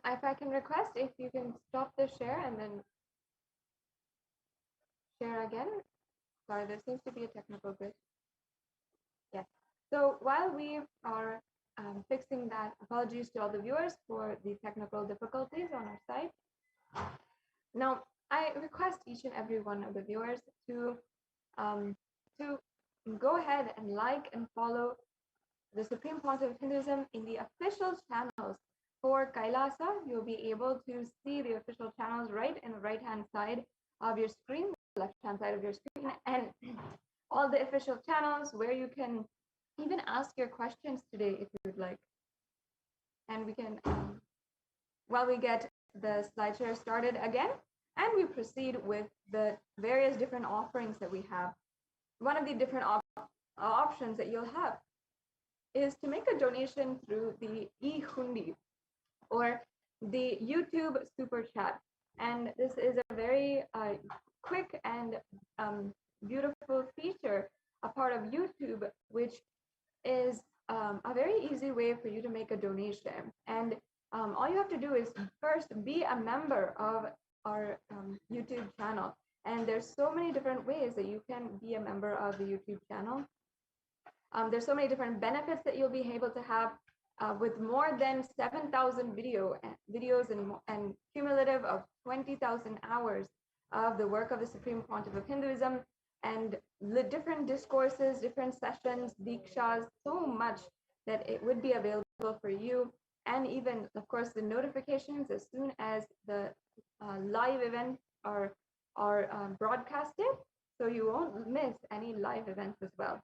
If I can request, if you can stop the share and then share again. Sorry, there seems to be a technical glitch. Yes. So while we are fixing that, apologies to all the viewers for the technical difficulties on our side. Now, I request each and every one of the viewers to go ahead and like and follow the Supreme Pontiff of Hinduism in the official channels. For Kailasa, you'll be able to see the official channels right in the right-hand side of your screen, the left-hand side of your screen, and all the official channels where you can even ask your questions today if you would like. And we can, while we get the slide share started again, and we proceed with the various different offerings that we have. One of the different options that you'll have is to make a donation through the e-hundi or the YouTube super chat. And this is a very quick and beautiful feature, a part of YouTube, which is a very easy way for you to make a donation. And all you have to do is first be a member of our YouTube channel. And there's so many different ways that you can be a member of the YouTube channel. There's so many different benefits that you'll be able to have with more than 7,000 videos and cumulative of 20,000 hours of the work of the Supreme Pontiff of Hinduism, and the different discourses, different sessions, dikshas, so much that it would be available for you. And even, of course, the notifications as soon as the live events are broadcasted, so you won't miss any live events as well.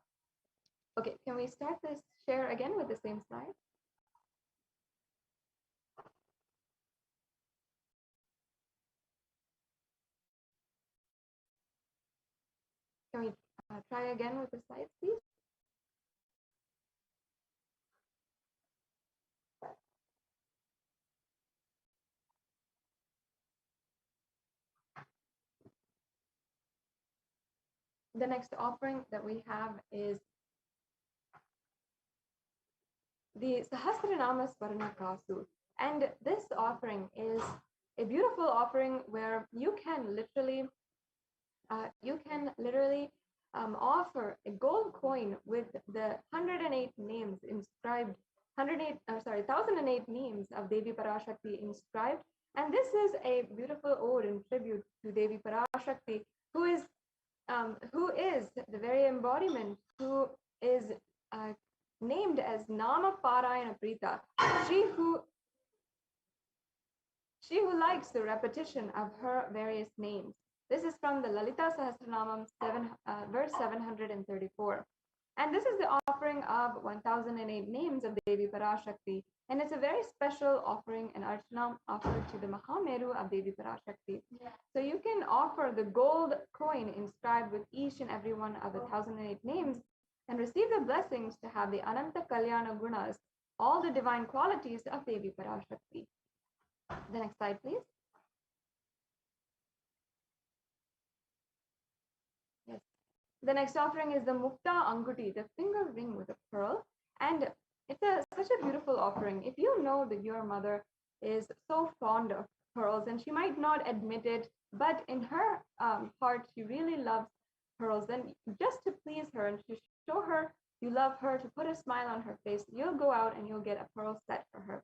Okay, can we start this share again with the same slide? Can we try again with the slides, please? The next offering that we have is the Sahasranama Swarna Kasu. And this offering is a beautiful offering where you can literally offer a gold coin with the 108 names inscribed, 1008 names of Devi Parashakti inscribed. And this is a beautiful ode and tribute to Devi Parashakti, who is the very embodiment, who is named as Nama Parayana Prita, she who likes the repetition of her various names. This is from the Lalita Sahasranamam verse 734. And this is the offering of 1008 names of Devi Parashakti. And it's a very special offering and archana offered to the Mahameru of Devi Parashakti. So you can offer the gold coin inscribed with each and every one of the 1008 names and receive the blessings to have the Ananta Kalyana Gunas, all the divine qualities of Devi Parashakti. The next slide, please. Yes. The next offering is the Mukta Anguti, the finger ring with a pearl. And it's such a beautiful offering. If you know that your mother is so fond of pearls, and she might not admit it, but in her heart, she really loves pearls. Then, just to please her and to show her you love her, to put a smile on her face, you'll go out and you'll get a pearl set for her.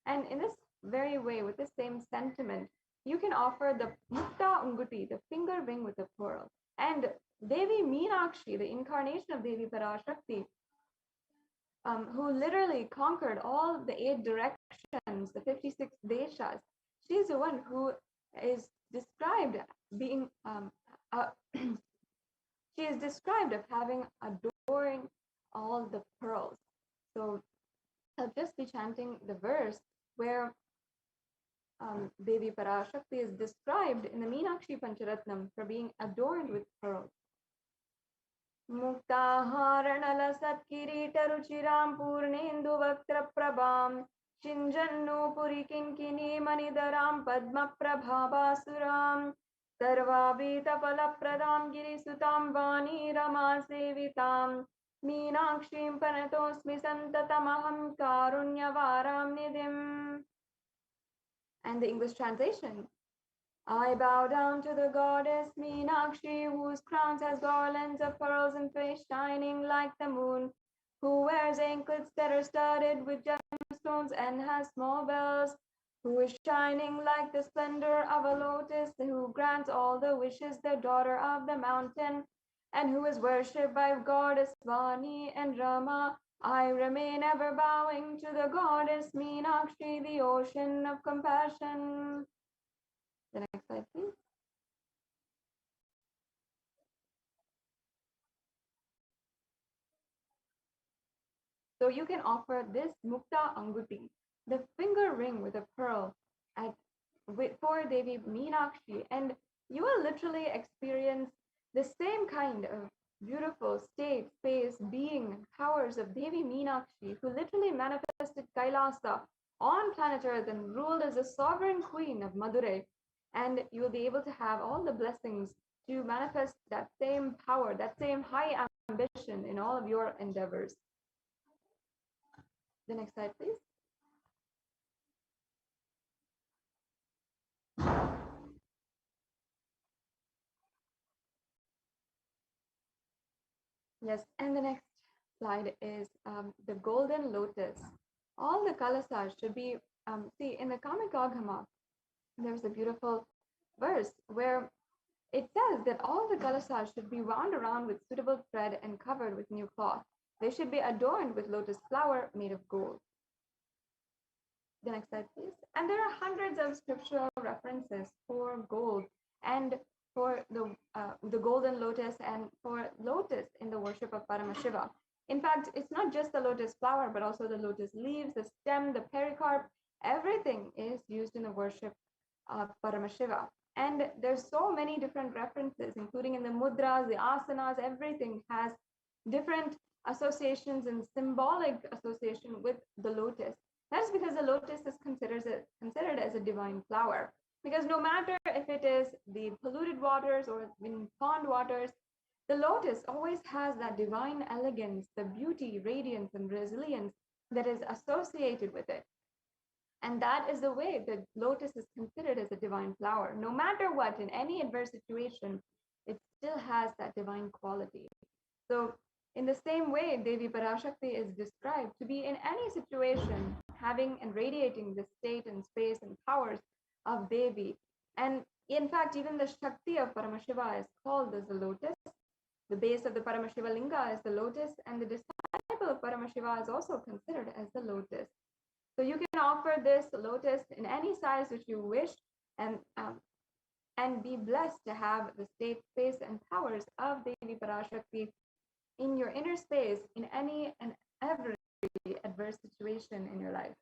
And in this very way, with the same sentiment, you can offer the Mukta Unguti, the finger ring with a pearl. And Devi Meenakshi, the incarnation of Devi Parashakti, who literally conquered all the 8 directions, the 56 deshas, she's the one who is described being, she is described of having adoring all the pearls. So I'll just be chanting the verse where Devi Parashakti is described in the Meenakshi Pancharatnam for being adorned with pearls. मुक्ताहारणलसत्किरीटरुचिरां पूर्णेन्दुवक्त्रप्रभां शिञ्जन्नूपुरिकिङ्किनीमणिधरां पद्मप्रभाभासुरां सर्वाभीतफलप्रदां गिरिसुतां वाणीरमासेवितां मीनाक्षीं प्रणतोऽस्मि सन्ततमहं कारुण्यवारां निधिम्. And the English translation. I bow down to the goddess Meenakshi, whose crown has garlands of pearls and face shining like the moon, who wears anklets that are studded with gemstones and has small bells, who is shining like the splendor of a lotus, who grants all the wishes, the daughter of the mountain, and who is worshipped by goddess Vani and Rama. I remain ever bowing to the goddess Meenakshi, the ocean of compassion. The next slide, please. So you can offer this Mukta Anguti, the finger ring with a pearl, for Devi Meenakshi, and you will literally experience the same kind of beautiful state, space, being, powers of Devi Meenakshi, who literally manifested Kailasa on planet Earth and ruled as a sovereign queen of Madurai. And you will be able to have all the blessings to manifest that same power, that same high ambition in all of your endeavors. The next slide, please. Yes, and the next slide is the golden lotus. All the kalasas should be, see, in the Kamikagama, there's a beautiful verse where it says that all the kalasas should be wound around with suitable thread and covered with new cloth. They should be adorned with lotus flower made of gold. The next slide, please. And there are hundreds of scriptural references for gold and for the golden lotus and for lotus in the worship of Paramashiva. In fact, it's not just the lotus flower, but also the lotus leaves, the stem, the pericarp. Everything is used in the worship of Paramashiva. And there's so many different references, including in the mudras, the asanas, everything has different associations and symbolic association with the lotus. That is because the lotus is considered as a divine flower. Because no matter if it is the polluted waters or in pond waters, the lotus always has that divine elegance, the beauty, radiance, and resilience that is associated with it. And that is the way the lotus is considered as a divine flower. No matter what, in any adverse situation, it still has that divine quality. So in the same way, Devi Parashakti is described to be in any situation having and radiating the state and space and powers of Devi. And in fact, even the Shakti of Paramashiva is called as the lotus. The base of the Paramashiva Linga is the lotus, and the disciple of Paramashiva is also considered as the lotus. So you can offer this lotus in any size which you wish, and be blessed to have the state, space, and powers of Devi Parashakti in your inner space in any and every adverse situation in your life.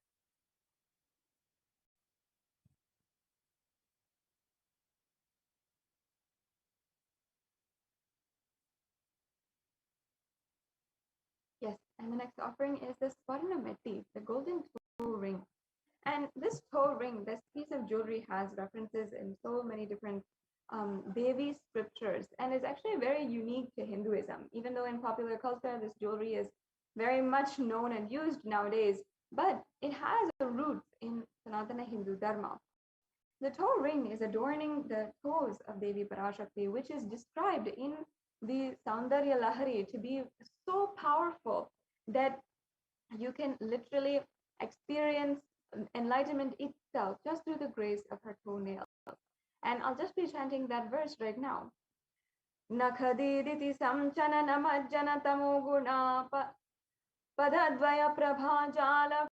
Yes, and the next offering is this Swarnameti, the golden toe ring. And this toe ring, this piece of jewelry has references in so many different Devi scriptures, and is actually very unique to Hinduism. Even though in popular culture, this jewelry is very much known and used nowadays, but it has a root in Sanatana Hindu Dharma. The toe ring is adorning the toes of Devi Parashakti, which is described in the Saundarya Lahari to be so powerful that you can literally experience enlightenment itself just through the grace of her toenails. And I'll just be chanting that verse right now. Nakhadiditi samchana namajjana tamoguna padadvaya prabhajala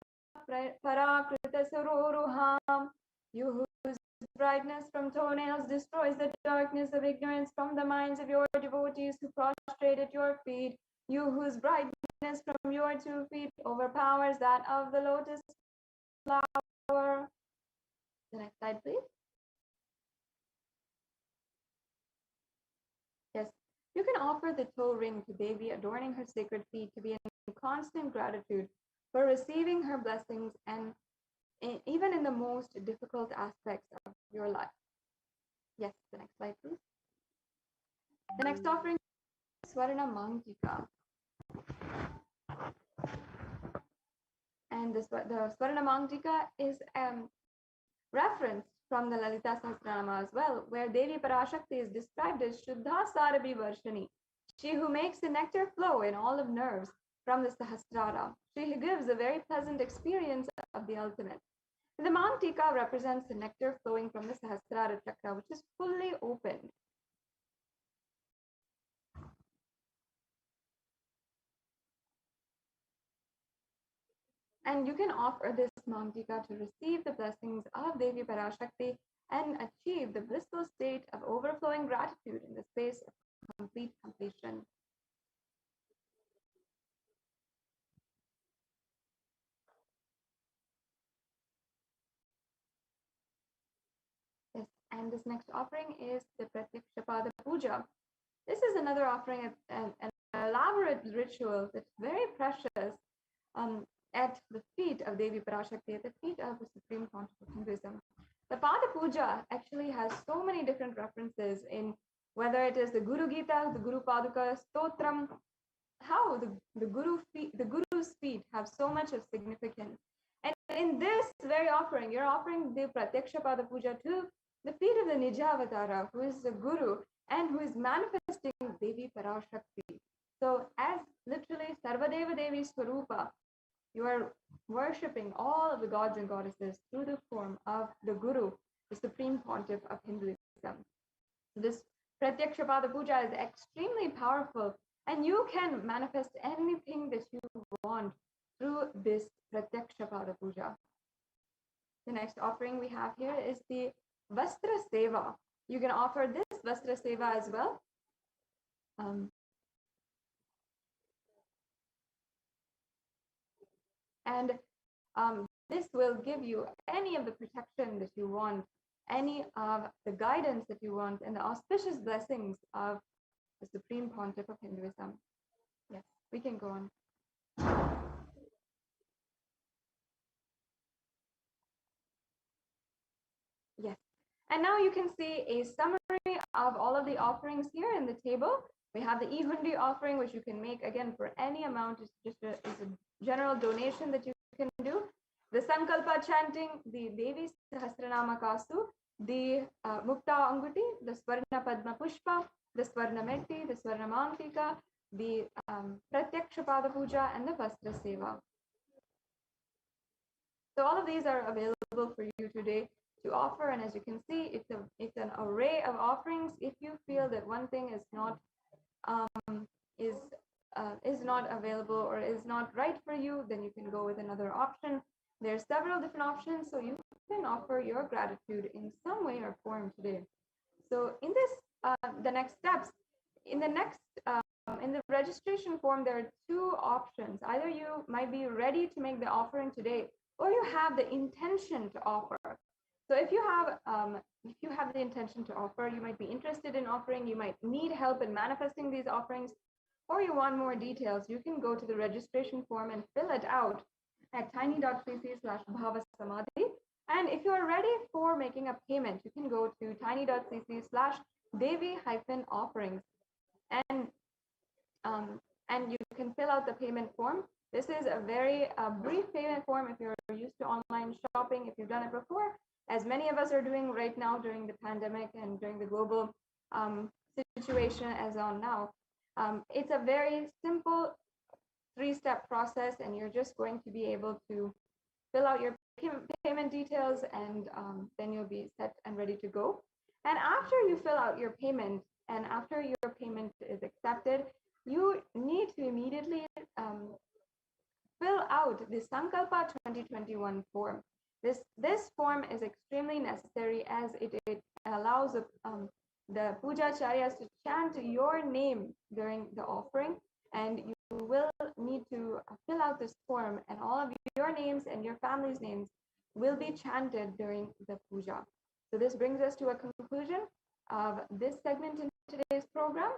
parakrita sururuham. You whose brightness from toenails destroys the darkness of ignorance from the minds of your devotees who prostrate at your feet. You whose brightness from your 2 feet overpowers that of the lotus flower. The next slide, please. Yes, you can offer the toe ring to Devi, adorning her sacred feet, to be in constant gratitude for receiving her blessings and even in the most difficult aspects of your life. Yes, the next slide, please. The next offering is Swarna Mangika. And the Swarna Mangika is referenced from the Lalita Sahasranama as well, where Devi Parashakti is described as Shuddha Sarabhi Varshani, she who makes the nectar flow in olive nerves from the Sahasrara. She who gives a very pleasant experience of the ultimate. The Mangtika represents the nectar flowing from the Sahasrara chakra, which is fully opened. And you can offer this Mangtika to receive the blessings of Devi Parashakti and achieve the blissful state of overflowing gratitude in the space of complete completion. Yes, and this next offering is the Pratyakshapada Puja. This is another offering, an elaborate ritual that's very precious at the feet of Devi Parashakti, at the feet of the Supreme Concept of Hinduism. The Pada Puja actually has so many different references in whether it is the Guru Gita, the Guru Paduka, Stotram, how the Guru's feet have so much of significance. And in this very offering, you're offering the Pratyakshapada Puja to the feet of the Nijavatara, who is the Guru and who is manifesting Devi Parashakti. So as literally Sarvadeva Devi Swarupa, you are worshipping all of the gods and goddesses through the form of the Guru, the Supreme Pontiff of Hinduism. This Pratyakshapada Puja is extremely powerful, and you can manifest anything that you want through this Pratyakshapada Puja. The next offering we have here is the Vastra Seva. You can offer this Vastra Seva as well. And this will give you any of the protection that you want, any of the guidance that you want, and the auspicious blessings of the Supreme Pontiff of Hinduism. Yes, we can go on. Yes, and now you can see a summary of all of the offerings here in the table. We have the E-Hundi offering, which you can make again for any amount. It's just it's a general donation that you can do. The Sankalpa chanting, the Devi Sahasranama Kasu, the Mukta Anguti, the Swarna Padma Pushpa, the Swarna Metti, the Swarna Mantika, the Pratyakshapada Puja, and the Vastra Seva. So all of these are available for you today to offer, and as you can see, it's an array of offerings. If you feel that one thing is not available or is not right for you, then you can go with another option. There are several different options, so you can offer your gratitude in some way or form today. So in this, the next steps, in the registration form, there are 2 options. Either you might be ready to make the offering today, or you have the intention to offer. So if you have the intention to offer, you might be interested in offering, you might need help in manifesting these offerings, or you want more details, you can go to the registration form and fill it out at tiny.cc/bhavasamadhi. And if you are ready for making a payment, you can go to tiny.cc/devi-offerings and you can fill out the payment form. This is a very brief payment form if you're used to online shopping, if you've done it before. as many of us are doing right now during the pandemic and during the global situation as on now. It's a very simple 3-step process, and you're just going to be able to fill out your payment details, and then you'll be set and ready to go. And after you fill out your payment and after your payment is accepted, you need to immediately fill out the Sankalpa 2021 form. This form is extremely necessary as it allows the pujacharyas to chant your name during the offering, and you will need to fill out this form, and all of your names and your family's names will be chanted during the puja. So this brings us to a conclusion of this segment in today's program.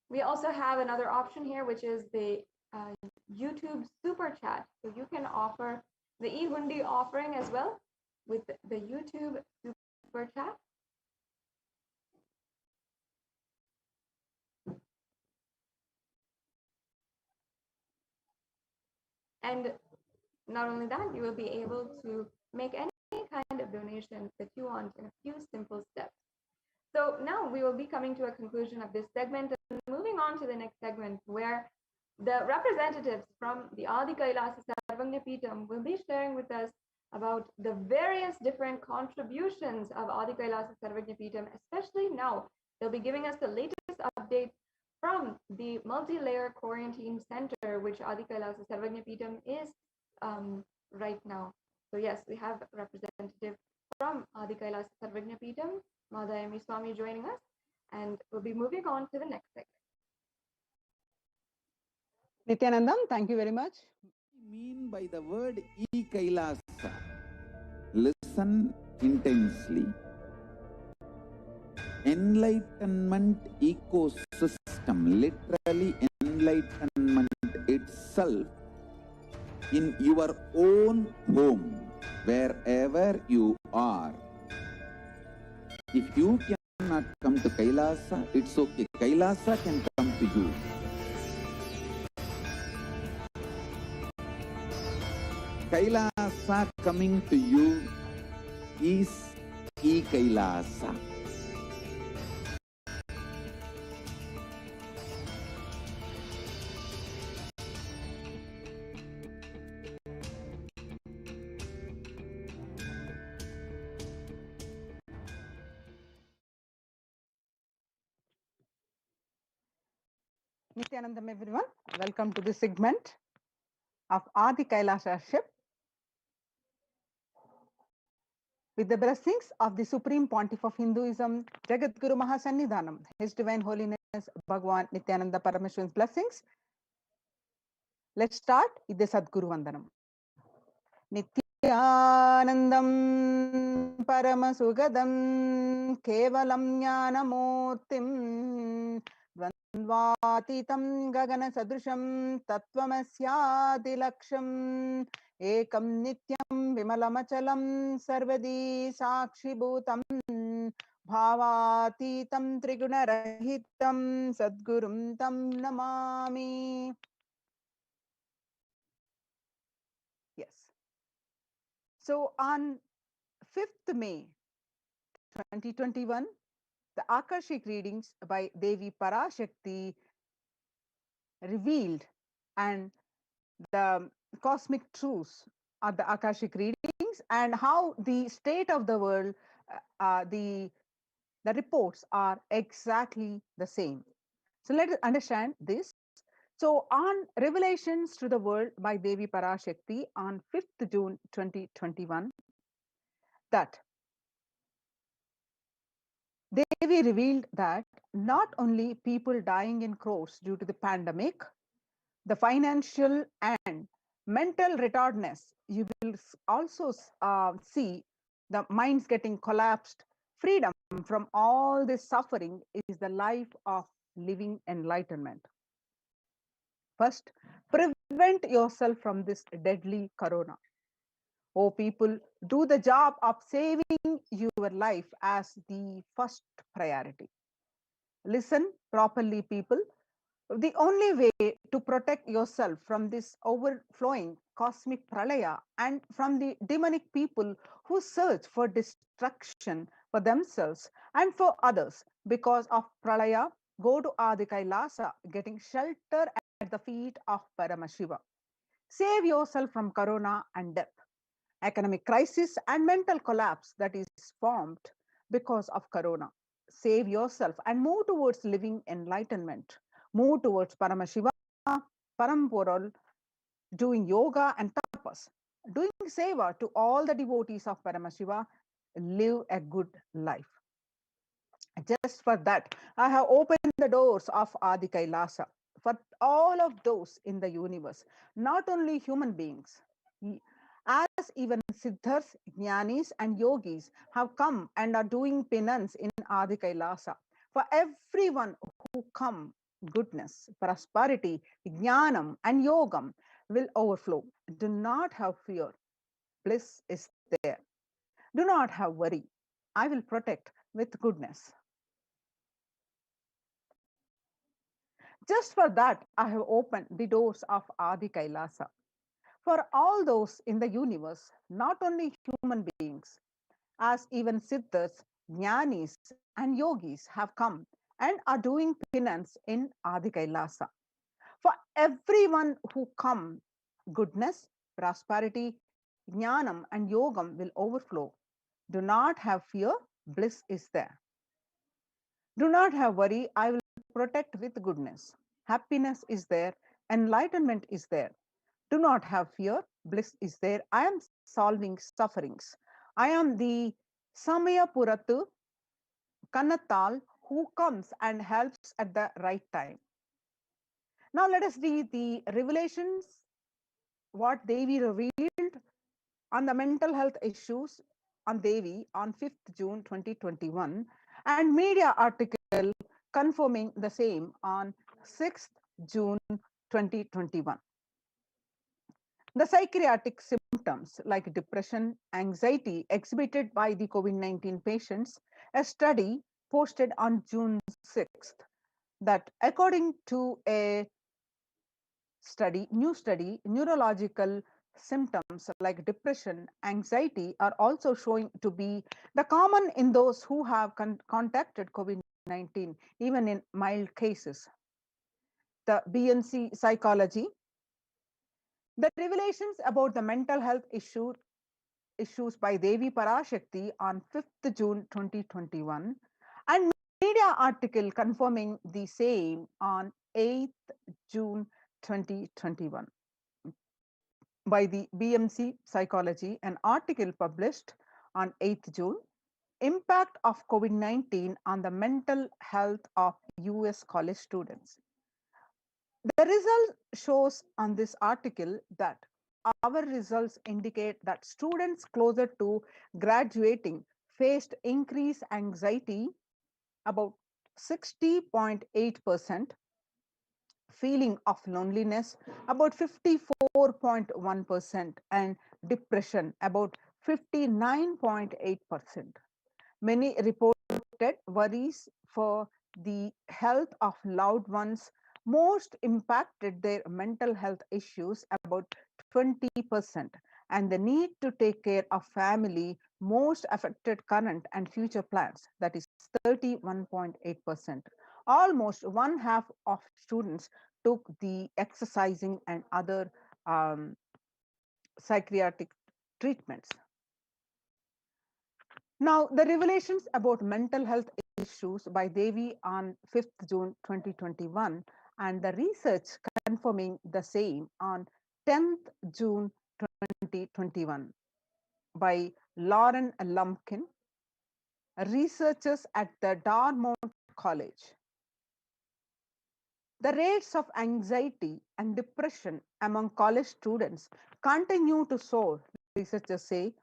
We also have another option here, which is the YouTube super chat. So you can offer the e-hundi offering as well with the YouTube super chat. And not only that, you will be able to make any kind of donation that you want in a few simple steps. So now we will be coming to a conclusion of this segment and moving on to the next segment, where the representatives from the Adi Kailasa Sarvagnya Peetham will be sharing with us about the various different contributions of Adi Kailasa Sarvagnya Peetham, especially now. They'll be giving us the latest updates from the multi-layer quarantine center, which Adi Kailasa Sarvagnya Peetham is right now. So yes, we have a representative from Adi Kailasa Sarvagnya Peetham, Madhayami Swami, joining us, and we'll be moving on to the next segment. Nithyanandam, thank you very much. What do you mean by the word Kailasa? Listen intensely. Enlightenment ecosystem, literally enlightenment itself, in your own home, wherever you are. If you cannot come to Kailasa, it's okay. Kailasa can come to you. Kailasa coming to you is Kailasa. Nithyanandam, everyone. Welcome to this segment of Adi Kailasaship. With the blessings of the Supreme Pontiff of Hinduism, Jagat Guru Mahasannidhanam, His Divine Holiness Bhagwan Nithyananda Paramashivan's blessings, let's start with the Sadguru Vandanam. Nithyanandam Paramasugadam Kevalam Jnanamurtim Dvandvatitam Gagana Sadrusham Tattvamasyadilaksham Ekam Nityam Vimalamachalam Sarvadi Sakshibhutam Bhavatitam Trigunarahitam Sadgurum Tam Namami. Yes. So on 5th May 2021, the Akashic readings by Devi Parashakti revealed, and the cosmic truths are the Akashic readings, and how the state of the world, the reports are exactly the same. So let us understand this. So on Revelations to the World by Devi Parashakti on 5th June 2021, that Devi revealed that not only people dying in crores due to the pandemic, the financial and mental retardedness, you will also see the minds getting collapsed. Freedom from all this suffering is the life of living enlightenment. First, prevent yourself from this deadly corona. Oh, people, do the job of saving your life as the first priority. Listen properly, people. The only way to protect yourself from this overflowing cosmic pralaya and from the demonic people who search for destruction for themselves and for others because of pralaya go to Adi Kailasa, getting shelter at the feet of Paramashiva. Save yourself from corona and death, economic crisis and mental collapse that is formed because of corona. Save yourself and move towards living enlightenment. Move towards Paramashiva, Paramporal, doing yoga and tapas, doing seva to all the devotees of Paramashiva, live a good life. Just for that, I have opened the doors of Adi Kailasa for all of those in the universe, not only human beings. As even siddhas, jnanis, and yogis have come and are doing penance in Adi Kailasa. For everyone who come, goodness, prosperity, jnanam, and yogam will overflow. Do not have fear. Bliss is there. Do not have worry. I will protect with goodness. Just for that, I have opened the doors of Adi Kailasa. For all those in the universe, not only human beings, as even siddhas, jnanis, and yogis have come and are doing penance in Adi Kailasa. For everyone who come, goodness, prosperity, jnanam, and yogam will overflow. Do not have fear, bliss is there. Do not have worry, I will protect with goodness. Happiness is there, enlightenment is there. Do not have fear, bliss is there. I am solving sufferings. I am the Samayapuratu Kanatal who comes and helps at the right time. Now let us read the revelations, what Devi revealed on the mental health issues on Devi on 5th June 2021 and media article confirming the same on 6th June 2021. The psychiatric symptoms like depression, anxiety exhibited by the COVID-19 patients, a study posted on June 6th that according to a new study, neurological symptoms like depression, anxiety are also showing to be the common in those who have contacted COVID-19, even in mild cases. The BNC psychology, the revelations about the mental health issues by Devi Parashakti on 5th June 2021 and media article confirming the same on 8th June 2021 by the BMC Psychology, an article published on 8th June, impact of COVID-19 on the mental health of US college students. The result shows on this article that our results indicate that students closer to graduating faced increased anxiety, about 60.8%, feeling of loneliness, about 54.1%, and depression, about 59.8%. Many reported worries for the health of loved ones. Most impacted their mental health issues, about 20%, and the need to take care of family most affected current and future plans, that is 31.8%. Almost one half of students took the exercising and other psychiatric treatments. Now, the revelations about mental health issues by Devi on 5th June 2021 and the research confirming the same on 10th June 2021 by Lauren Lumpkin, researchers at the Dartmouth College. The rates of anxiety and depression among college students continue to soar, researchers say.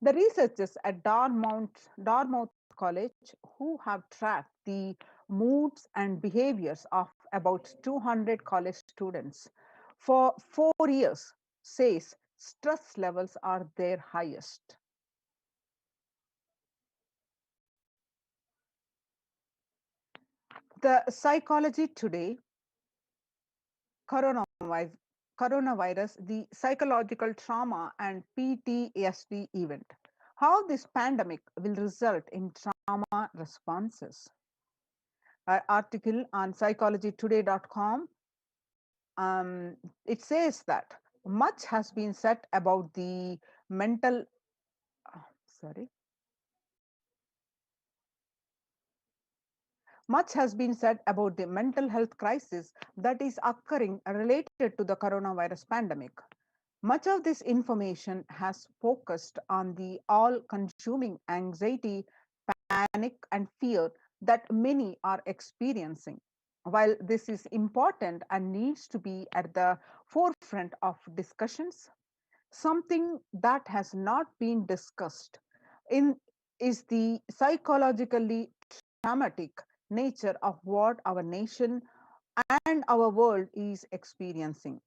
The researchers at Dartmouth College, who have tracked the moods and behaviors of about 200 college students for 4 years, says stress levels are their highest. The Psychology Today coronavirus coronavirus, the psychological trauma and PTSD event. How this pandemic will result in trauma responses. An article on psychologytoday.com, it says that much has been said about the mental, sorry, much has been said about the mental health crisis that is occurring related to the coronavirus pandemic. Much of this information has focused on the all consuming anxiety, panic, and fear that many are experiencing. While this is important and needs to be at the forefront of discussions, something that has not been discussed in is the psychologically traumatic nature of what our nation and our world is experiencing.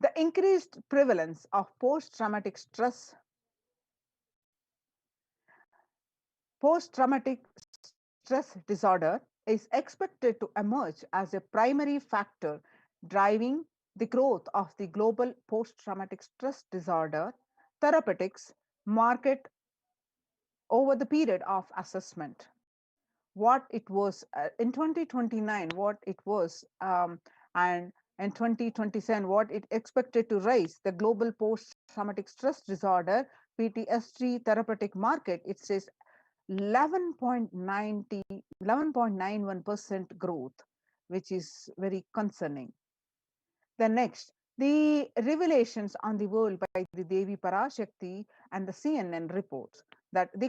The increased prevalence of post-traumatic stress disorder is expected to emerge as a primary factor driving the growth of the global post-traumatic stress disorder therapeutics market over the period of assessment. What it was in 2029, what it was, and in 2027, what it expected to raise the global post-traumatic stress disorder PTSD therapeutic market. It says 11.91% growth, which is very concerning. The next, the revelations on the world by the Devi Parashakti and the CNN reports that the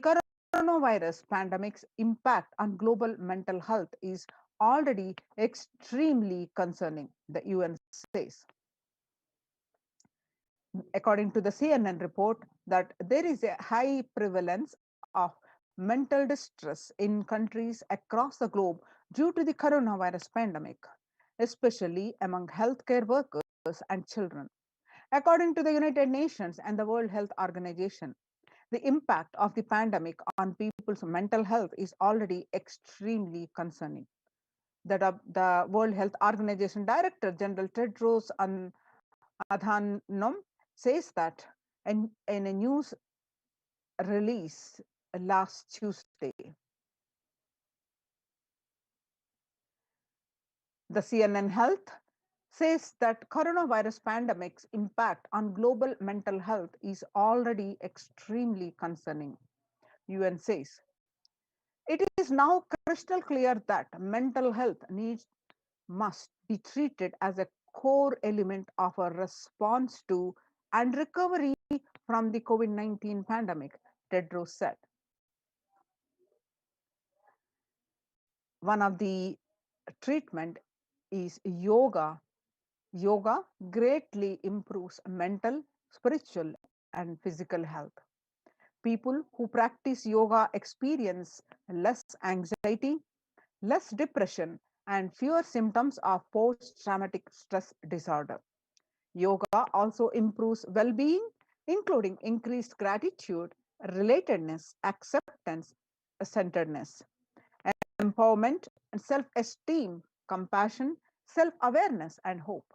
coronavirus pandemic's impact on global mental health is already extremely concerning, the UN says. According to the CNN report, that there is a high prevalence of mental distress in countries across the globe due to the coronavirus pandemic, especially among healthcare workers and children. According to the United Nations and the World Health Organization, the impact of the pandemic on people's mental health is already extremely concerning. The World Health Organization Director General Tedros Adhanom says that in a news release last Tuesday. The CNN Health says that coronavirus pandemic's impact on global mental health is already extremely concerning. UN says it is now crystal clear that mental health needs must be treated as a core element of a response to and recovery from the COVID-19 pandemic, Tedros said. One of the treatment is yoga. Yoga greatly improves mental, spiritual, and physical health. People who practice yoga experience less anxiety, less depression, and fewer symptoms of post-traumatic stress disorder. Yoga also improves well-being, including increased gratitude, relatedness, acceptance, centeredness, empowerment, and self-esteem, compassion, self-awareness, and hope.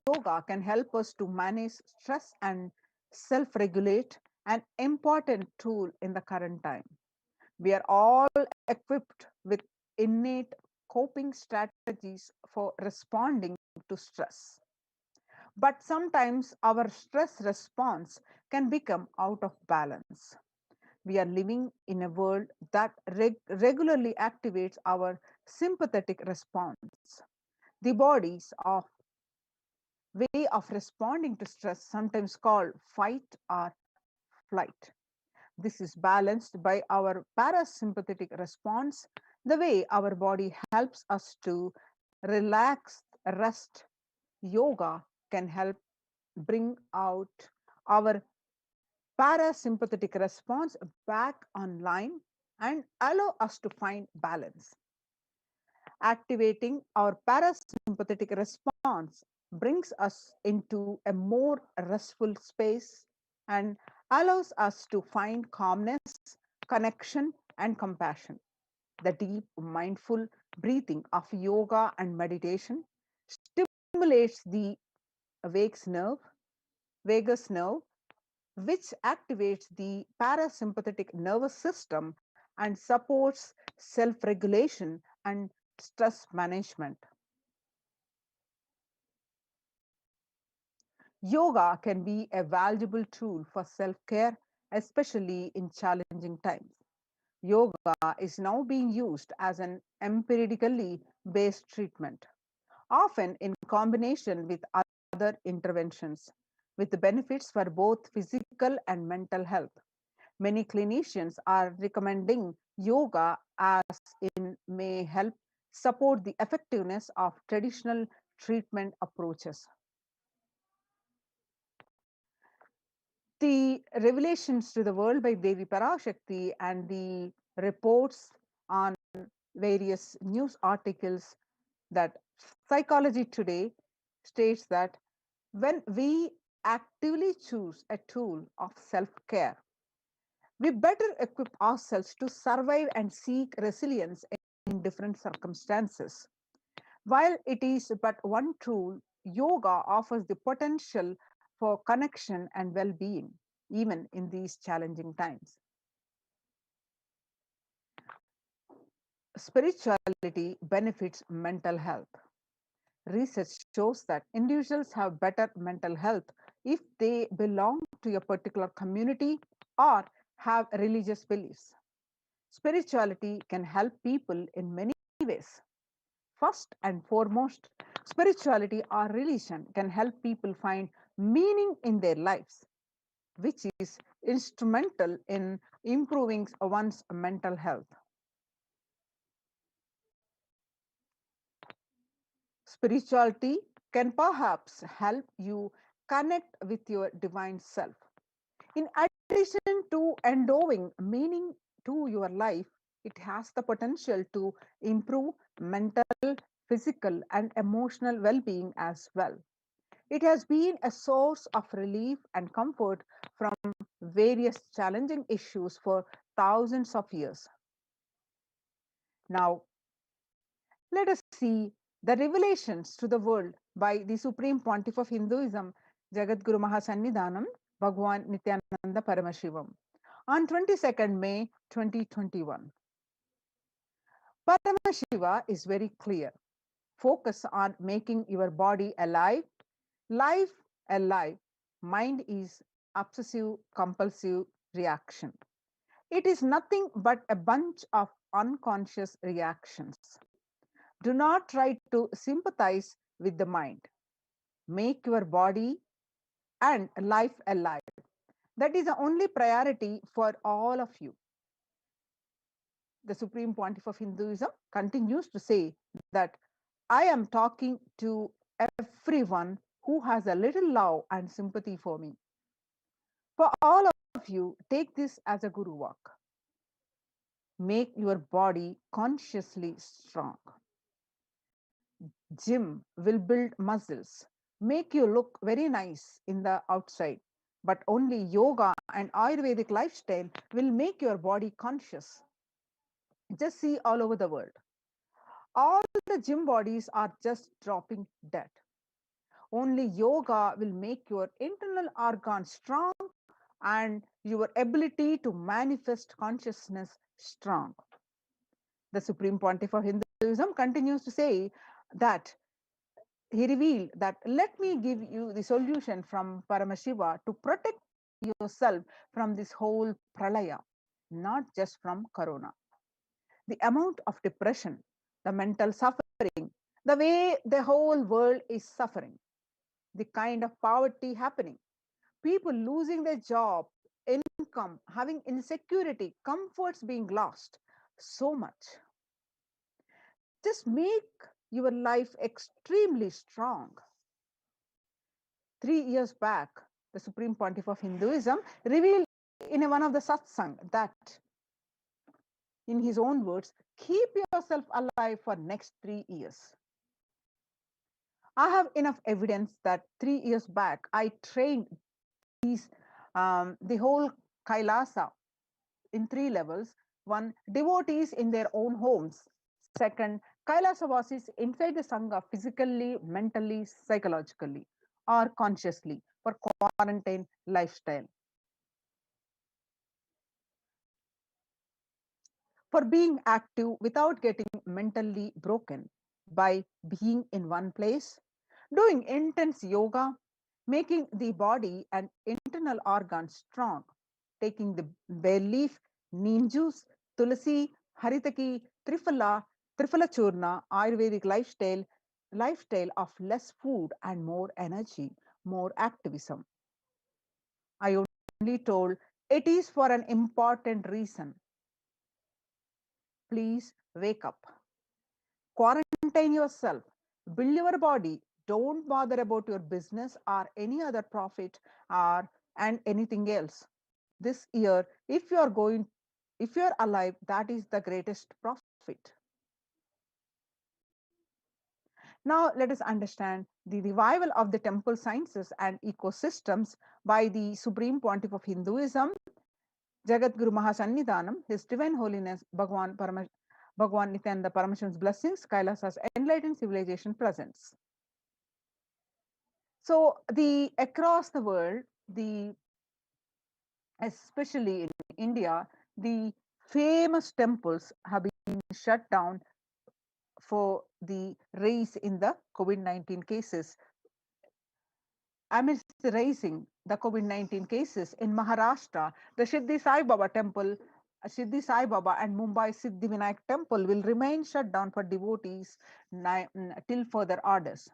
Yoga can help us to manage stress and self-regulate, an important tool in the current time. We are all equipped with innate coping strategies for responding to stress. But sometimes our stress response can become out of balance. We are living in a world that regularly activates our sympathetic response. The body's way of responding to stress, sometimes called fight or flight. This is balanced by our parasympathetic response, the way our body helps us to relax, rest. Yoga can help bring out our parasympathetic response back online and allow us to find balance. Activating our parasympathetic response brings us into a more restful space and allows us to find calmness connection, and compassion. The deep, mindful breathing of yoga and meditation stimulates the vagus nerve, vagus nerve, which activates the parasympathetic nervous system and supports self regulation and stress management. Yoga can be a valuable tool for self care, especially in challenging times. Yoga is now being used as an empirically based treatment, often in combination with other interventions, with the benefits for both physical and mental health. Many clinicians are recommending yoga as it may help support the effectiveness of traditional treatment approaches. The revelations to the world by Devi Parashakti and the reports on various news articles that Psychology Today states that when we actively choose a tool of self care, we better equip ourselves to survive and seek resilience in different circumstances. While it is but one tool, yoga offers the potential for connection and well being, even in these challenging times. Spirituality benefits mental health. Research shows that individuals have better mental health if they belong to a particular community or have religious beliefs. Spirituality can help people in many ways. First and foremost, spirituality or religion can help people find meaning in their lives, which is instrumental in improving one's mental health. Spirituality can perhaps help you connect with your divine self. In addition to endowing meaning to your life, it has the potential to improve mental, physical, and emotional well being as well. It has been a source of relief and comfort from various challenging issues for thousands of years. Now, let us see the revelations to the world by the Supreme Pontiff of Hinduism, Jagadguru Mahasannidhanam, Bhagwan Nithyananda Paramashivam, on 22nd May 2021. Paramashiva is very clear. Focus on making your body alive, life alive. Mind is obsessive compulsive reaction. It is nothing but a bunch of unconscious reactions. Do not try to sympathize with the mind. Make your body and life alive. That is the only priority for all of you. The Supreme Pontiff of Hinduism continues to say that I am talking to everyone who has a little love and sympathy for me. For all of you, take this as a Guru walk. Make your body consciously strong. Gym will build muscles, make you look very nice in the outside, but only yoga and Ayurvedic lifestyle will make your body conscious. Just see all over the world. All the gym bodies are just dropping dead. Only yoga will make your internal organs strong and your ability to manifest consciousness strong. The Supreme Pontiff of Hinduism continues to say that he revealed that let me give you the solution from Paramashiva to protect yourself from this whole pralaya, not just from corona. The amount of depression, the mental suffering, the way the whole world is suffering, the kind of poverty happening, people losing their job, income, having insecurity, comforts being lost, so much. Just make your life extremely strong. 3 years back, the Supreme Pontiff of Hinduism revealed in one of the satsang that, in his own words, keep yourself alive for next 3 years. I have enough evidence that 3 years back, I trained the whole Kailasa in three levels. One, devotees in their own homes. Second, Kailasa inside the Sangha physically, mentally, psychologically, or consciously for quarantine lifestyle. For being active without getting mentally broken by being in one place, doing intense yoga, making the body and internal organs strong, taking the bay leaf, neem juice, tulsi, haritaki, triphala churna, Ayurvedic lifestyle of less food and more energy, more activism. I only told it is for an important reason. Please wake up. Quarantine yourself. Build your body. Don't bother about your business or any other profit or and anything else. This year, if you're alive, that is the greatest profit. Now let us understand the revival of the temple sciences and ecosystems by the Supreme Pontiff of Hinduism, Jagadguru Mahasannidhanam, His Divine Holiness Bhagwan Nithyananda Paramashivan's blessings, Kailasa's enlightened civilization presents. So across the world, especially in India, the famous temples have been shut down for the rise in the COVID-19 cases. Amidst the rising the COVID-19 cases in Maharashtra, the Siddhi Sai Baba temple, Siddhi Sai Baba and Mumbai Siddhi Vinayak temple will remain shut down for devotees till further orders.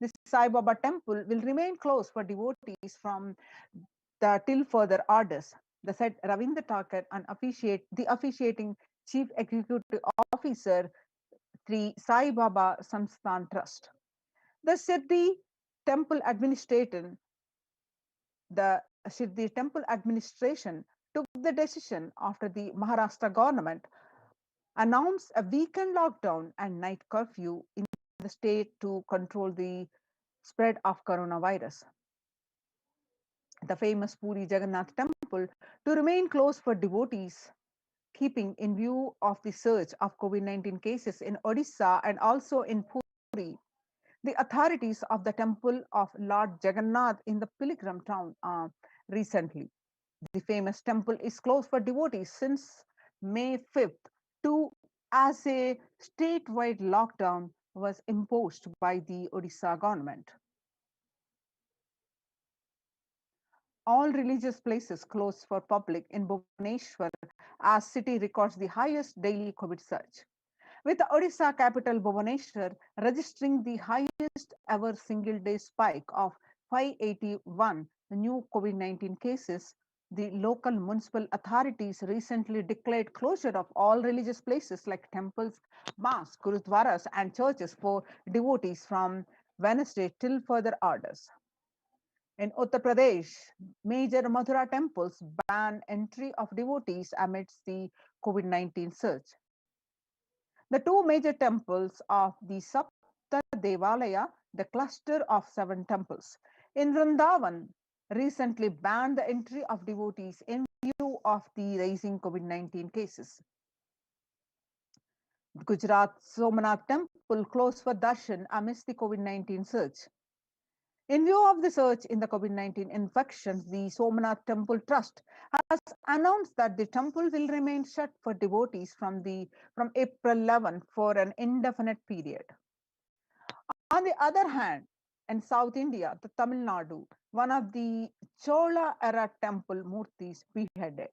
The Sai Baba temple will remain closed for devotees from the till further orders. The said Ravindra Thakur and the officiating chief executive officer, Sri Sai Baba Sansthan Trust. The Siddhi temple administration the Siddhi temple administration took the decision after the Maharashtra government announced a weekend lockdown and night curfew in the state to control the spread of coronavirus. The famous Puri Jagannath temple to remain closed for devotees, keeping in view of the surge of COVID-19 cases in Odisha and also in Puri. The authorities of the temple of Lord Jagannath in the pilgrim town recently. The famous temple is closed for devotees since May 5th to as a statewide lockdown was imposed by the Odisha government. All religious places closed for public in Bhubaneswar as city records the highest daily COVID surge, with the Odisha capital Bhubaneswar registering the highest ever single day spike of 581 new COVID-19 cases. The local municipal authorities recently declared closure of all religious places like temples, mosques, gurudwaras, and churches for devotees from Wednesday till further orders. In Uttar Pradesh, major Mathura temples ban entry of devotees amidst the COVID-19 surge. The two major temples of the Sapta Devalaya, the cluster of 7 temples in Vrindavan, recently banned the entry of devotees in view of the rising COVID-19 cases. Gujarat Somnath temple closed for darshan amidst the COVID-19 surge. In view of the surge in the COVID-19 infections, the Somnath Temple Trust has announced that the temple will remain shut for devotees from April 11 for an indefinite period. On the other hand, in South India, the Tamil Nadu, one of the Chola era temple murtis beheaded.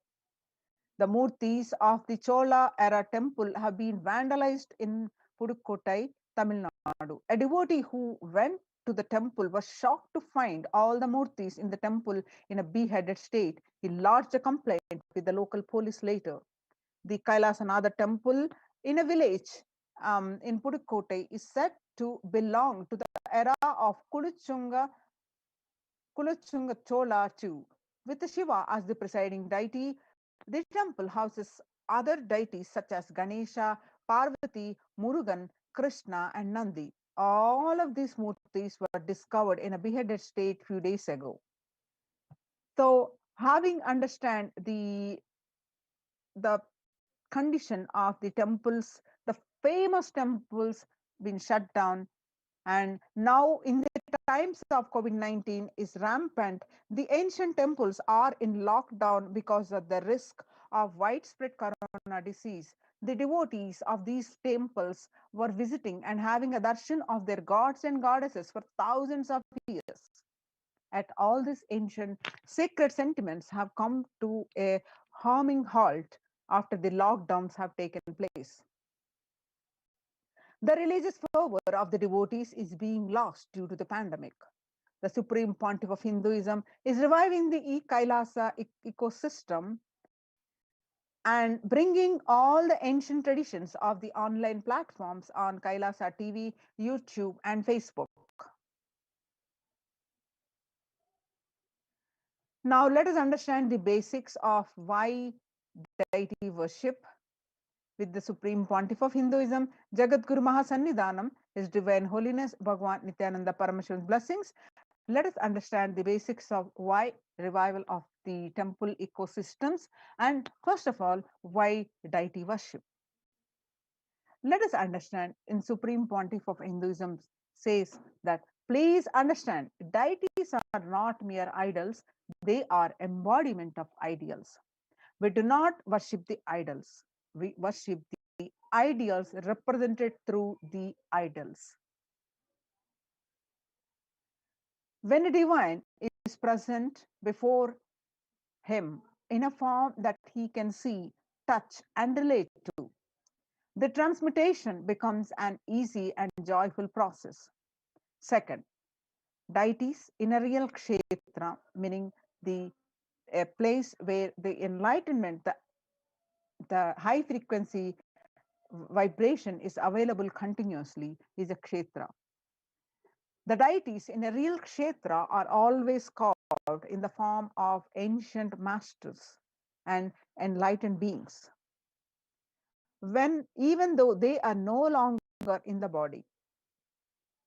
The murtis of the Chola era temple have been vandalized in Pudukottai, Tamil Nadu. A devotee who went to the temple was shocked to find all the murtis in the temple in a beheaded state. He lodged a complaint with the local police later. The Kailasanada temple in a village in Pudukottai is said to belong to the era of Kuluchunga Chola II. With Shiva as the presiding deity, the temple houses other deities such as Ganesha, Parvati, Murugan, Krishna, and Nandi. All of these murtis were discovered in a beheaded state few days ago. So, having understand the the condition of the temples, the famous temples been shut down, and now in the times of COVID-19 is rampant. The ancient temples are in lockdown because of the risk of widespread corona disease. The devotees of these temples were visiting and having a darshan of their gods and goddesses for thousands of years. At all these ancient sacred sentiments have come to a harming halt after the lockdowns have taken place. The religious fervor of the devotees is being lost due to the pandemic. The Supreme Pontiff of Hinduism is reviving the Kailasa ecosystem and bringing all the ancient traditions of the online platforms on Kailasa TV, YouTube, and Facebook. Now, let us understand the basics of why deity worship with the Supreme Pontiff of Hinduism, Jagadguru Mahasannidhanam, His Divine Holiness Bhagwan Nithyananda Paramashivan's blessings. Let us understand the basics of why revival of the temple ecosystems, and first of all, why deity worship. Let us understand in Supreme Pontiff of Hinduism says that please understand deities are not mere idols, they are embodiment of ideals. We do not worship the idols, we worship the ideals represented through the idols. When a divine is present before him in a form that he can see, touch, and relate to, the transmutation becomes an easy and joyful process. Second, deities in a real kshetra, meaning a place where the enlightenment, the high frequency vibration is available continuously, is a kshetra. The deities in a real kshetra are always called in the form of ancient masters and enlightened beings. When, even though they are no longer in the body,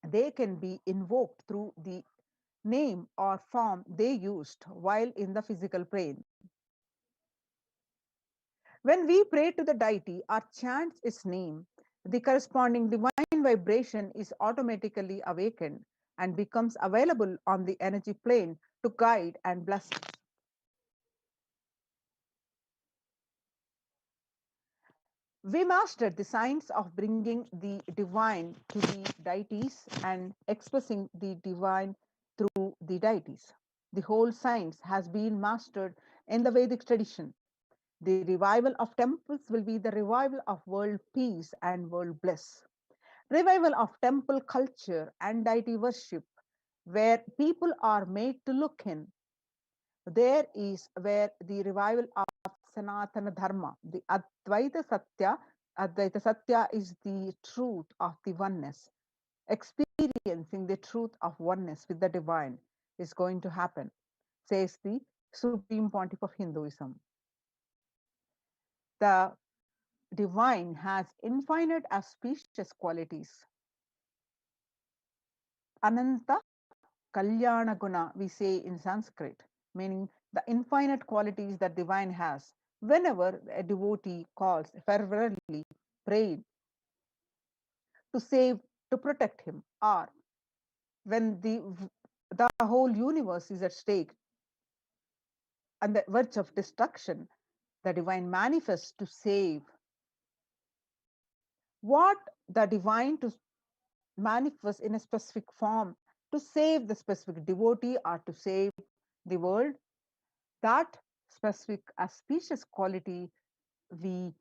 they can be invoked through the name or form they used while in the physical plane. When we pray to the deity or chant its name, the corresponding divine vibration is automatically awakened and becomes available on the energy plane to guide and bless us. We mastered the science of bringing the divine to the deities and expressing the divine through the deities. The whole science has been mastered in the Vedic tradition. The revival of temples will be the revival of world peace and world bliss. Revival of temple culture and deity worship, where people are made to look in. There is where the revival of Sanatana Dharma, the Advaita Satya. Advaita Satya is the truth of the oneness. Experiencing the truth of oneness with the divine is going to happen, says the Supreme Pontiff of Hinduism. The divine has infinite auspicious qualities. Ananta Kalyana Guna, we say in Sanskrit, meaning the infinite qualities that divine has. Whenever a devotee calls fervently, prayed to save, to protect him, or when the whole universe is at stake on the verge of destruction, the divine manifests to save. What the divine to manifest in a specific form to save the specific devotee or to save the world, that specific auspicious quality we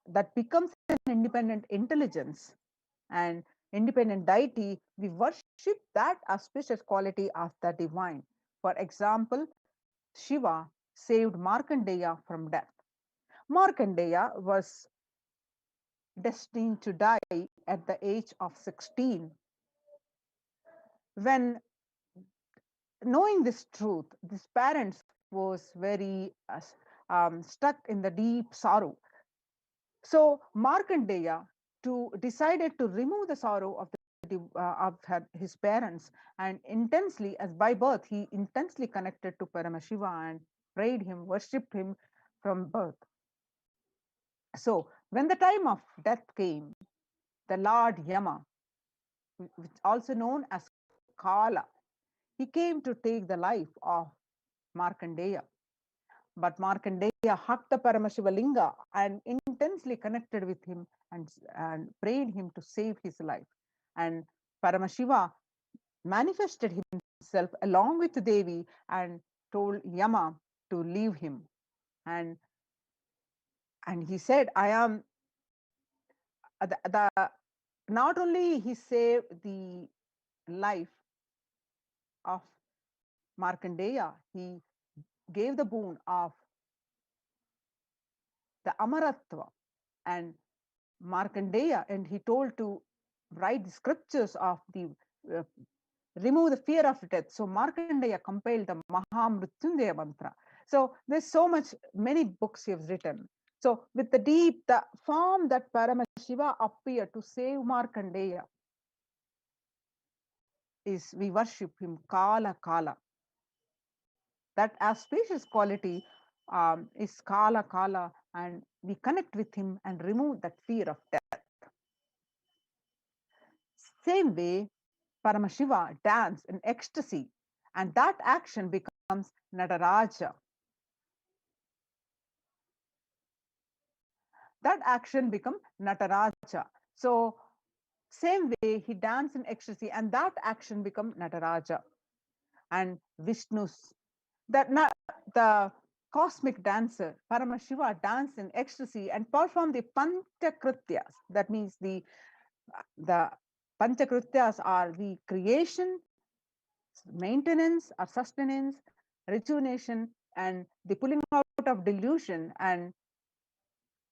that becomes an independent intelligence and independent deity, we worship that auspicious quality of the divine. For example, Shiva saved Markandeya from death. Markandeya was destined to die at the age of 16. When knowing this truth, his parents was very stuck in the deep sorrow. So Markandeya decided to remove the sorrow of his parents, and intensely, as by birth, he intensely connected to Paramashiva and prayed him, worshipped him from birth. So when the time of death came, the Lord Yama, which also known as Kala, he came to take the life of Markandeya. But Markandeya hugged the Paramashiva Linga and intensely connected with him and prayed him to save his life. And Paramashiva manifested himself along with Devi and told Yama to leave him. And he said, I am the not only he saved the life of Markandeya, he gave the boon of the Amaratva and Markandeya, and he told to write the scriptures of the remove the fear of death. So Markandeya compiled the Mahamrutyunjaya mantra. So there's so much, many books he has written. So with the form that Paramashiva appeared to save Markandeya is we worship him Kala Kala. That auspicious quality is Kala Kala, and we connect with him and remove that fear of death. Same way, Paramashiva danced in ecstasy, and that action becomes Nataraja. That action becomes Nataraja. So same way he danced in ecstasy, and that action becomes Nataraja. And Vishnu's the cosmic dancer Paramashiva danced in ecstasy and performed the Panchakrityas. That means the Panchakrityas are the creation, maintenance or sustenance, rejuvenation, and the pulling out of delusion and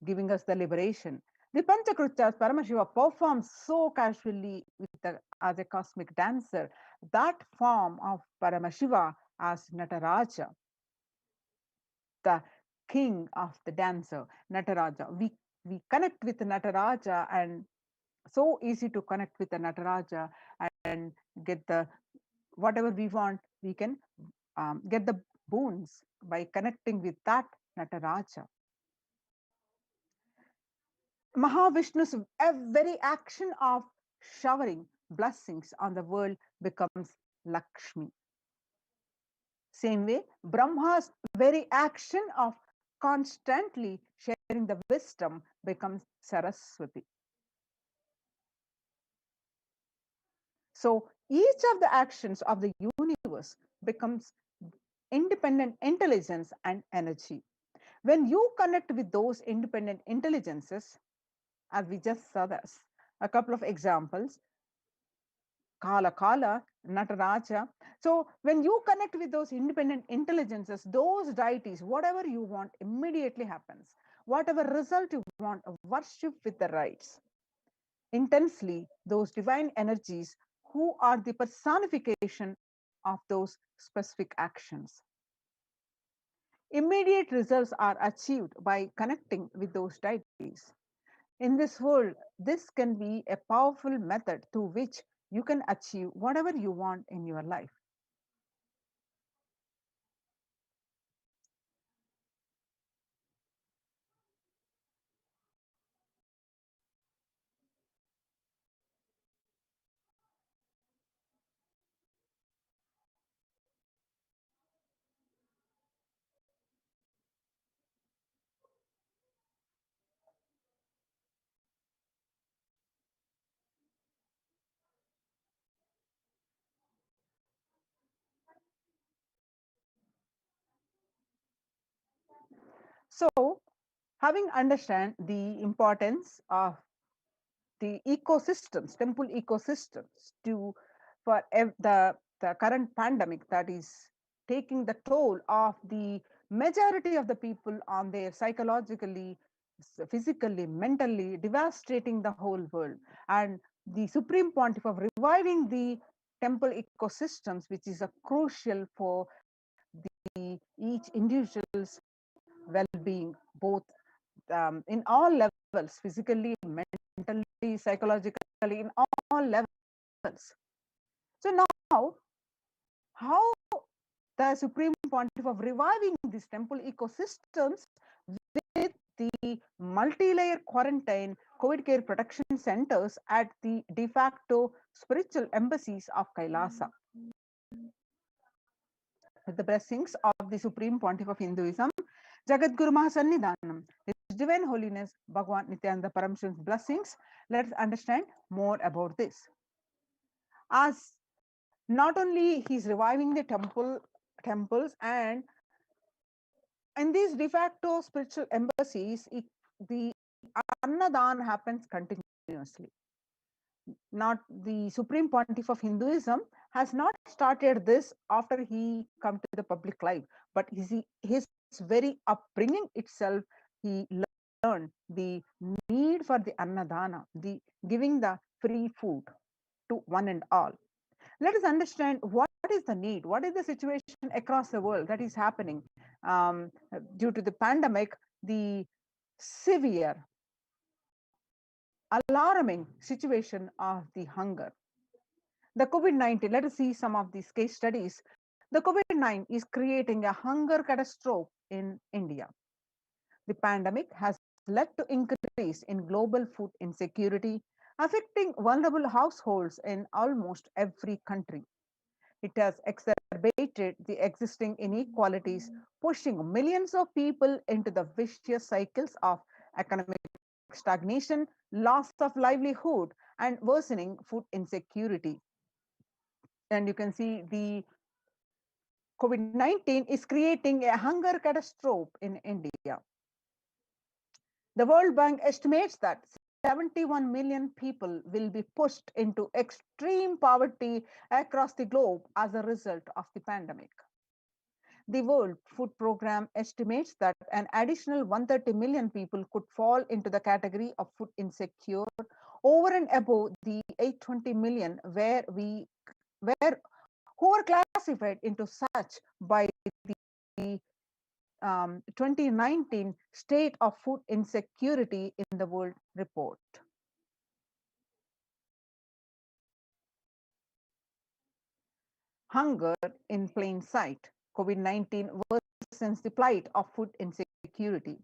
giving us the liberation. The Panchakrityas Paramashiva performs so casually as a cosmic dancer. That form of Paramashiva as Nataraja, the king of the dancer, Nataraja. We connect with Nataraja, and so easy to connect with the Nataraja and get the whatever we want. We can get the boons by connecting with that Nataraja. Mahavishnu's very action of showering blessings on the world becomes Lakshmi. Same way, Brahma's very action of constantly sharing the wisdom becomes Saraswati. So each of the actions of the universe becomes independent intelligence and energy. When you connect with those independent intelligences, as we just saw this, a couple of examples, Kala Kala, Nataraja. So when you connect with those independent intelligences, those deities, whatever you want immediately happens. Whatever result you want, worship with the rites. Intensely, those divine energies who are the personification of those specific actions. Immediate results are achieved by connecting with those deities. In this world, this can be a powerful method through which you can achieve whatever you want in your life. So, having understand the importance of the ecosystems, temple ecosystems, for the current pandemic that is taking the toll of the majority of the people on their psychologically, physically, mentally, devastating the whole world. And the Supreme Pontiff of reviving the temple ecosystems, which is a crucial for each individual's well-being, both in all levels, physically, mentally, psychologically, in all levels. So now, how the Supreme Pontiff of reviving these temple ecosystems with the multi-layer quarantine COVID care protection centers at the de facto spiritual embassies of Kailasa. With the blessings of the Supreme Pontiff of Hinduism, Jagadguru Mahasannidhanam, His Divine Holiness Bhagwan Nithyananda Paramashivan's blessings, let's understand more about this. As not only he's reviving the temples, and in these de facto spiritual embassies, the Annadan happens continuously. Not the Supreme Pontiff of Hinduism has not started this after he come to the public life, but his very upbringing itself, he learned the need for the Annadana, the giving the free food to one and all. Let us understand what is the need, what is the situation across the world that is happening due to the pandemic, the severe, alarming situation of the hunger. The COVID-19, let us see some of these case studies. The COVID-19 is creating a hunger catastrophe in India. The pandemic has led to increase in global food insecurity, affecting vulnerable households in almost every country. It has exacerbated the existing inequalities, pushing millions of people into the vicious cycles of economic stagnation, loss of livelihood, and worsening food insecurity. And you can see the COVID-19 is creating a hunger catastrophe in India. The World Bank estimates that 71 million people will be pushed into extreme poverty across the globe as a result of the pandemic. The World Food Programme estimates that an additional 130 million people could fall into the category of food insecure over and above the 820 million who were classified into such by the 2019 State of Food Insecurity in the World report. Hunger in plain sight. COVID-19 worsens the plight of food insecurity.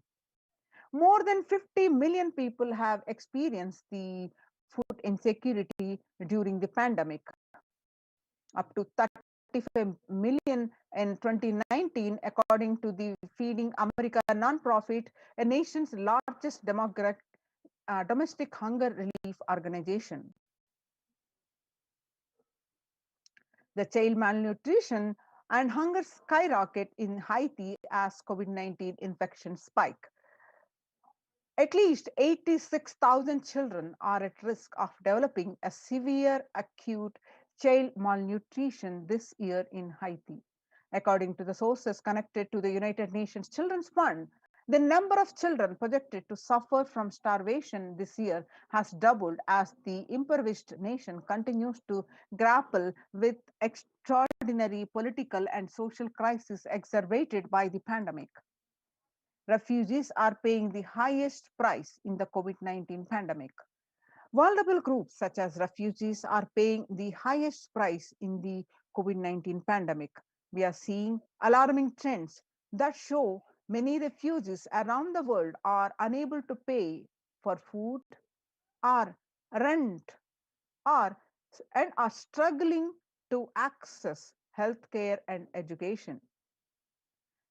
More than 50 million people have experienced the food insecurity during the pandemic. Up to 35 million in 2019, according to the Feeding America nonprofit, a nation's largest domestic hunger relief organization. The child malnutrition and hunger skyrocket in Haiti as COVID-19 infection spike. At least 86,000 children are at risk of developing a severe acute child malnutrition this year in Haiti. According to the sources connected to the United Nations Children's Fund, the number of children projected to suffer from starvation this year has doubled as the impoverished nation continues to grapple with extraordinary political and social crisis exacerbated by the pandemic. Refugees are paying the highest price in the COVID-19 pandemic. Vulnerable groups such as refugees are paying the highest price in the COVID-19 pandemic. We are seeing alarming trends that show many refugees around the world are unable to pay for food or rent and are struggling to access healthcare and education.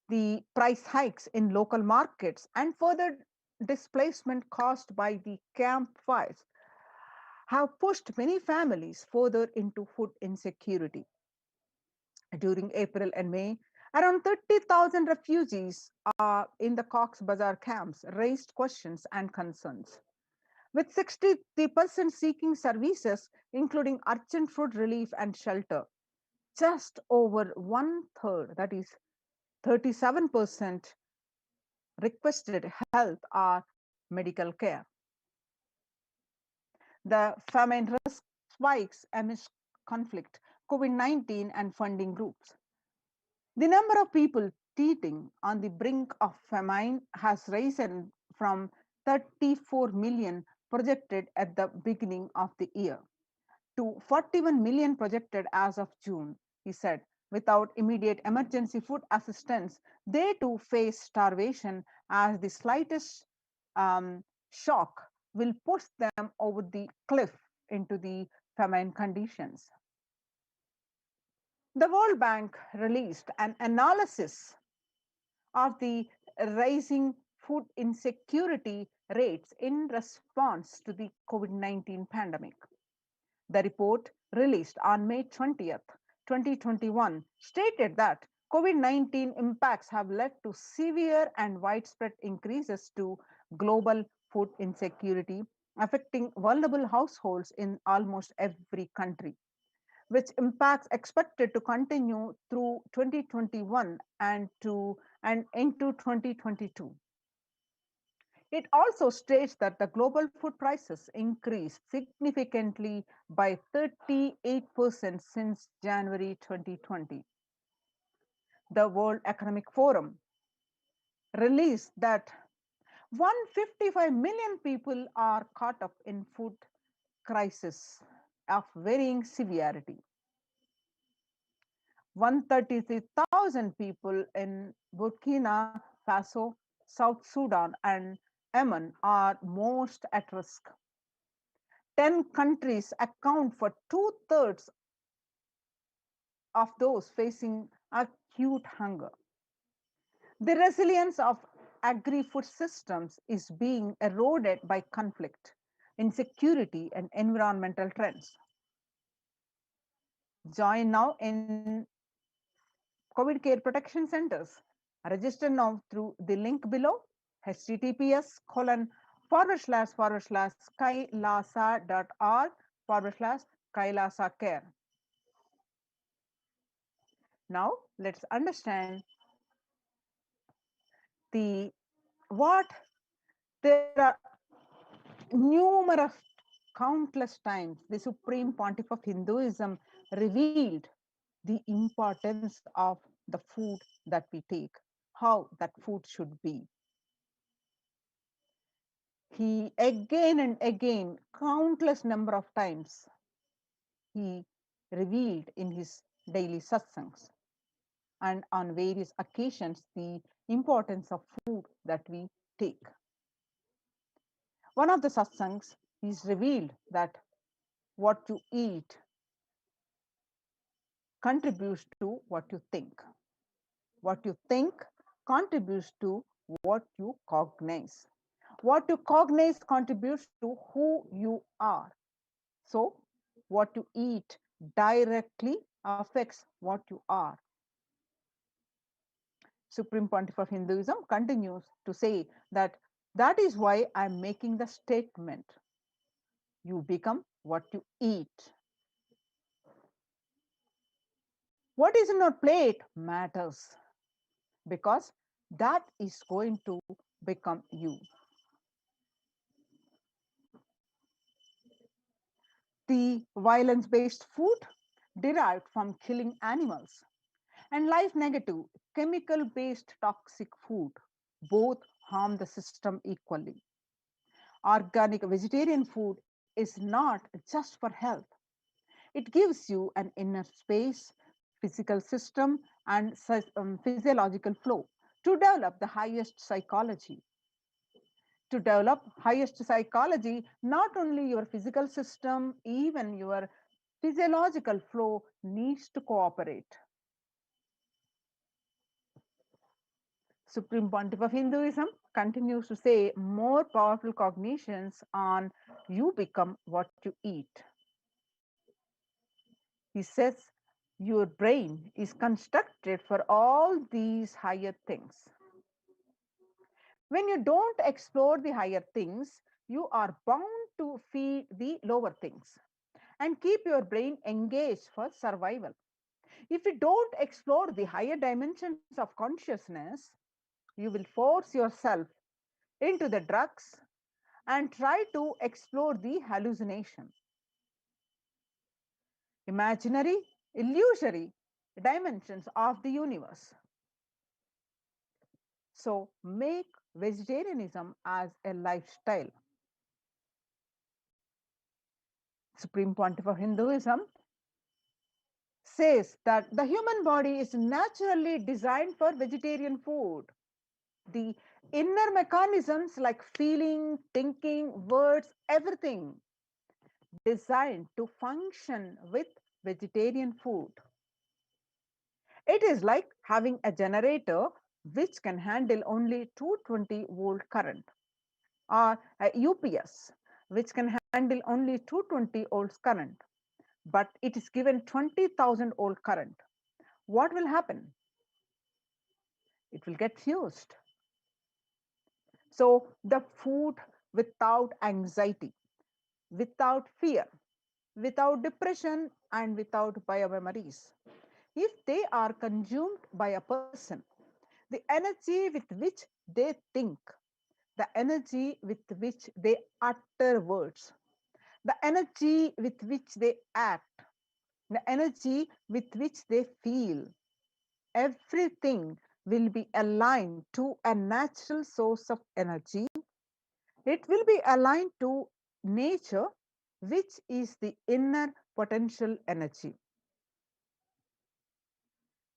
The price hikes in local markets and further displacement caused by the campfires have pushed many families further into food insecurity. During April and May, around 30,000 refugees in the Cox's Bazar camps raised questions and concerns. With 60% seeking services, including urgent food relief and shelter, just over one third, that is 37%, requested health or medical care. The famine risk spikes amidst conflict, COVID-19, and funding groups. The number of people teetering on the brink of famine has risen from 34 million projected at the beginning of the year to 41 million projected as of June, he said, without immediate emergency food assistance, they too face starvation, as the slightest shock will push them over the cliff into the famine conditions. The World Bank released an analysis of the rising food insecurity rates in response to the COVID-19 pandemic. The report, released on May 20th, 2021, stated that COVID-19 impacts have led to severe and widespread increases to global food insecurity, affecting vulnerable households in almost every country, which impacts expected to continue through 2021 and into 2022. It also states that the global food prices increased significantly by 38% since January 2020. The World Economic Forum released that 155 million people are caught up in food crisis of varying severity. 133,000 people in Burkina Faso, South Sudan, and Yemen are most at risk. 10 countries account for two-thirds of those facing acute hunger. The resilience of agri-food systems is being eroded by conflict, insecurity, and environmental trends. Join now in COVID care protection centers. Register now through the link below, https://kailasa.org/Kailasa care. Now let's understand what there are numerous countless times the Supreme Pontiff of Hinduism revealed the importance of the food that we take, how that food should be. He again and again, countless number of times, he revealed in his daily satsangs and on various occasions the importance of food that we take. One of the satsangs is revealed that what you eat contributes to what you think. What you think contributes to what you cognize. What you cognize contributes to who you are. So, what you eat directly affects what you are. Supreme Pontiff of Hinduism continues to say that is why I'm making the statement. You become what you eat. What is in your plate matters, because that is going to become you. The violence-based food derived from killing animals and life-negative chemical-based toxic food both harm the system equally. Organic vegetarian food is not just for health. It gives you an inner space, physical system, and physiological flow to develop the highest psychology. To develop highest psychology, not only your physical system, even your physiological flow needs to cooperate. Supreme Pontiff of Hinduism continues to say more powerful cognitions on you become what you eat. He says your brain is constructed for all these higher things. When you don't explore the higher things, you are bound to feed the lower things and keep your brain engaged for survival. If you don't explore the higher dimensions of consciousness, you will force yourself into the drugs and try to explore the hallucination. Imaginary, illusory dimensions of the universe. So make vegetarianism as a lifestyle. Supreme Pontiff of Hinduism says that the human body is naturally designed for vegetarian food. The inner mechanisms like feeling, thinking, words, everything designed to function with vegetarian food. It is like having a generator which can handle only 220-volt current, or a UPS which can handle only 220 volts current, but it is given 20,000 volt current. What will happen? It will get fused. So the food without anxiety, without fear, without depression, and without biomemories, if they are consumed by a person, the energy with which they think, the energy with which they utter words, the energy with which they act, the energy with which they feel, everything will be aligned to a natural source of energy. It will be aligned to nature, which is the inner potential energy.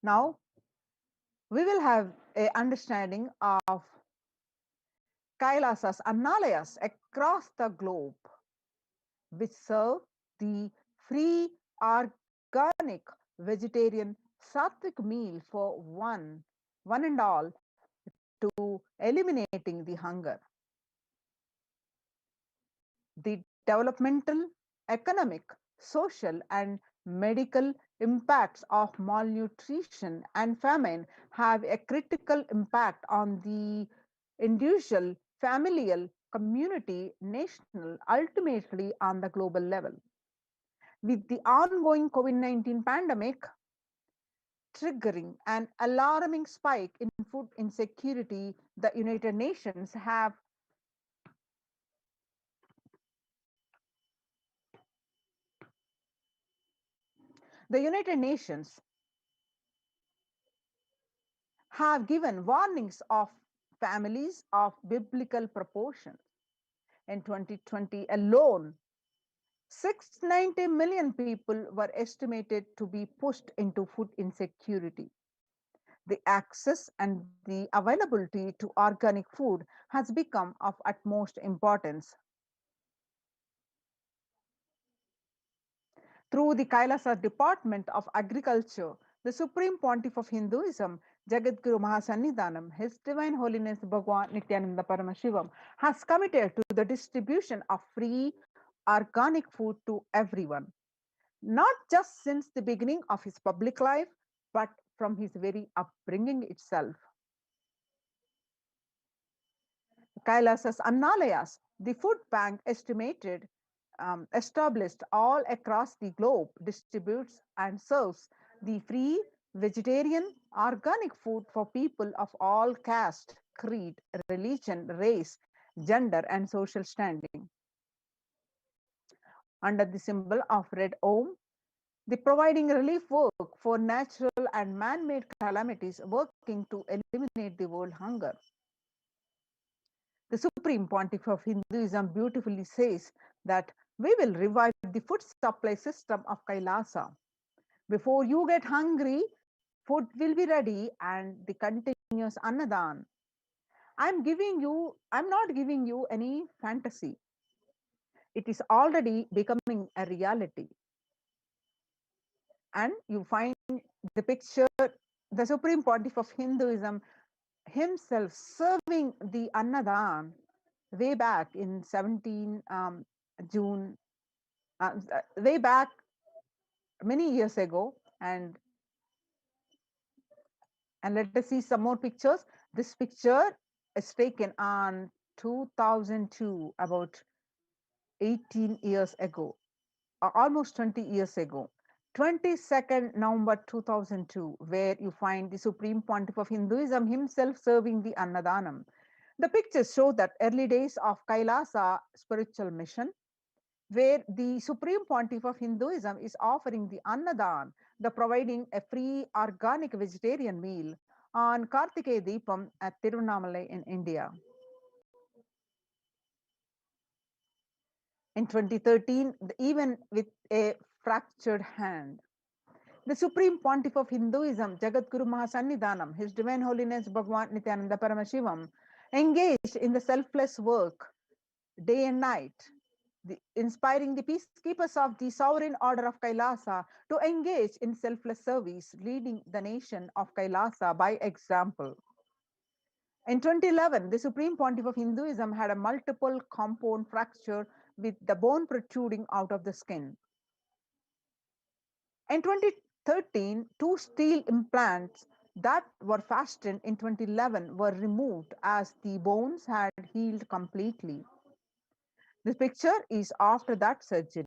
Now, we will have a understanding of Kailasas and Nalayas across the globe, which serve the free, organic, vegetarian, sattvic meal for one and all, to eliminating the hunger. The developmental, economic, social, and medical impacts of malnutrition and famine have a critical impact on the individual, familial, community, national, ultimately on the global level. With the ongoing COVID-19 pandemic triggering an alarming spike in food insecurity, the United Nations have given warnings of families of biblical proportions. In 2020 alone, 690 million people were estimated to be pushed into food insecurity. The access and the availability to organic food has become of utmost importance. Through the Kailasa Department of Agriculture, the Supreme Pontiff of Hinduism, Jagadguru Mahasannidhanam, His Divine Holiness Bhagwan Nithyananda Paramashivam, has committed to the distribution of free organic food to everyone, not just since the beginning of his public life, but from his very upbringing itself. Kailasas Annalayas, the food bank established all across the globe, distributes and serves the free vegetarian organic food for people of all caste, creed, religion, race, gender, and social standing. Under the symbol of Red Om, the providing relief work for natural and man-made calamities, working to eliminate the world hunger. The Supreme Pontiff of Hinduism beautifully says that we will revive the food supply system of Kailasa. Before you get hungry, food will be ready, and the continuous Annadan. I'm not giving you any fantasy. It is already becoming a reality. And you find the picture, the Supreme Pontiff of Hinduism himself serving the Annadan way back in 17 June, way back many years ago. And let us see some more pictures. This picture is taken on 2002, about 18 years ago, almost 20 years ago. 22nd November 2002, where you find the Supreme Pontiff of Hinduism himself serving the Annadanam. The pictures show that early days of Kailasa spiritual mission, where the Supreme Pontiff of Hinduism is offering the Annadan, the providing a free organic vegetarian meal on Kartikeya Deepam at Tiruvannamalai in India. In 2013, even with a fractured hand, The Supreme Pontiff of Hinduism, Jagadguru Mahasannidhanam, His Divine Holiness Bhagwan Nithyananda Paramashivam, engaged in the selfless work day and night, inspiring the peacekeepers of the sovereign order of Kailasa to engage in selfless service, leading the nation of Kailasa by example. In 2011, the Supreme Pontiff of Hinduism had a multiple compound fracture with the bone protruding out of the skin. In 2013, two steel implants that were fastened in 2011 were removed as the bones had healed completely. This picture is after that surgery.